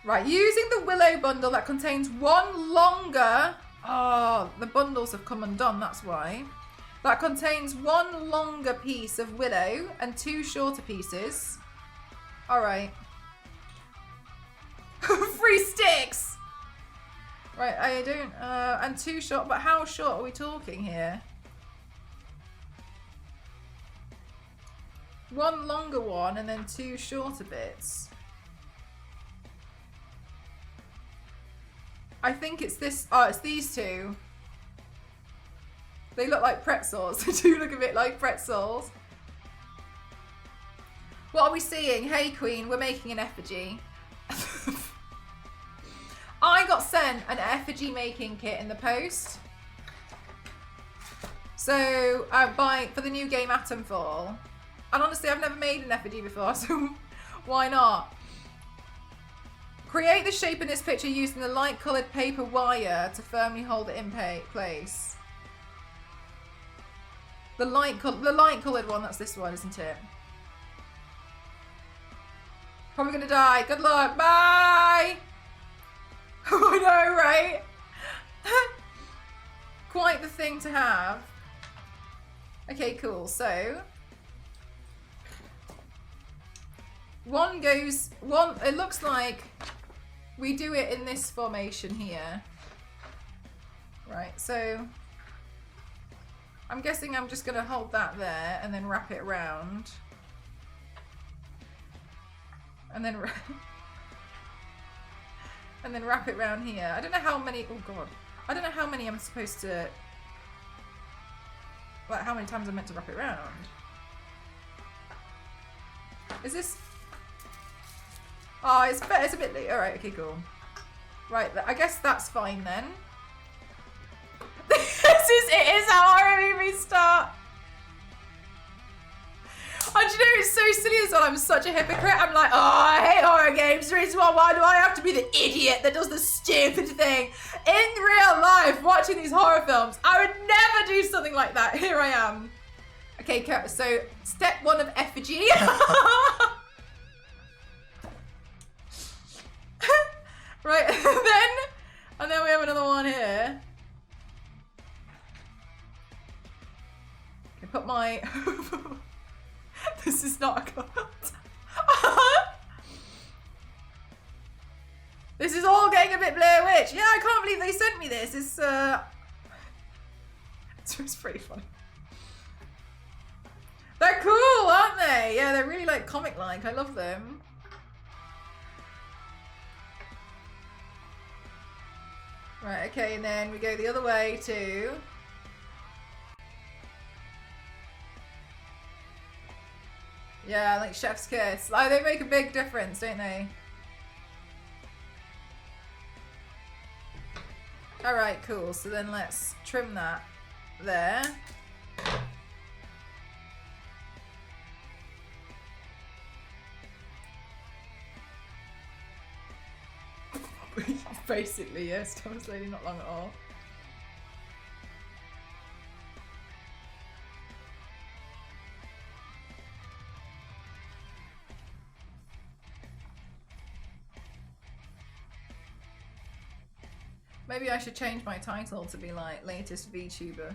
Right, using the Willow bundle that contains one longer... Oh, the bundles have come undone, that's why. That contains one longer piece of Willow and two shorter pieces. Alright. 3 sticks! Right, I don't... and 2 short... But how short are we talking here? One longer one and then 2 shorter bits. I think it's this... Oh, it's these two. They look like pretzels. They do look a bit like pretzels. What are we seeing? Hey, Queen, we're making an effigy. I got sent an effigy making kit in the post. So, for the new game Atomfall. And honestly, I've never made an effigy before, so why not? Create the shape in this picture using the light-coloured paper wire to firmly hold it in place. The light-coloured one, that's this one, isn't it? Probably gonna die. Good luck. Bye! I know, right? Quite the thing to have. Okay, cool. So... It looks like we do it in this formation here. Right, so I'm guessing I'm just going to hold that there and then wrap it around. And then and then wrap it around here. I don't know how many, oh god. I don't know how many I'm supposed to, like how many times I'm meant to wrap it around. Is this, oh, it's a bit late. Alright, okay, cool. Right, I guess that's fine then. It is how horror movies start. And you know, it's so silly as well. I'm such a hypocrite. I'm like, oh, I hate horror games. The reason why do I have to be the idiot that does the stupid thing? In real life, watching these horror films, I would never do something like that. Here I am. Okay, so step 1 of effigy. Right, and then we have another one here. Okay, put my... This is not a card. This is all getting a bit Blair Witch. Yeah, I can't believe they sent me this. It's pretty funny. They're cool, aren't they? Yeah, they're really like comic-like. I love them. Right, okay, and then we go the other way too. Yeah, like Chef's Kiss. Like, they make a big difference, don't they? Alright, cool. So then let's trim that there. Basically, yes. Thomas Lady, not long at all. Maybe I should change my title to be like latest VTuber.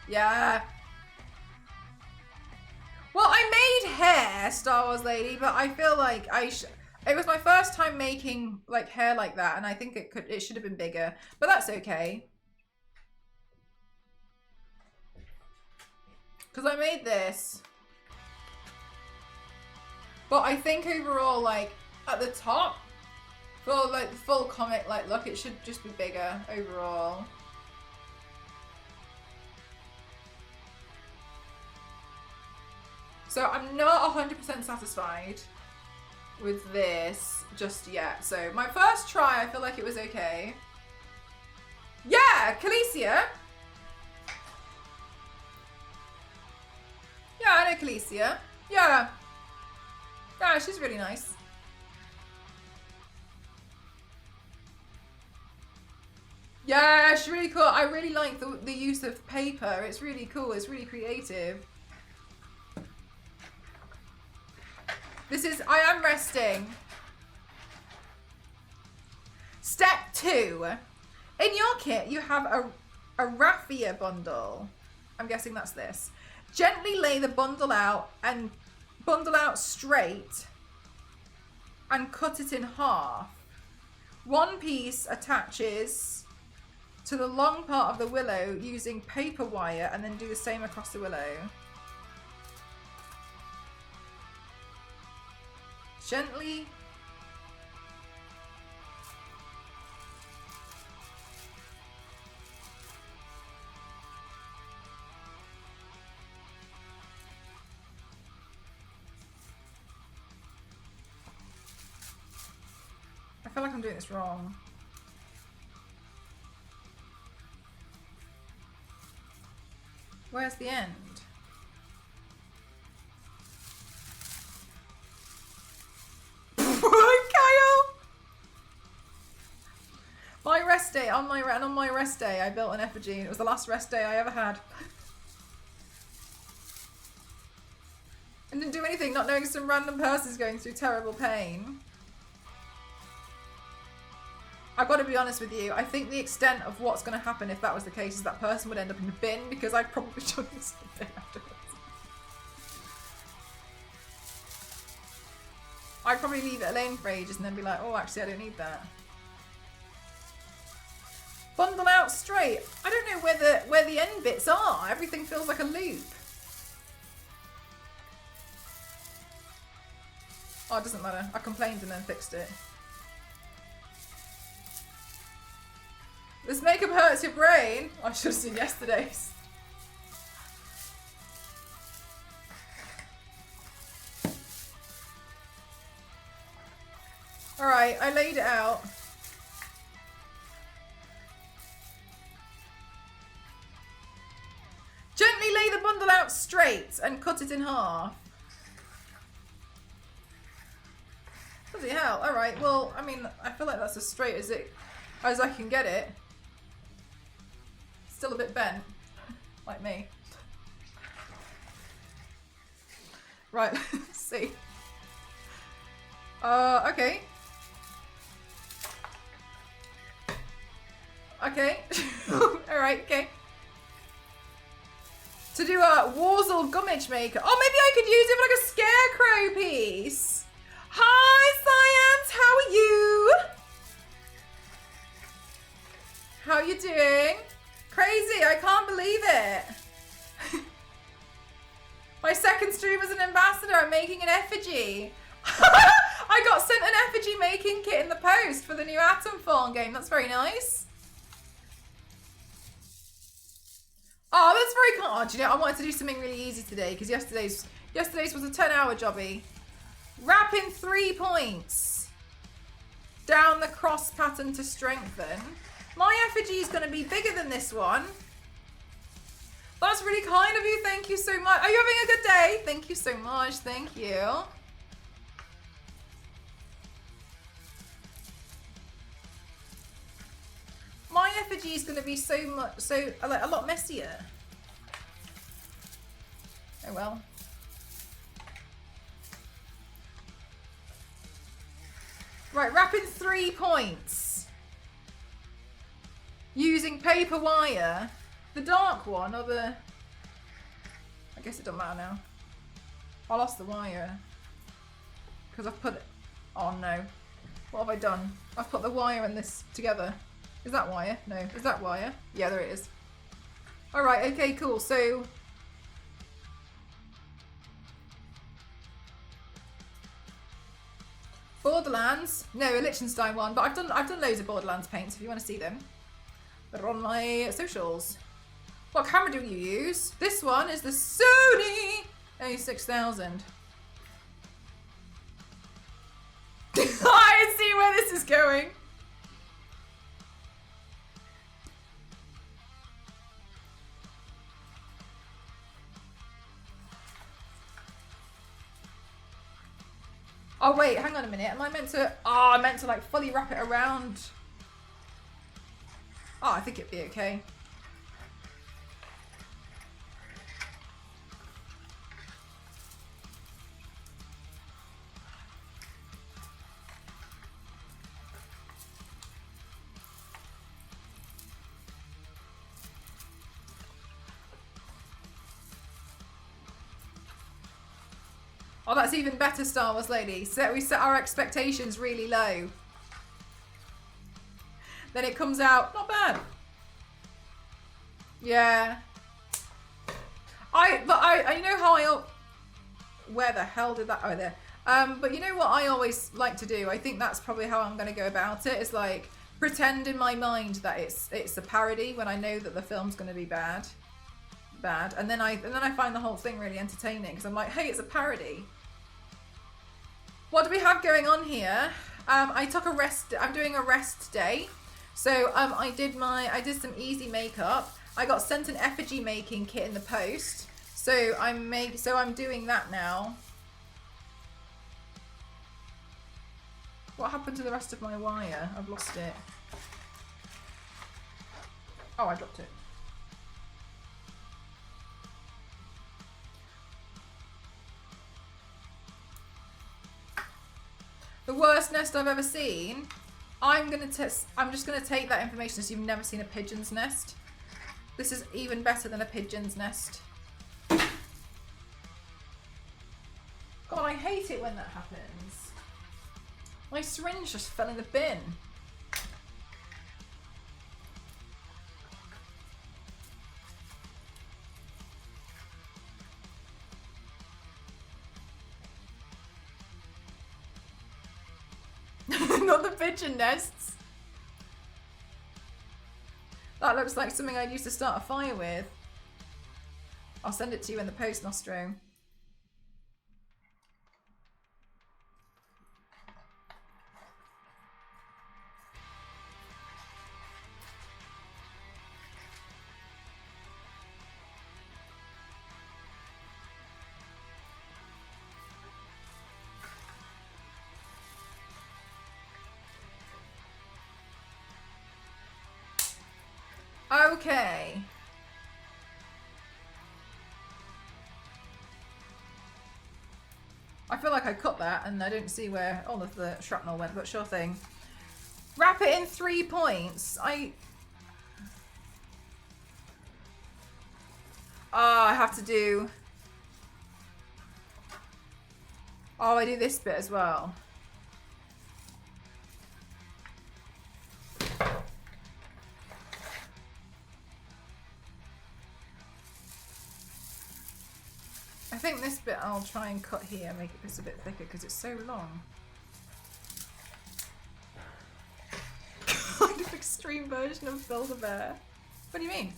Yeah. Well, I made hair, Star Wars Lady, but I feel like it was my first time making like hair like that, and I think it should have been bigger, but that's okay. Because I made this. But I think overall, like, at the top, for like the full comic like look, it should just be bigger overall. So I'm not 100% satisfied with this just yet. So my first try, I feel like it was okay. Yeah, Khaleesi. Yeah, I know Khaleesi. Yeah. Yeah, she's really nice. Yeah, she's really cool. I really like the use of paper. It's really cool. It's really creative. I am resting. Step 2. In your kit, you have a raffia bundle. I'm guessing that's this. Gently lay the bundle out and bundle out straight and cut it in half. One piece attaches to the long part of the willow using paper wire and then do the same across the willow. Gently. I feel like I'm doing this wrong. Where's the end? Kyle! My rest day, on my rest day, I built an effigy, and it was the last rest day I ever had. And didn't do anything, not knowing some random person's going through terrible pain. I've got to be honest with you, I think the extent of what's going to happen if that was the case is that person would end up in the bin, because I'd probably done this in the bin afterwards. I'd probably leave it alone for ages and then be like, oh, actually, I don't need that. Bundle out straight. I don't know where the end bits are. Everything feels like a loop. Oh, it doesn't matter. I complained and then fixed it. This makeup hurts your brain. I should have seen yesterday's. Alright, I laid it out. Gently lay the bundle out straight and cut it in half. Bloody hell. Alright, well, I mean, I feel like that's as straight as I can get it. Still a bit bent, like me. Right, let's see. Okay. Okay. Alright, okay. To do a Warzle gummage maker. Oh, maybe I could use it for like a scarecrow piece. Hi, Science, how are you? How you doing? Crazy, I can't believe it. My second stream as an ambassador, I'm making an effigy. I got sent an effigy making kit in the post for the new Atomform game. That's very nice. Oh, that's very cool. Oh, do you know, I wanted to do something really easy today because yesterday's was a 10-hour jobby. Wrap in 3 points. Down the cross pattern to strengthen. My effigy is going to be bigger than this one. That's really kind of you. Thank you so much. Are you having a good day? Thank you so much. Thank you. My effigy is going to be like a lot messier. Oh well. Right, wrap in 3 points. Using paper wire. The dark one or the... I guess it doesn't matter now. I lost the wire. Because I've put it... Oh no. What have I done? I've put the wire and this together. Is that wire? No. Is that wire? Yeah, there it is. Alright, okay, cool. So... Borderlands. No, a Lichenstein one. But I've done loads of Borderlands paints if you want to see them. They're on my socials. What camera do you use? This one is the Sony A6000. I see where this is going. Oh wait, hang on a minute. Am I meant to... Oh, I meant to like fully wrap it around. Oh, I think it'd be okay. Oh, that's even better, Star Wars lady. So we set our expectations really low. Then it comes out not bad. Yeah. I you know how where the hell did that? Oh, there. But you know what I always like to do? I think that's probably how I'm going to go about it. Is like pretend in my mind that it's a parody when I know that the film's going to be bad, and then I find the whole thing really entertaining because I'm like, hey, it's a parody. What do we have going on here? I took a rest. I'm doing a rest day. So I did some easy makeup. I got sent an effigy making kit in the post. So I'm doing that now. What happened to the rest of my wire? I've lost it. Oh, I dropped it. The worst nest I've ever seen. I'm just gonna take that information so you've never seen a pigeon's nest. This is even better than a pigeon's nest. God, I hate it when that happens. My syringe just fell in the bin. Not the pigeon nests. That looks like something I'd use to start a fire with. I'll send it to you in the post, Nostro. Okay. I feel like I cut that and I don't see where all of the shrapnel went, but sure thing. Wrap it in 3 points. I have to do... Oh, I do this bit as well. I think this bit I'll try and cut here, make it just a bit thicker because it's so long. Kind of extreme version of Build-A-Bear. What do you mean?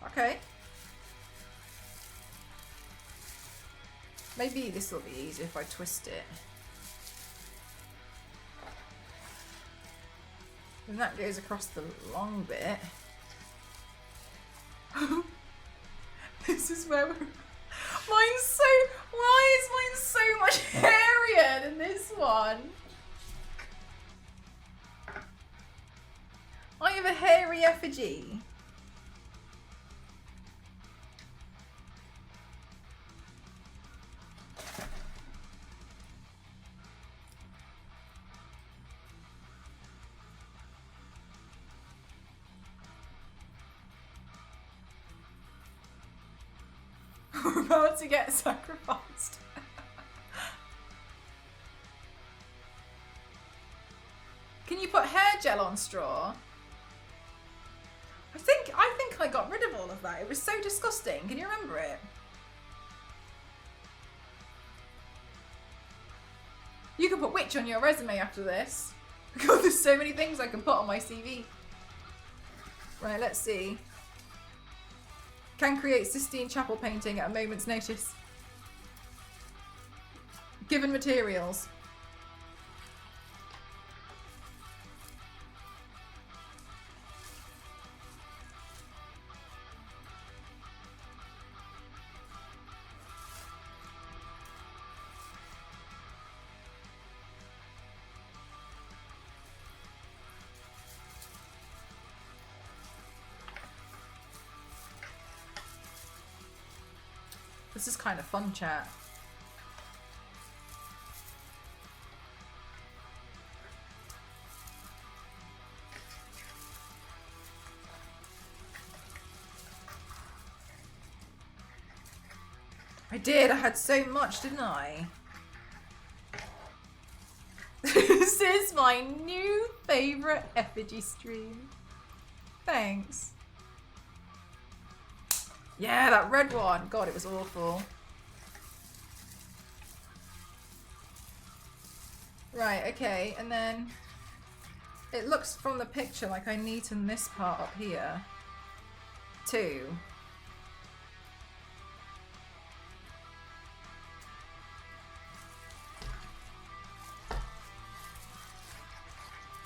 Okay. Maybe this will be easier if I twist it. And that goes across the long bit. This is where we're... Mine's so... Why is mine so much hairier than this one? I have a hairy effigy. We're about to get sacrificed. Can you put hair gel on straw? I think I got rid of all of that. It was so disgusting. Can you remember it? You can put witch on your resume after this. Because there's so many things I can put on my CV. Right, let's see. Can create Sistine Chapel painting at a moment's notice. Given materials. This is kind of fun, chat. I did. I had so much, didn't I? This is my new favorite effigy stream. Thanks. Yeah, that red one. God, it was awful. Right, okay, and then it looks from the picture like I neaten this part up here too.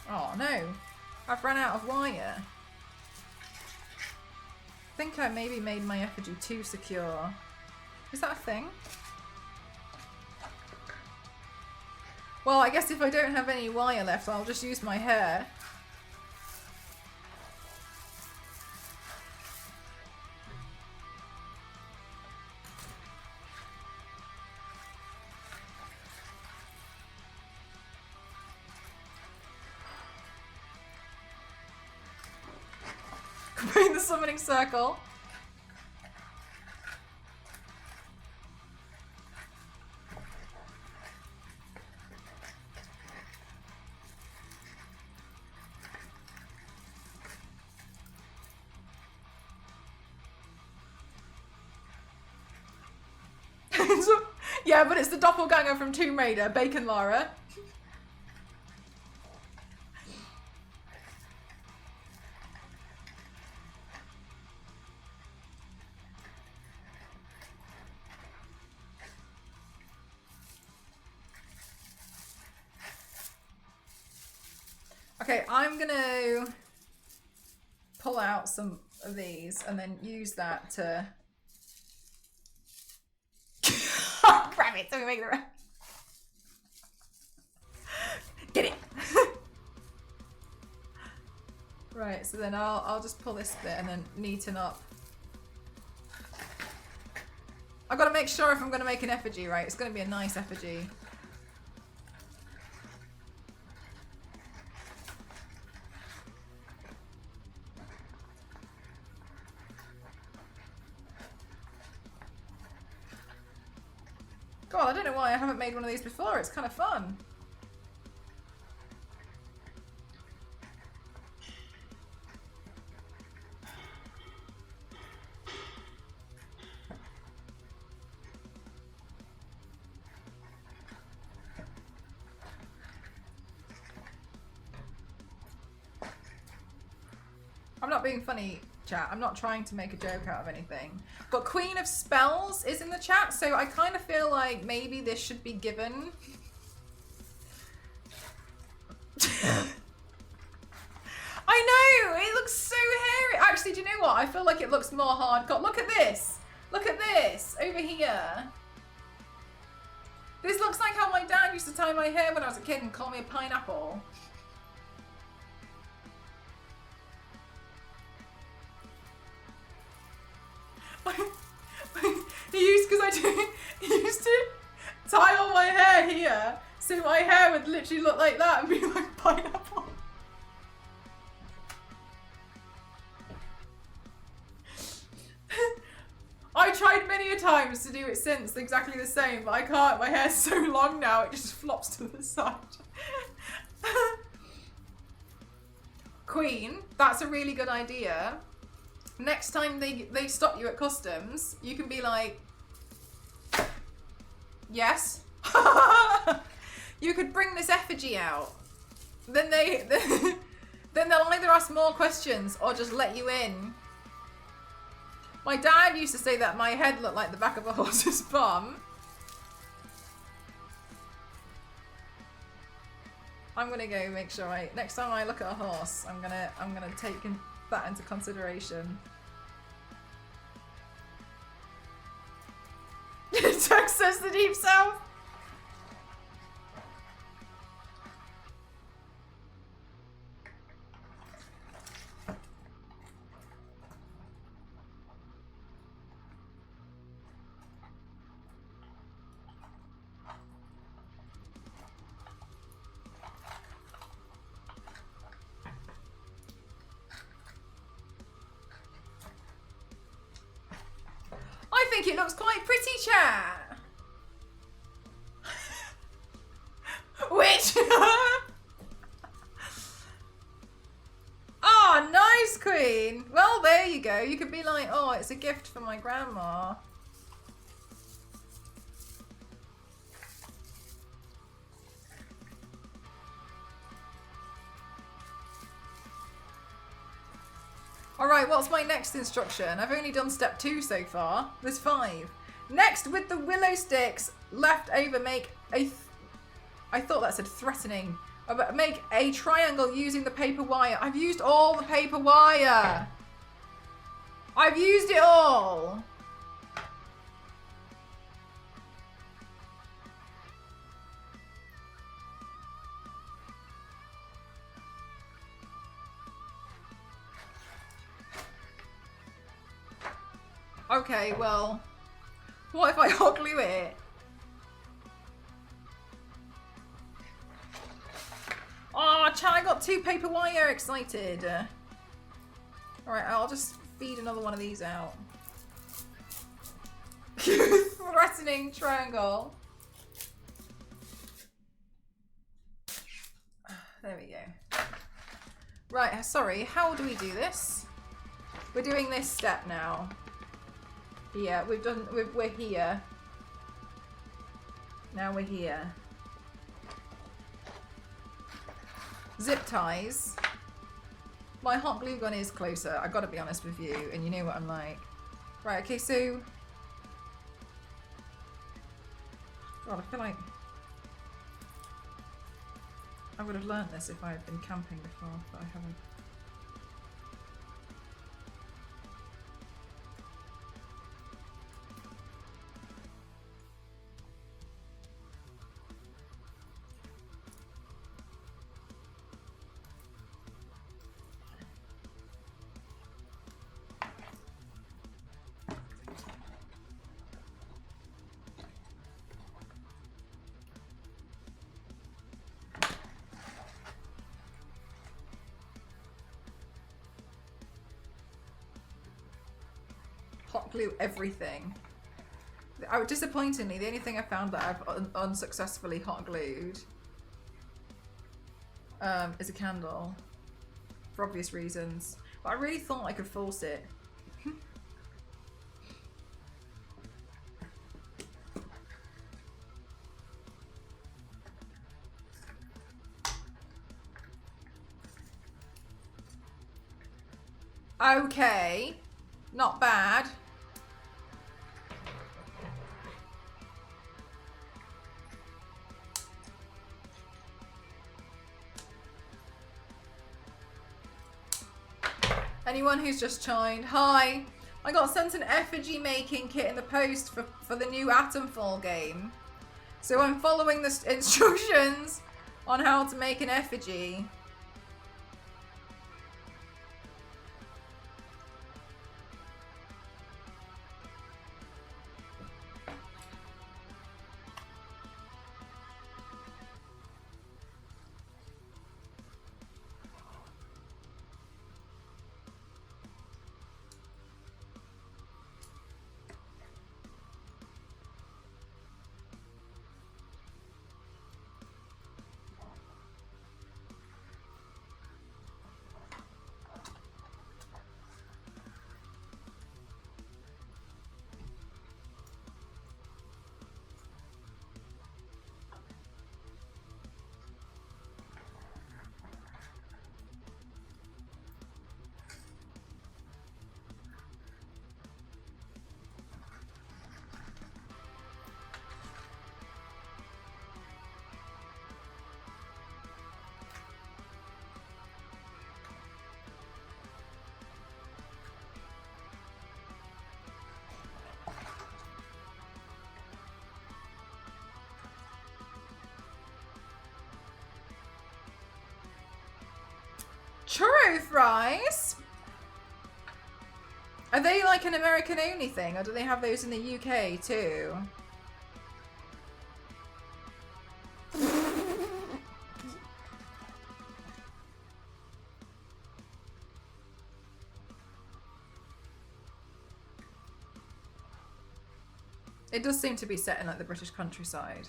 Oh no, I've run out of wire. I think I maybe made my effigy too secure. Is that a thing? Well, I guess if I don't have any wire left, I'll just use my hair. Complete the summoning circle. Yeah, but it's the doppelganger from Tomb Raider, Bacon Lara. Okay, I'm gonna pull out some of these and then use that to grab it so we make the rest. Get it. Right, so then I'll just pull this bit and then neaten up. I've got to make sure if I'm going to make an effigy, right? It's going to be a nice effigy. God, I don't know why I haven't made one of these before. It's kind of fun. I'm not being funny, chat. I'm not trying to make a joke out of anything. But Queen of Spells is in the chat, so I kind of feel like maybe this should be given. I know! It looks so hairy! Actually, do you know what? I feel like it looks more hardcore. Look at this! Look at this! Over here. This looks like how my dad used to tie my hair when I was a kid and call me a pineapple. He used to tie all my hair here, so my hair would literally look like that and be like pineapple. I tried many a times to do it since, exactly the same, but I can't. My hair's so long now, it just flops to the side. Queen, that's a really good idea. Next time they stop you at customs, you can be like, yes. You could bring this effigy out. Then then they'll either ask more questions or just let you in. My dad used to say that my head looked like the back of a horse's bum. I'm gonna go make sure next time I look at a horse, I'm gonna take that into consideration. Texas, the Deep South. I think it looks quite pretty, chat. Which? Oh, nice, Queen. Well, there you go. You could be like, oh, it's a gift for my grandma. All right, what's my next instruction? I've only done step 2 so far. There's 5. Next, with the willow sticks left over, make a... I thought that said threatening. Make a triangle using the paper wire. I've used all the paper wire. I've used it all. Okay, well, what if I hot glue it? Oh, chat, I got 2 paper wire, excited. Alright, I'll just feed another one of these out. Threatening triangle. There we go. Right, sorry, how do we do this? We're doing this step now. Yeah, we're here. Now we're here. Zip ties. My hot glue gun is closer, I gotta be honest with you, and you know what I'm like. Right, okay, so... God, I feel like... I would have learnt this if I had been camping before, but I haven't. Hot glue everything. Disappointingly, the only thing I found that I've unsuccessfully hot glued is a candle, for obvious reasons. But I really thought I could force it. Okay, not bad. Anyone who's just joined, hi. I got sent an effigy making kit in the post for the new Atomfall game. So I'm following the instructions on how to make an effigy. Churro fries? Are they like an American only thing, or do they have those in the UK too? It does seem to be set in like the British countryside.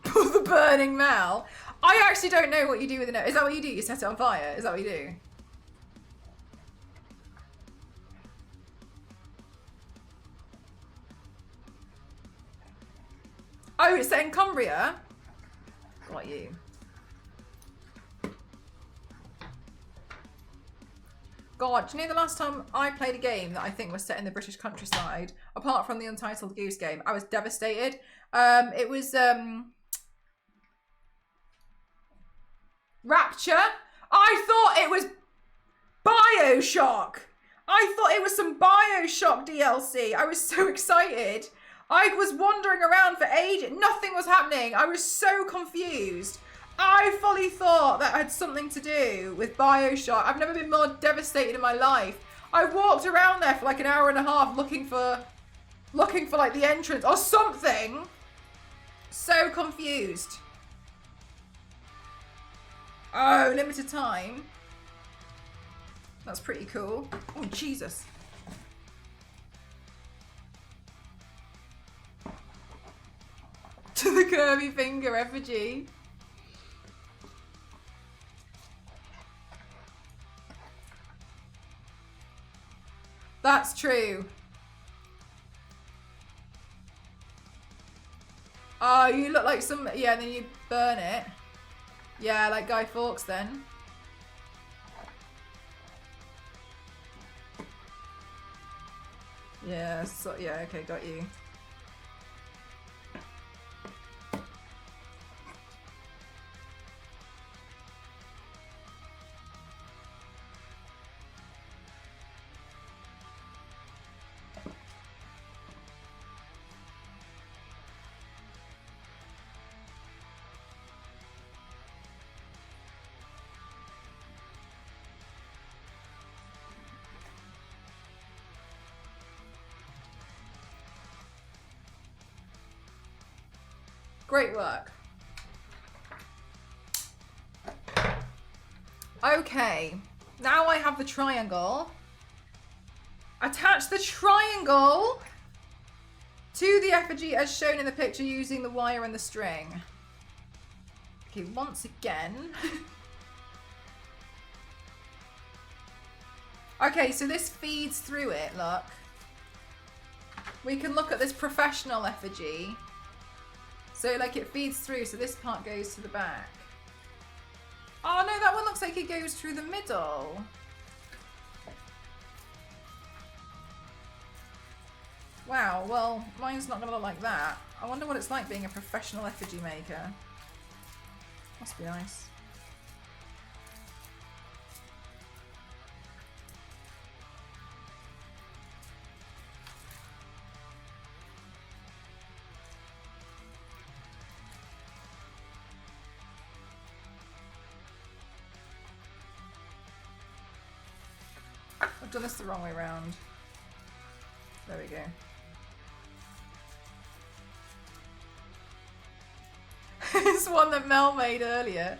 The burning Mal. I actually don't know what you do with it. Is that what you do? You set it on fire? Is that what you do? Oh, it's set in Cumbria? Got you. God, do you know the last time I played a game that I think was set in the British countryside, apart from the Untitled Goose Game, I was devastated. It was Rapture. I thought it was BioShock. I thought it was some BioShock DLC. I was so excited. I was wandering around for ages. Nothing was happening. I was so confused. I fully thought that had something to do with BioShock. I've never been more devastated in my life. I walked around there for like an hour and a half looking for like the entrance or something. So confused. Oh, limited time. That's pretty cool. Oh, Jesus. To the curvy finger effigy. That's true. Oh, you look like some... Yeah, and then you burn it. Yeah, like Guy Fawkes then. Yeah, so, yeah, okay, got you. Great work. Okay, now I have the triangle. Attach the triangle to the effigy as shown in the picture using the wire and the string. Okay, once again. Okay, so this feeds through it, look. We can look at this professional effigy. So like it feeds through, so this part goes to the back. Oh no, that one looks like it goes through the middle. Wow, well, mine's not gonna look like that. I wonder what it's like being a professional effigy maker. Must be nice. I've done this the wrong way around. There we go. It's one that Mel made earlier.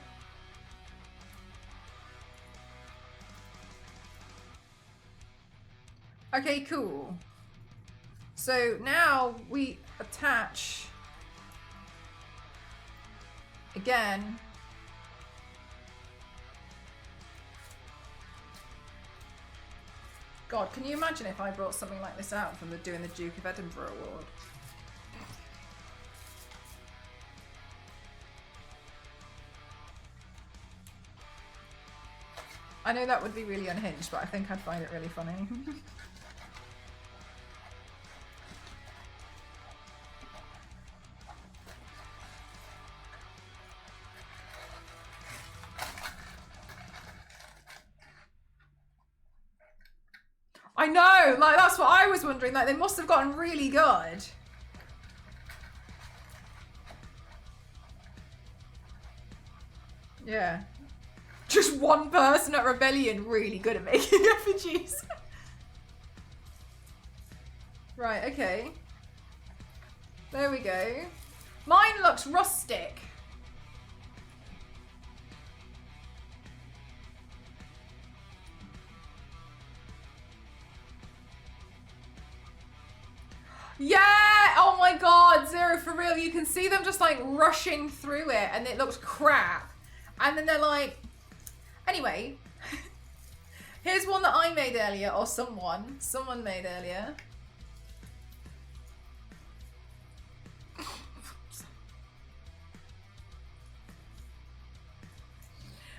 Okay, cool. So now we attach again. God, can you imagine if I brought something like this out from doing the Duke of Edinburgh Award? I know that would be really unhinged, but I think I'd find it really funny. I know, like that's what I was wondering, like they must have gotten really good. Yeah. Just one person at Rebellion really good at making effigies. Right, okay. There we go. Mine looks rustic. Yeah! Oh my god, Zero, for real. You can see them just like rushing through it and it looks crap. And then they're like... Anyway, here's one that I made earlier, or someone made earlier.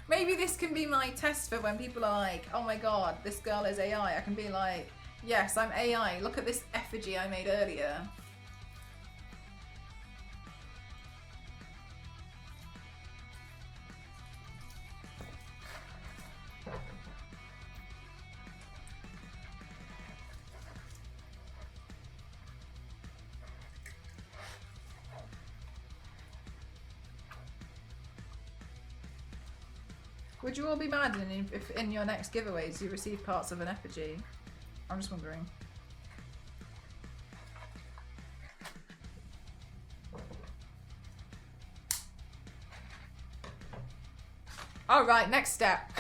Maybe this can be my test for when people are like, oh my god, this girl is AI. I can be like, yes, I'm AI. Look at this effigy I made earlier. Would you all be mad if in your next giveaways you receive parts of an effigy? I'm just wondering. Alright, next step.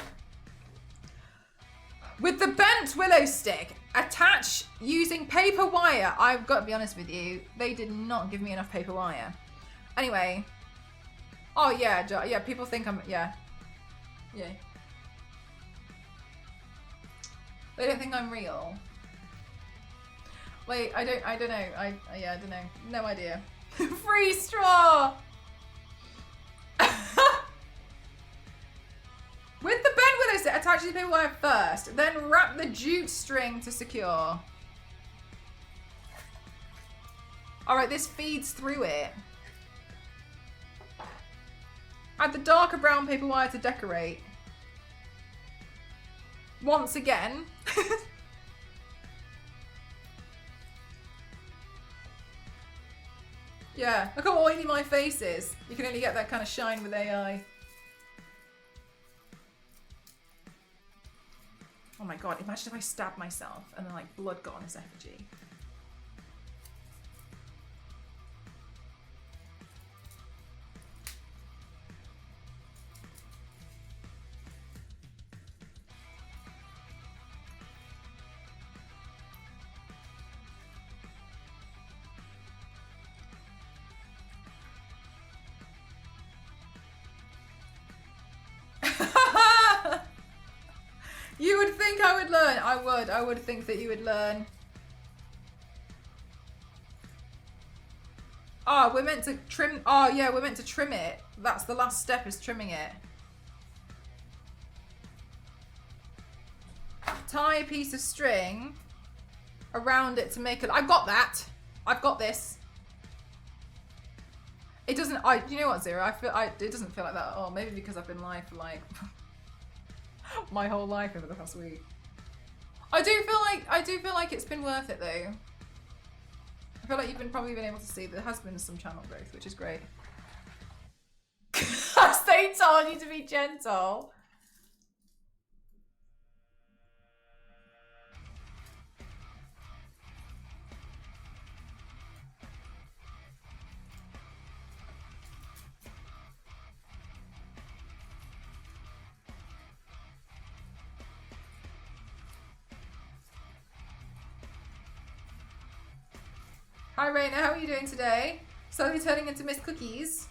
With the bent willow stick, attach using paper wire. I've got to be honest with you, they did not give me enough paper wire. Anyway. Oh yeah, yeah, people think I'm, yeah. Yeah. They don't think I'm real. Wait, I don't know. Yeah, I don't know. No idea. Free straw! With the bend willow set, attach the paper wire first, then wrap the jute string to secure. Alright, this feeds through it. Add the darker brown paper wire to decorate. Once again. Yeah, look how oily my face is. You can only get that kind of shine with AI. Oh my god, imagine if I stabbed myself and then like blood got on his effigy. You would think I would learn. I would think that you would learn. Oh, we're meant to trim. Oh, yeah, we're meant to trim it. That's the last step, is trimming it. Tie a piece of string around it to make it. I've got that. I've got this. It doesn't. You know what, Zero? It doesn't feel like that at all. Maybe because I've been live for like my whole life over the past week. I do feel like it's been worth it though. I feel like you've probably been able to see there has been some channel growth, which is great. They told you to be gentle. Hi Raina, how are you doing today? Slowly turning into Miss Cookies.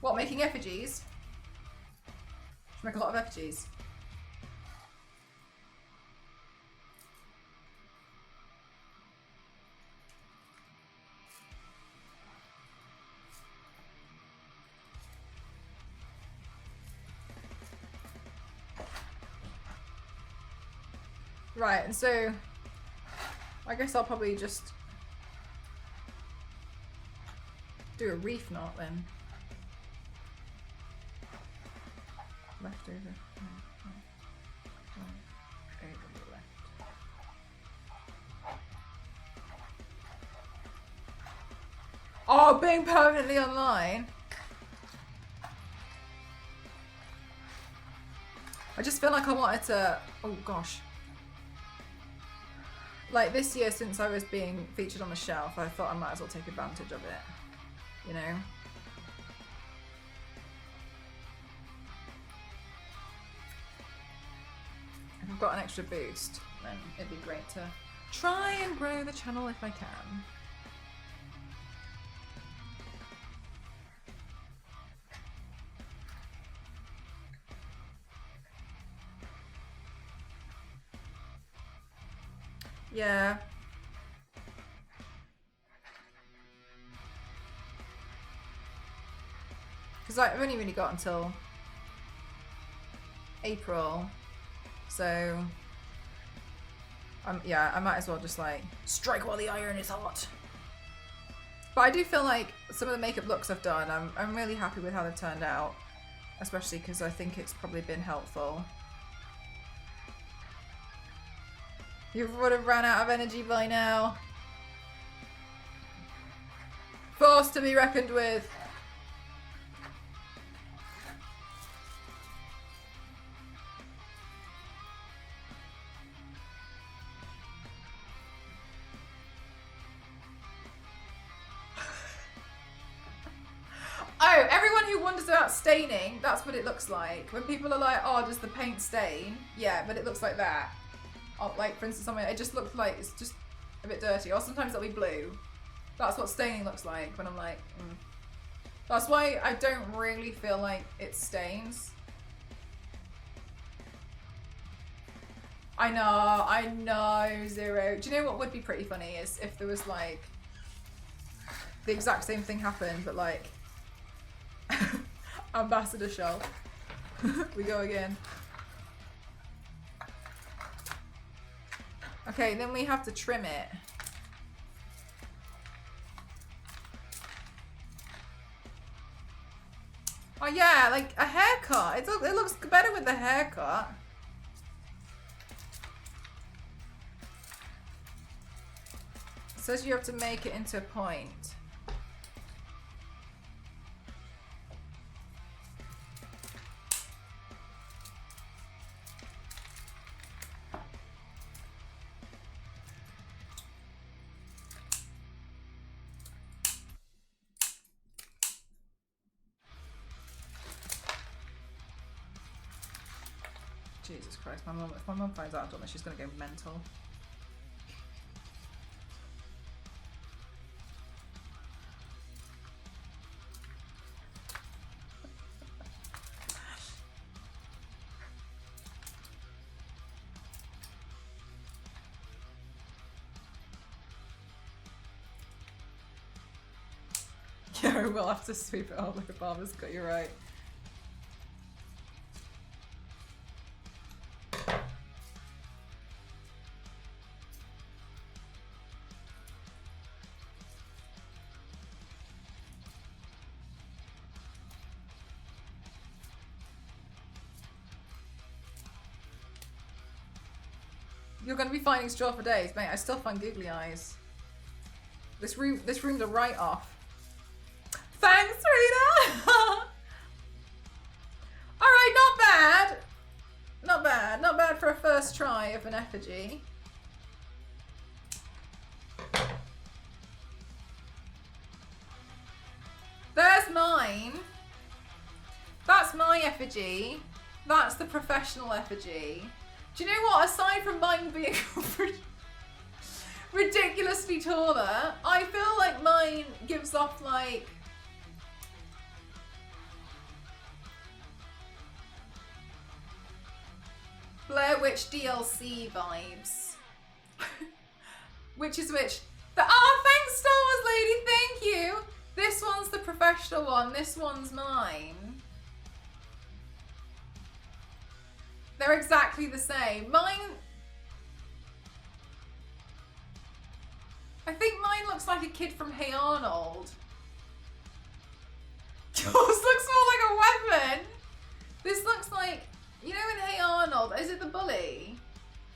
What, making effigies? Should make a lot of effigies. Right, and so I guess I'll probably just do a reef knot then. Left over. Over left. Oh, being permanently online. I just feel like I wanted to. Oh gosh. Like this year, since I was being featured on the shelf, I thought I might as well take advantage of it. You know? If I've got an extra boost, then it'd be great to try and grow the channel if I can. Yeah. Because I've only really got until April, so yeah, I might as well just like strike while the iron is hot. But I do feel like some of the makeup looks I've done, I'm really happy with how they've turned out, especially because I think it's probably been helpful. You would have run out of energy by now. Force to be reckoned with. Oh, everyone who wonders about staining, that's what it looks like. When people are like, oh, does the paint stain? Yeah, but it looks like that. Oh, like, for instance, it just looks like it's just a bit dirty. Or sometimes it'll be blue. That's what staining looks like when I'm like, That's why I don't really feel like it stains. I know, Zero. Do you know what would be pretty funny is if there was like the exact same thing happened, but like ambassador shell. We go again. Okay, then we have to trim it. Oh yeah, like a haircut. It looks better with the haircut. It says you have to make it into a point. Jesus Christ, if my mum finds out I've done this, she's gonna go mental. Yeah, we'll have to sweep it all like Barbara's got you right. You're going to be finding straw for days, mate. I still find googly eyes. This room's a write-off. Thanks, Rita! Alright, not bad. Not bad. Not bad for a first try of an effigy. There's mine. That's my effigy. That's the professional effigy. Do you know what? Aside from mine being ridiculously taller, I feel like mine gives off like Blair Witch DLC vibes. Which is which? Thanks, Star Wars Lady, thank you! This one's the professional one, this one's mine. They're exactly the same. Mine... I think mine looks like a kid from Hey Arnold. Yours looks more like a weapon. This looks like... You know in Hey Arnold, is it the bully?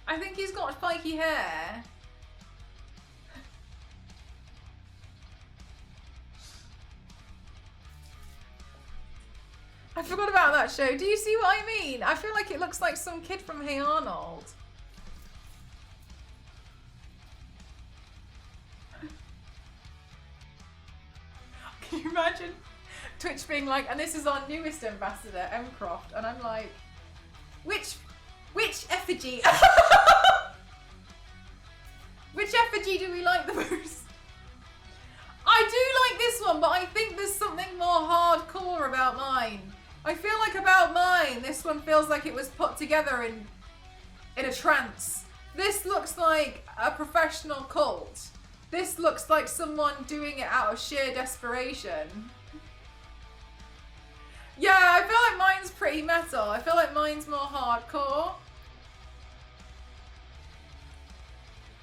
I think he's got spiky hair. I forgot about that show. Do you see what I mean? I feel like it looks like some kid from Hey Arnold. Can you imagine Twitch being like, and this is our newest ambassador, M Croft, and I'm like, which effigy? Which effigy do we like the most? I do like this one, but I think there's something more hardcore about mine. I feel like about mine, this one feels like it was put together in a trance. This looks like a professional cult. This looks like someone doing it out of sheer desperation. Yeah, I feel like mine's pretty metal. I feel like mine's more hardcore.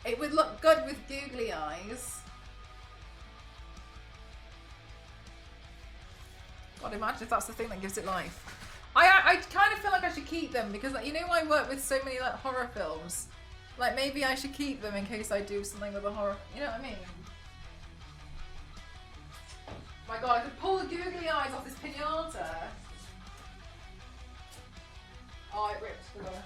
It would look good with googly eyes. God, imagine if that's the thing that gives it life. I kind of feel like I should keep them because, like, you know, I work with so many like horror films. Like, maybe I should keep them in case I do something with a horror. You know what I mean? My God, I could pull the googly eyes off this pinata. Oh, it ripped. Hold on.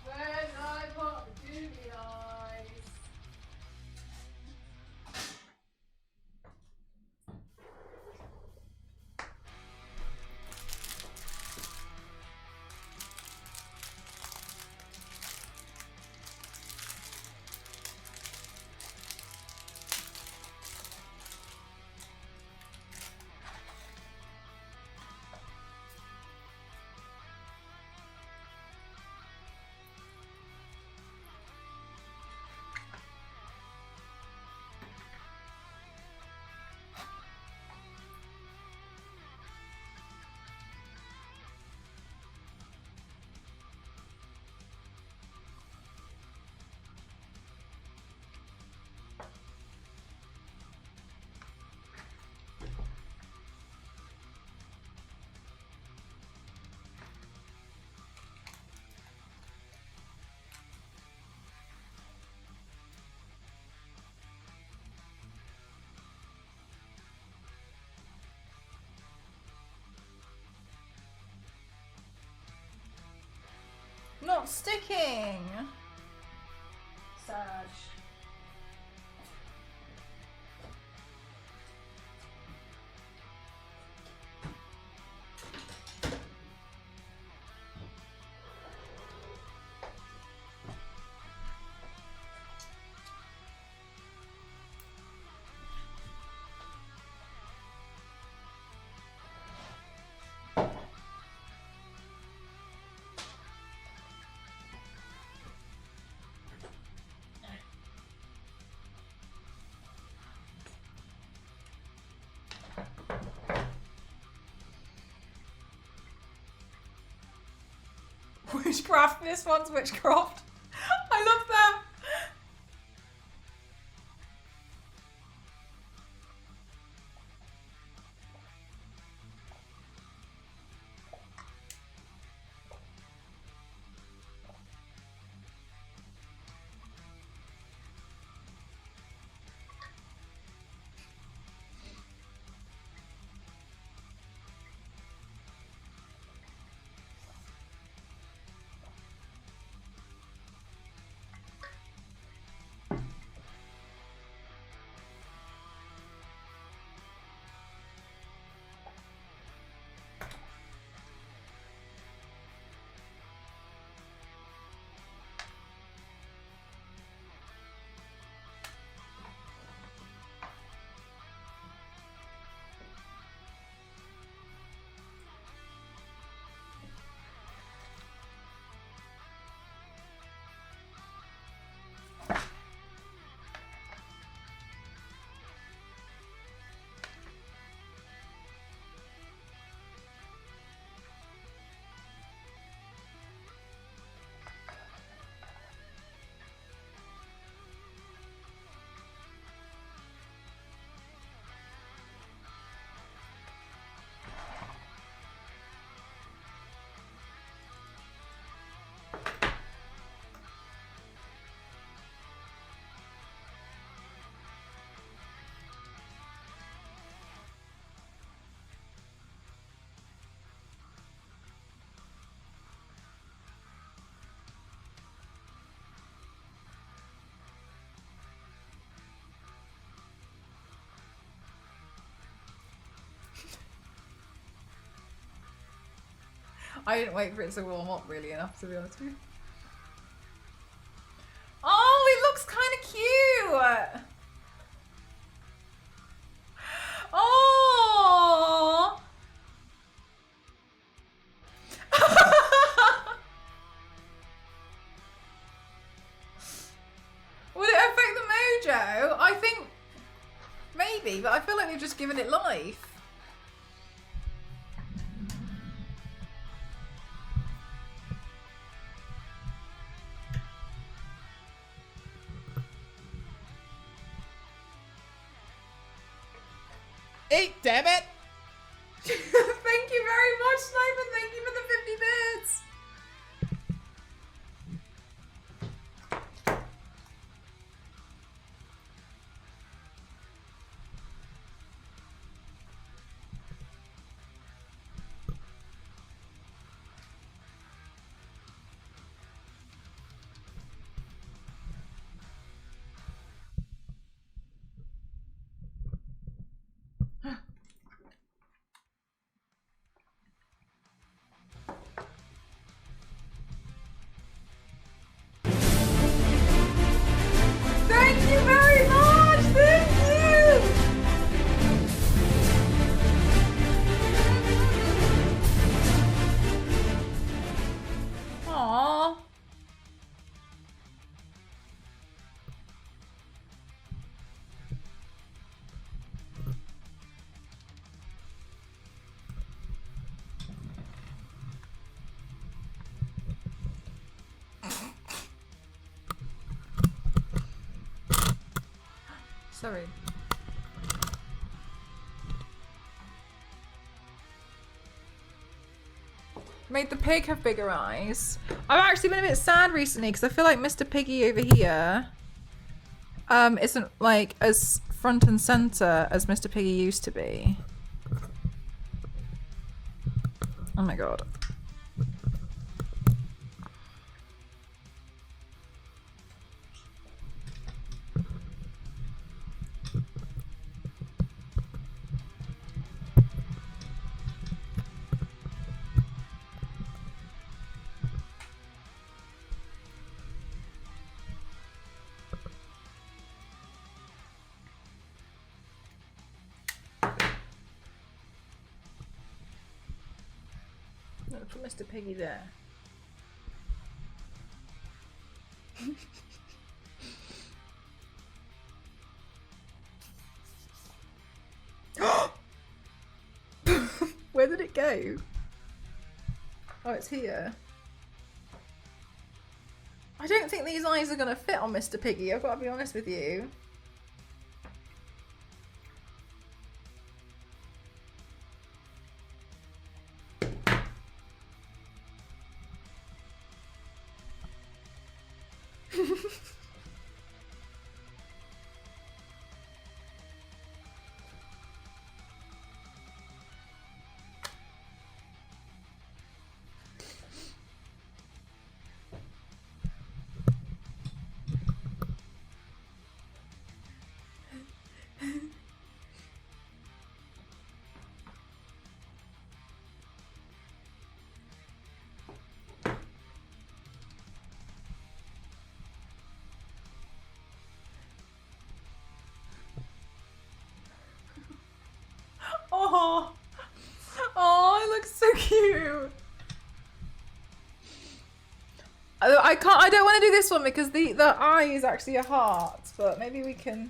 Where's I put the googly eyes? not sticking. Sad. Witchcraft, this one's witchcraft. I love that. I didn't wait for it to warm up really enough, to be honest with you. Oh, it looks kind of cute. Oh. Would it affect the mojo? I think maybe, but I feel like they've just given it life. Hey, damn it! Thank you very much, Sniper. Thank you for the 50 bits. Thank you very much! Thank you! Aww. Sorry. Made the pig have bigger eyes. I've actually been a bit sad recently because I feel like Mr. Piggy over here isn't like as front and center as Mr. Piggy used to be. Oh my god. Let's put Mr. Piggy there. Where did it go? Oh, it's here. I don't think these eyes are going to fit on Mr. Piggy, I've got to be honest with you. Oh, oh, it looks so cute. I can't. I don't want to do this one because the eye is actually a heart. But maybe we can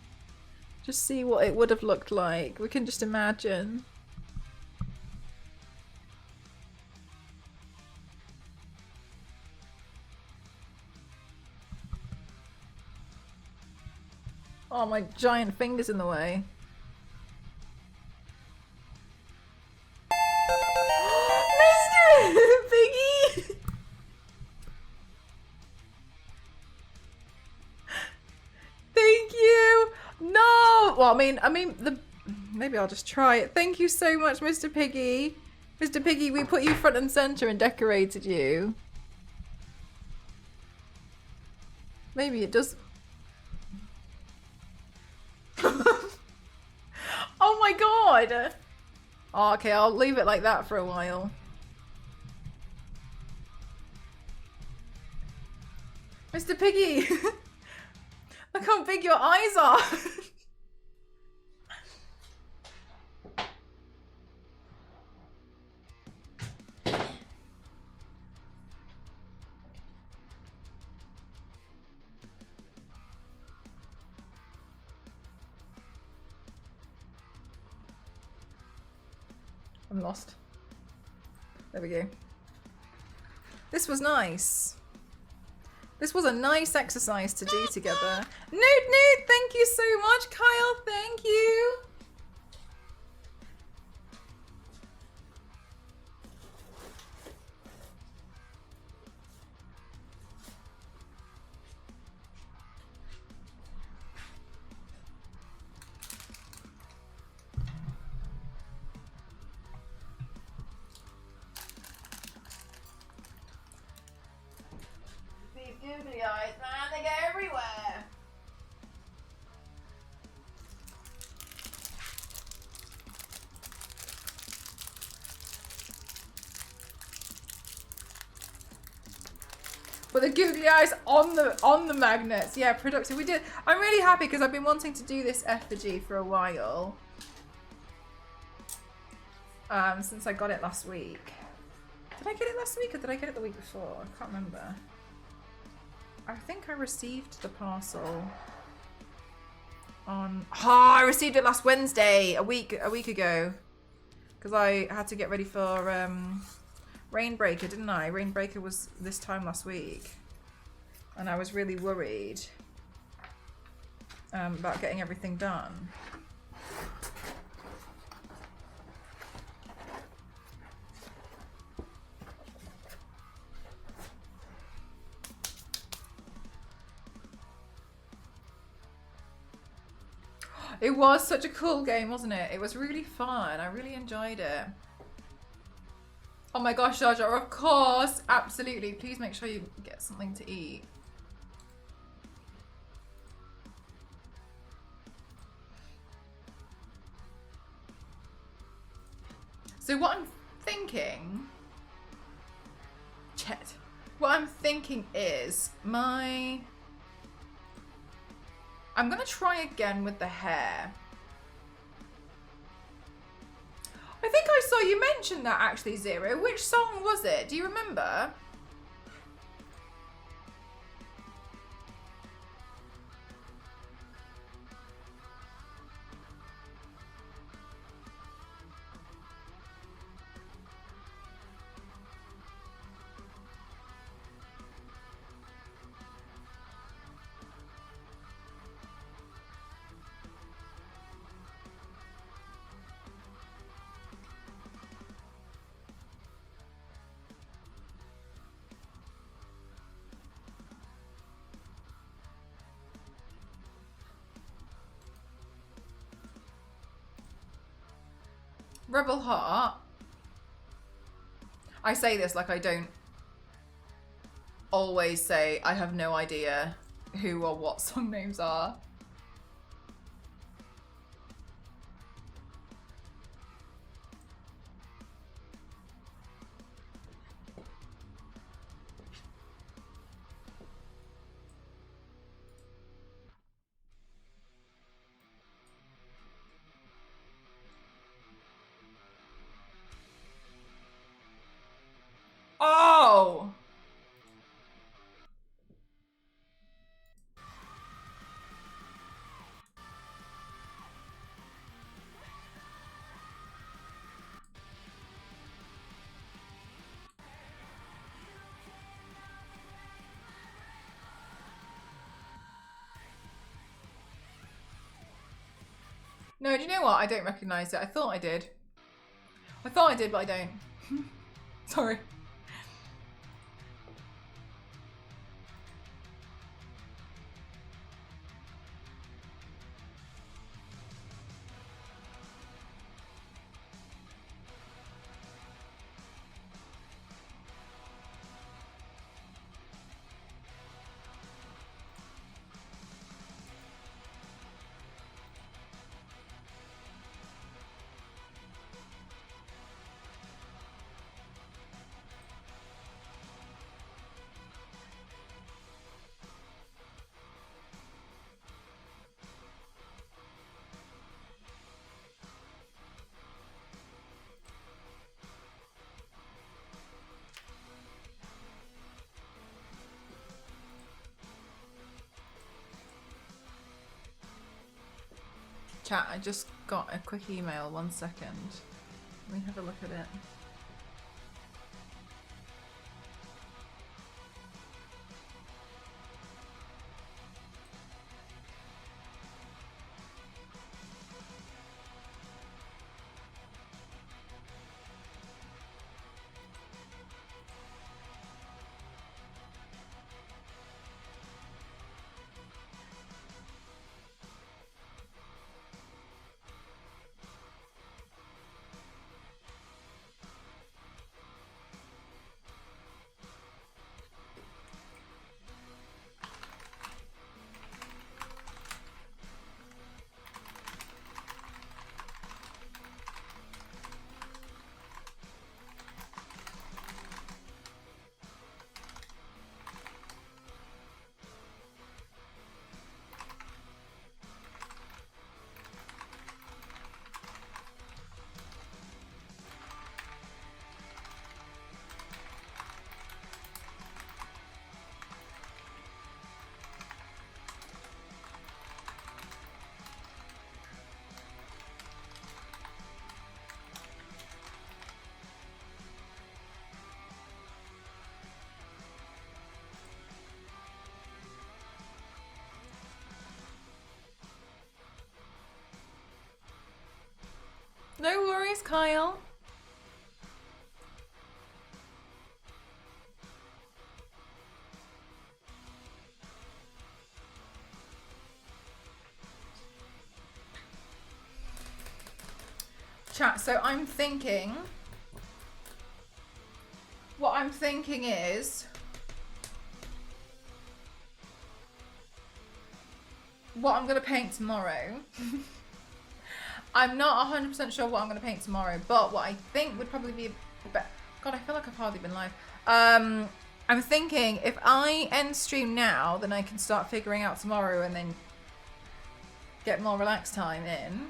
just see what it would have looked like. We can just imagine. Oh, my giant finger's in the way. Piggy! Thank you! No! Well, I mean, maybe I'll just try it. Thank you so much, Mr. Piggy. Mr. Piggy, we put you front and center and decorated you. Maybe it does... Oh my god! Oh, okay, I'll leave it like that for a while. Mr. Piggy! Look how big your eyes are! I'm lost. There we go. This was nice. This was a nice exercise to do together. Nude, thank you so much, Kyle. Thank you. Googly eyes, man, they go everywhere. But the googly eyes on the magnets, yeah, productive. We did. I'm really happy because I've been wanting to do this effigy for a while. Since I got it last week. Did I get it last week or did I get it the week before? I can't remember. I think I received the parcel on... Oh, I received it last Wednesday, a week ago. Because I had to get ready for Rainbreaker, didn't I? Rainbreaker was this time last week. And I was really worried about getting everything done. It was such a cool game, wasn't it? It was really fun. I really enjoyed it. Oh my gosh, Jar Jar, of course. Absolutely. Please make sure you get something to eat. So what I'm thinking... Chet. What I'm thinking is I'm going to try again with the hair. I think I saw you mention that actually, Zero. Which song was it? Do you remember? Rebel Heart. I say this like I don't always say I have no idea who or what song names are. Oh! No, do you know what? I don't recognise it. I thought I did. I thought I did, but I don't. Sorry. Chat, I just got a quick email, 1 second. Let me have a look at it. No worries, Kyle. Chat, so I'm thinking, what I'm thinking is, what I'm going to paint tomorrow. I'm not 100% sure what I'm going to paint tomorrow, but what I think would probably be God, I feel like I've hardly been live. I'm thinking if I end stream now, then I can start figuring out tomorrow and then get more relaxed time in.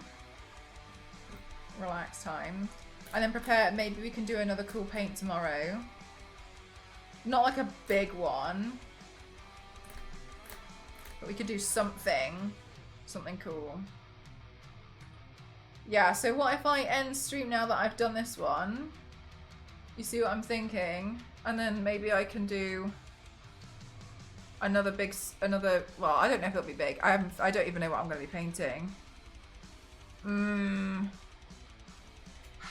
And then prepare, maybe we can do another cool paint tomorrow. Not like a big one. But we could do something. Something cool. Yeah, so what if I end stream now that I've done this one? You see what I'm thinking? And then maybe I can do another well, I don't know if it'll be big. I don't even know what I'm going to be painting.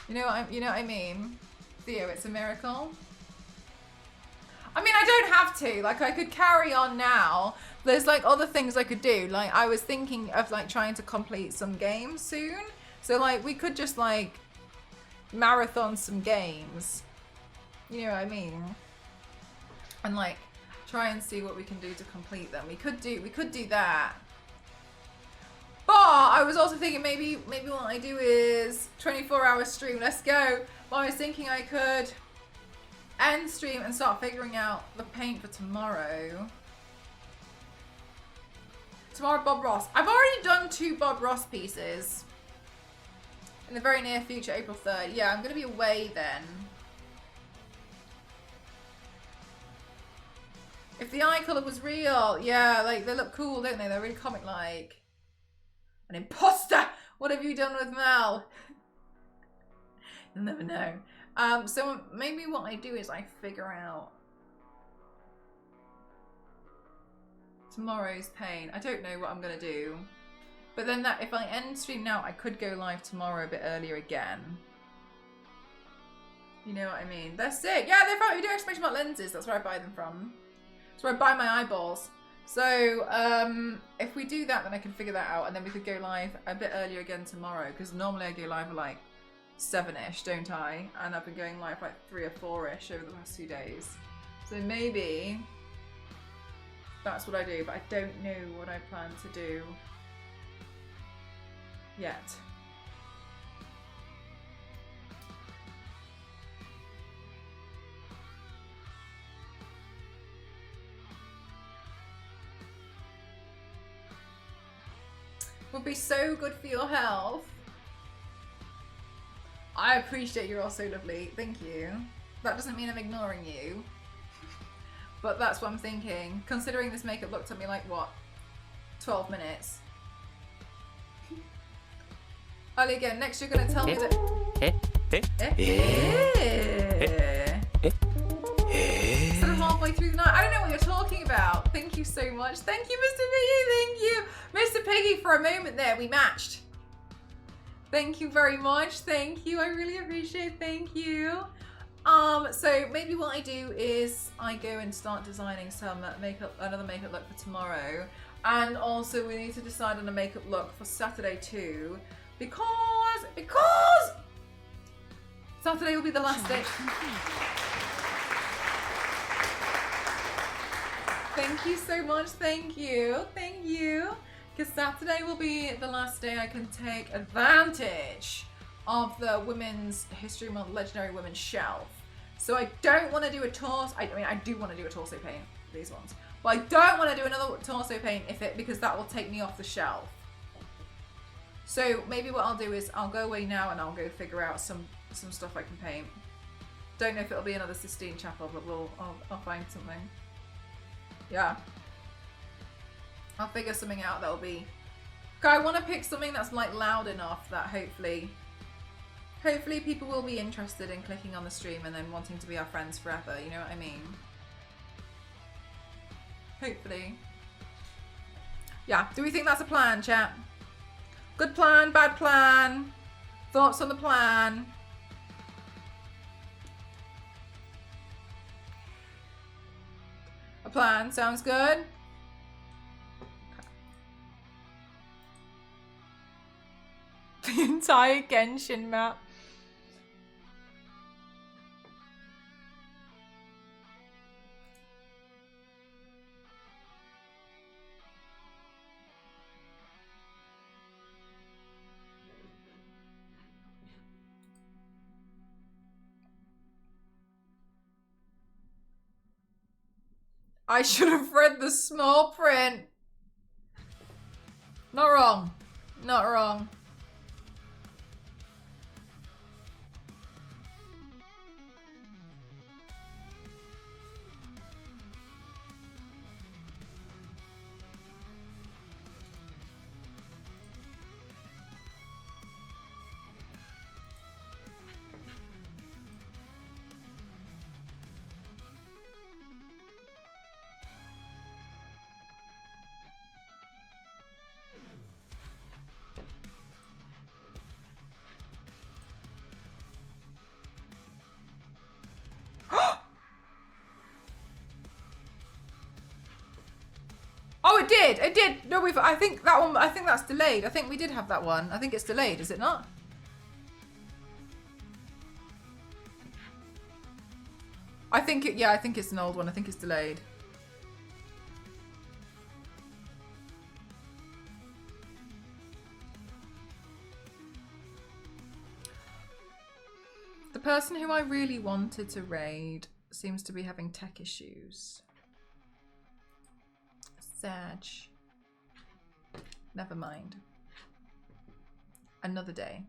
You know what I mean? Theo, it's a miracle. I mean, I don't have to. Like, I could carry on now. There's like other things I could do. Like, I was thinking of like trying to complete some games soon. So like, we could just like marathon some games. You know what I mean? And like, try and see what we can do to complete them. We could do that. But I was also thinking maybe what I do is 24-hour stream. Let's go. But I was thinking I could end stream and start figuring out the paint for tomorrow. Tomorrow, Bob Ross. I've already done 2 Bob Ross pieces in the very near future, April 3rd. Yeah, I'm going to be away then. If the eye colour was real, yeah, like they look cool, don't they? They're really comic-like. An imposter! What have you done with Mel? You'll never know. So maybe what I do is I figure out tomorrow's pain. I don't know what I'm gonna do. But then if I end stream now, I could go live tomorrow a bit earlier again. You know what I mean? They're sick. Yeah, they're fine. We do exclamation mark lenses. That's where I buy them from. That's where I buy my eyeballs. So, if we do that, then I can figure that out, and then we could go live a bit earlier again tomorrow, because normally I go live at like 7-ish, don't I? And I've been going live like 3 or 4-ish over the past 2 days. So maybe that's what I do, but I don't know what I plan to do yet. Would be so good for your health. I appreciate you're all so lovely. Thank you. That doesn't mean I'm ignoring you. But that's what I'm thinking. Considering this makeup looked at me like, what? 12 minutes. Ali, again, next you're going to tell me that... Sort of halfway through the night. I don't know what you're talking about. Thank you so much. Thank you, Mr. Piggy. Thank you. Mr. Piggy, for a moment there, we matched. Thank you very much. Thank you. I really appreciate it. Thank you. So maybe what I do is I go and start designing some another makeup look for tomorrow. And also we need to decide on a makeup look for Saturday too. Because Saturday will be the last day. Thank you so much. Thank you. Thank you. Because Saturday will be the last day I can take advantage of the Women's History Month Legendary Women's Shelf. So I don't want to do a torso. I mean, I do want to do a torso paint, these ones. But I don't want to do another torso paint because that will take me off the shelf. So maybe what I'll do is I'll go away now and I'll go figure out some stuff I can paint. Don't know if it'll be another Sistine Chapel, but I'll find something. Yeah. I'll figure something out that'll be... Okay, I want to pick something that's like loud enough that hopefully people will be interested in clicking on the stream and then wanting to be our friends forever, you know what I mean? Hopefully. Yeah, do we think that's a plan, chat? Good plan, bad plan? Thoughts on the plan? A plan, sounds good? The entire Genshin map. I should have read the small print. Not wrong. Not wrong. I did. No, I think that one, I think that's delayed. I think we did have that one. I think it's delayed, is it not? I think it's an old one. I think it's delayed. The person who I really wanted to raid seems to be having tech issues. Sag. Never mind. Another day.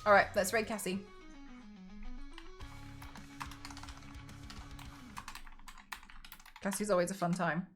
All right, let's raid Cassie. Cassie's always a fun time.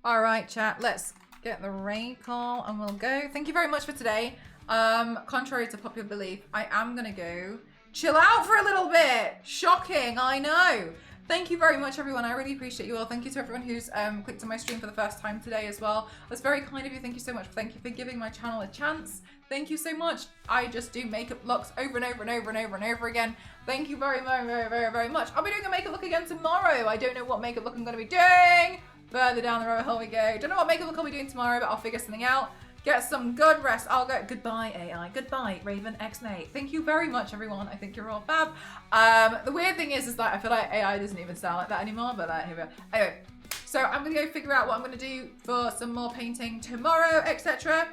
All right, chat, let's get the raid call and we'll go. Thank you very much for today. Contrary to popular belief, I am gonna go chill out for a little bit. Shocking, I know. Thank you very much, everyone. I really appreciate you all. Thank you to everyone who's clicked on my stream for the first time today as well. That's very kind of you. Thank you so much. Thank you for giving my channel a chance. Thank you so much. I just do makeup looks over and over and over and over and over again. Thank you very, very, very, very, very much. I'll be doing a makeup look again tomorrow. I don't know what makeup look I'm going to be doing. Further down the road, here we go. Don't know what makeup look I'll be doing tomorrow, but I'll figure something out. Get some good rest. I'll go. Goodbye, AI. Goodbye, Raven X-Mate. Thank you very much, everyone. I think you're all fab. The weird thing is that I feel like AI doesn't even sound like that anymore, but here we go. Anyway, so I'm going to go figure out what I'm going to do for some more painting tomorrow, etc.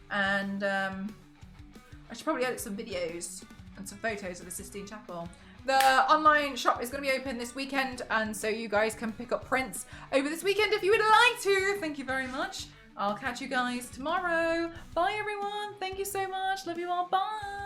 And I should probably edit some videos and some photos of the Sistine Chapel. The online shop is going to be open this weekend, and so you guys can pick up prints over this weekend if you would like to. Thank you very much. I'll catch you guys tomorrow. Bye, everyone. Thank you so much. Love you all. Bye.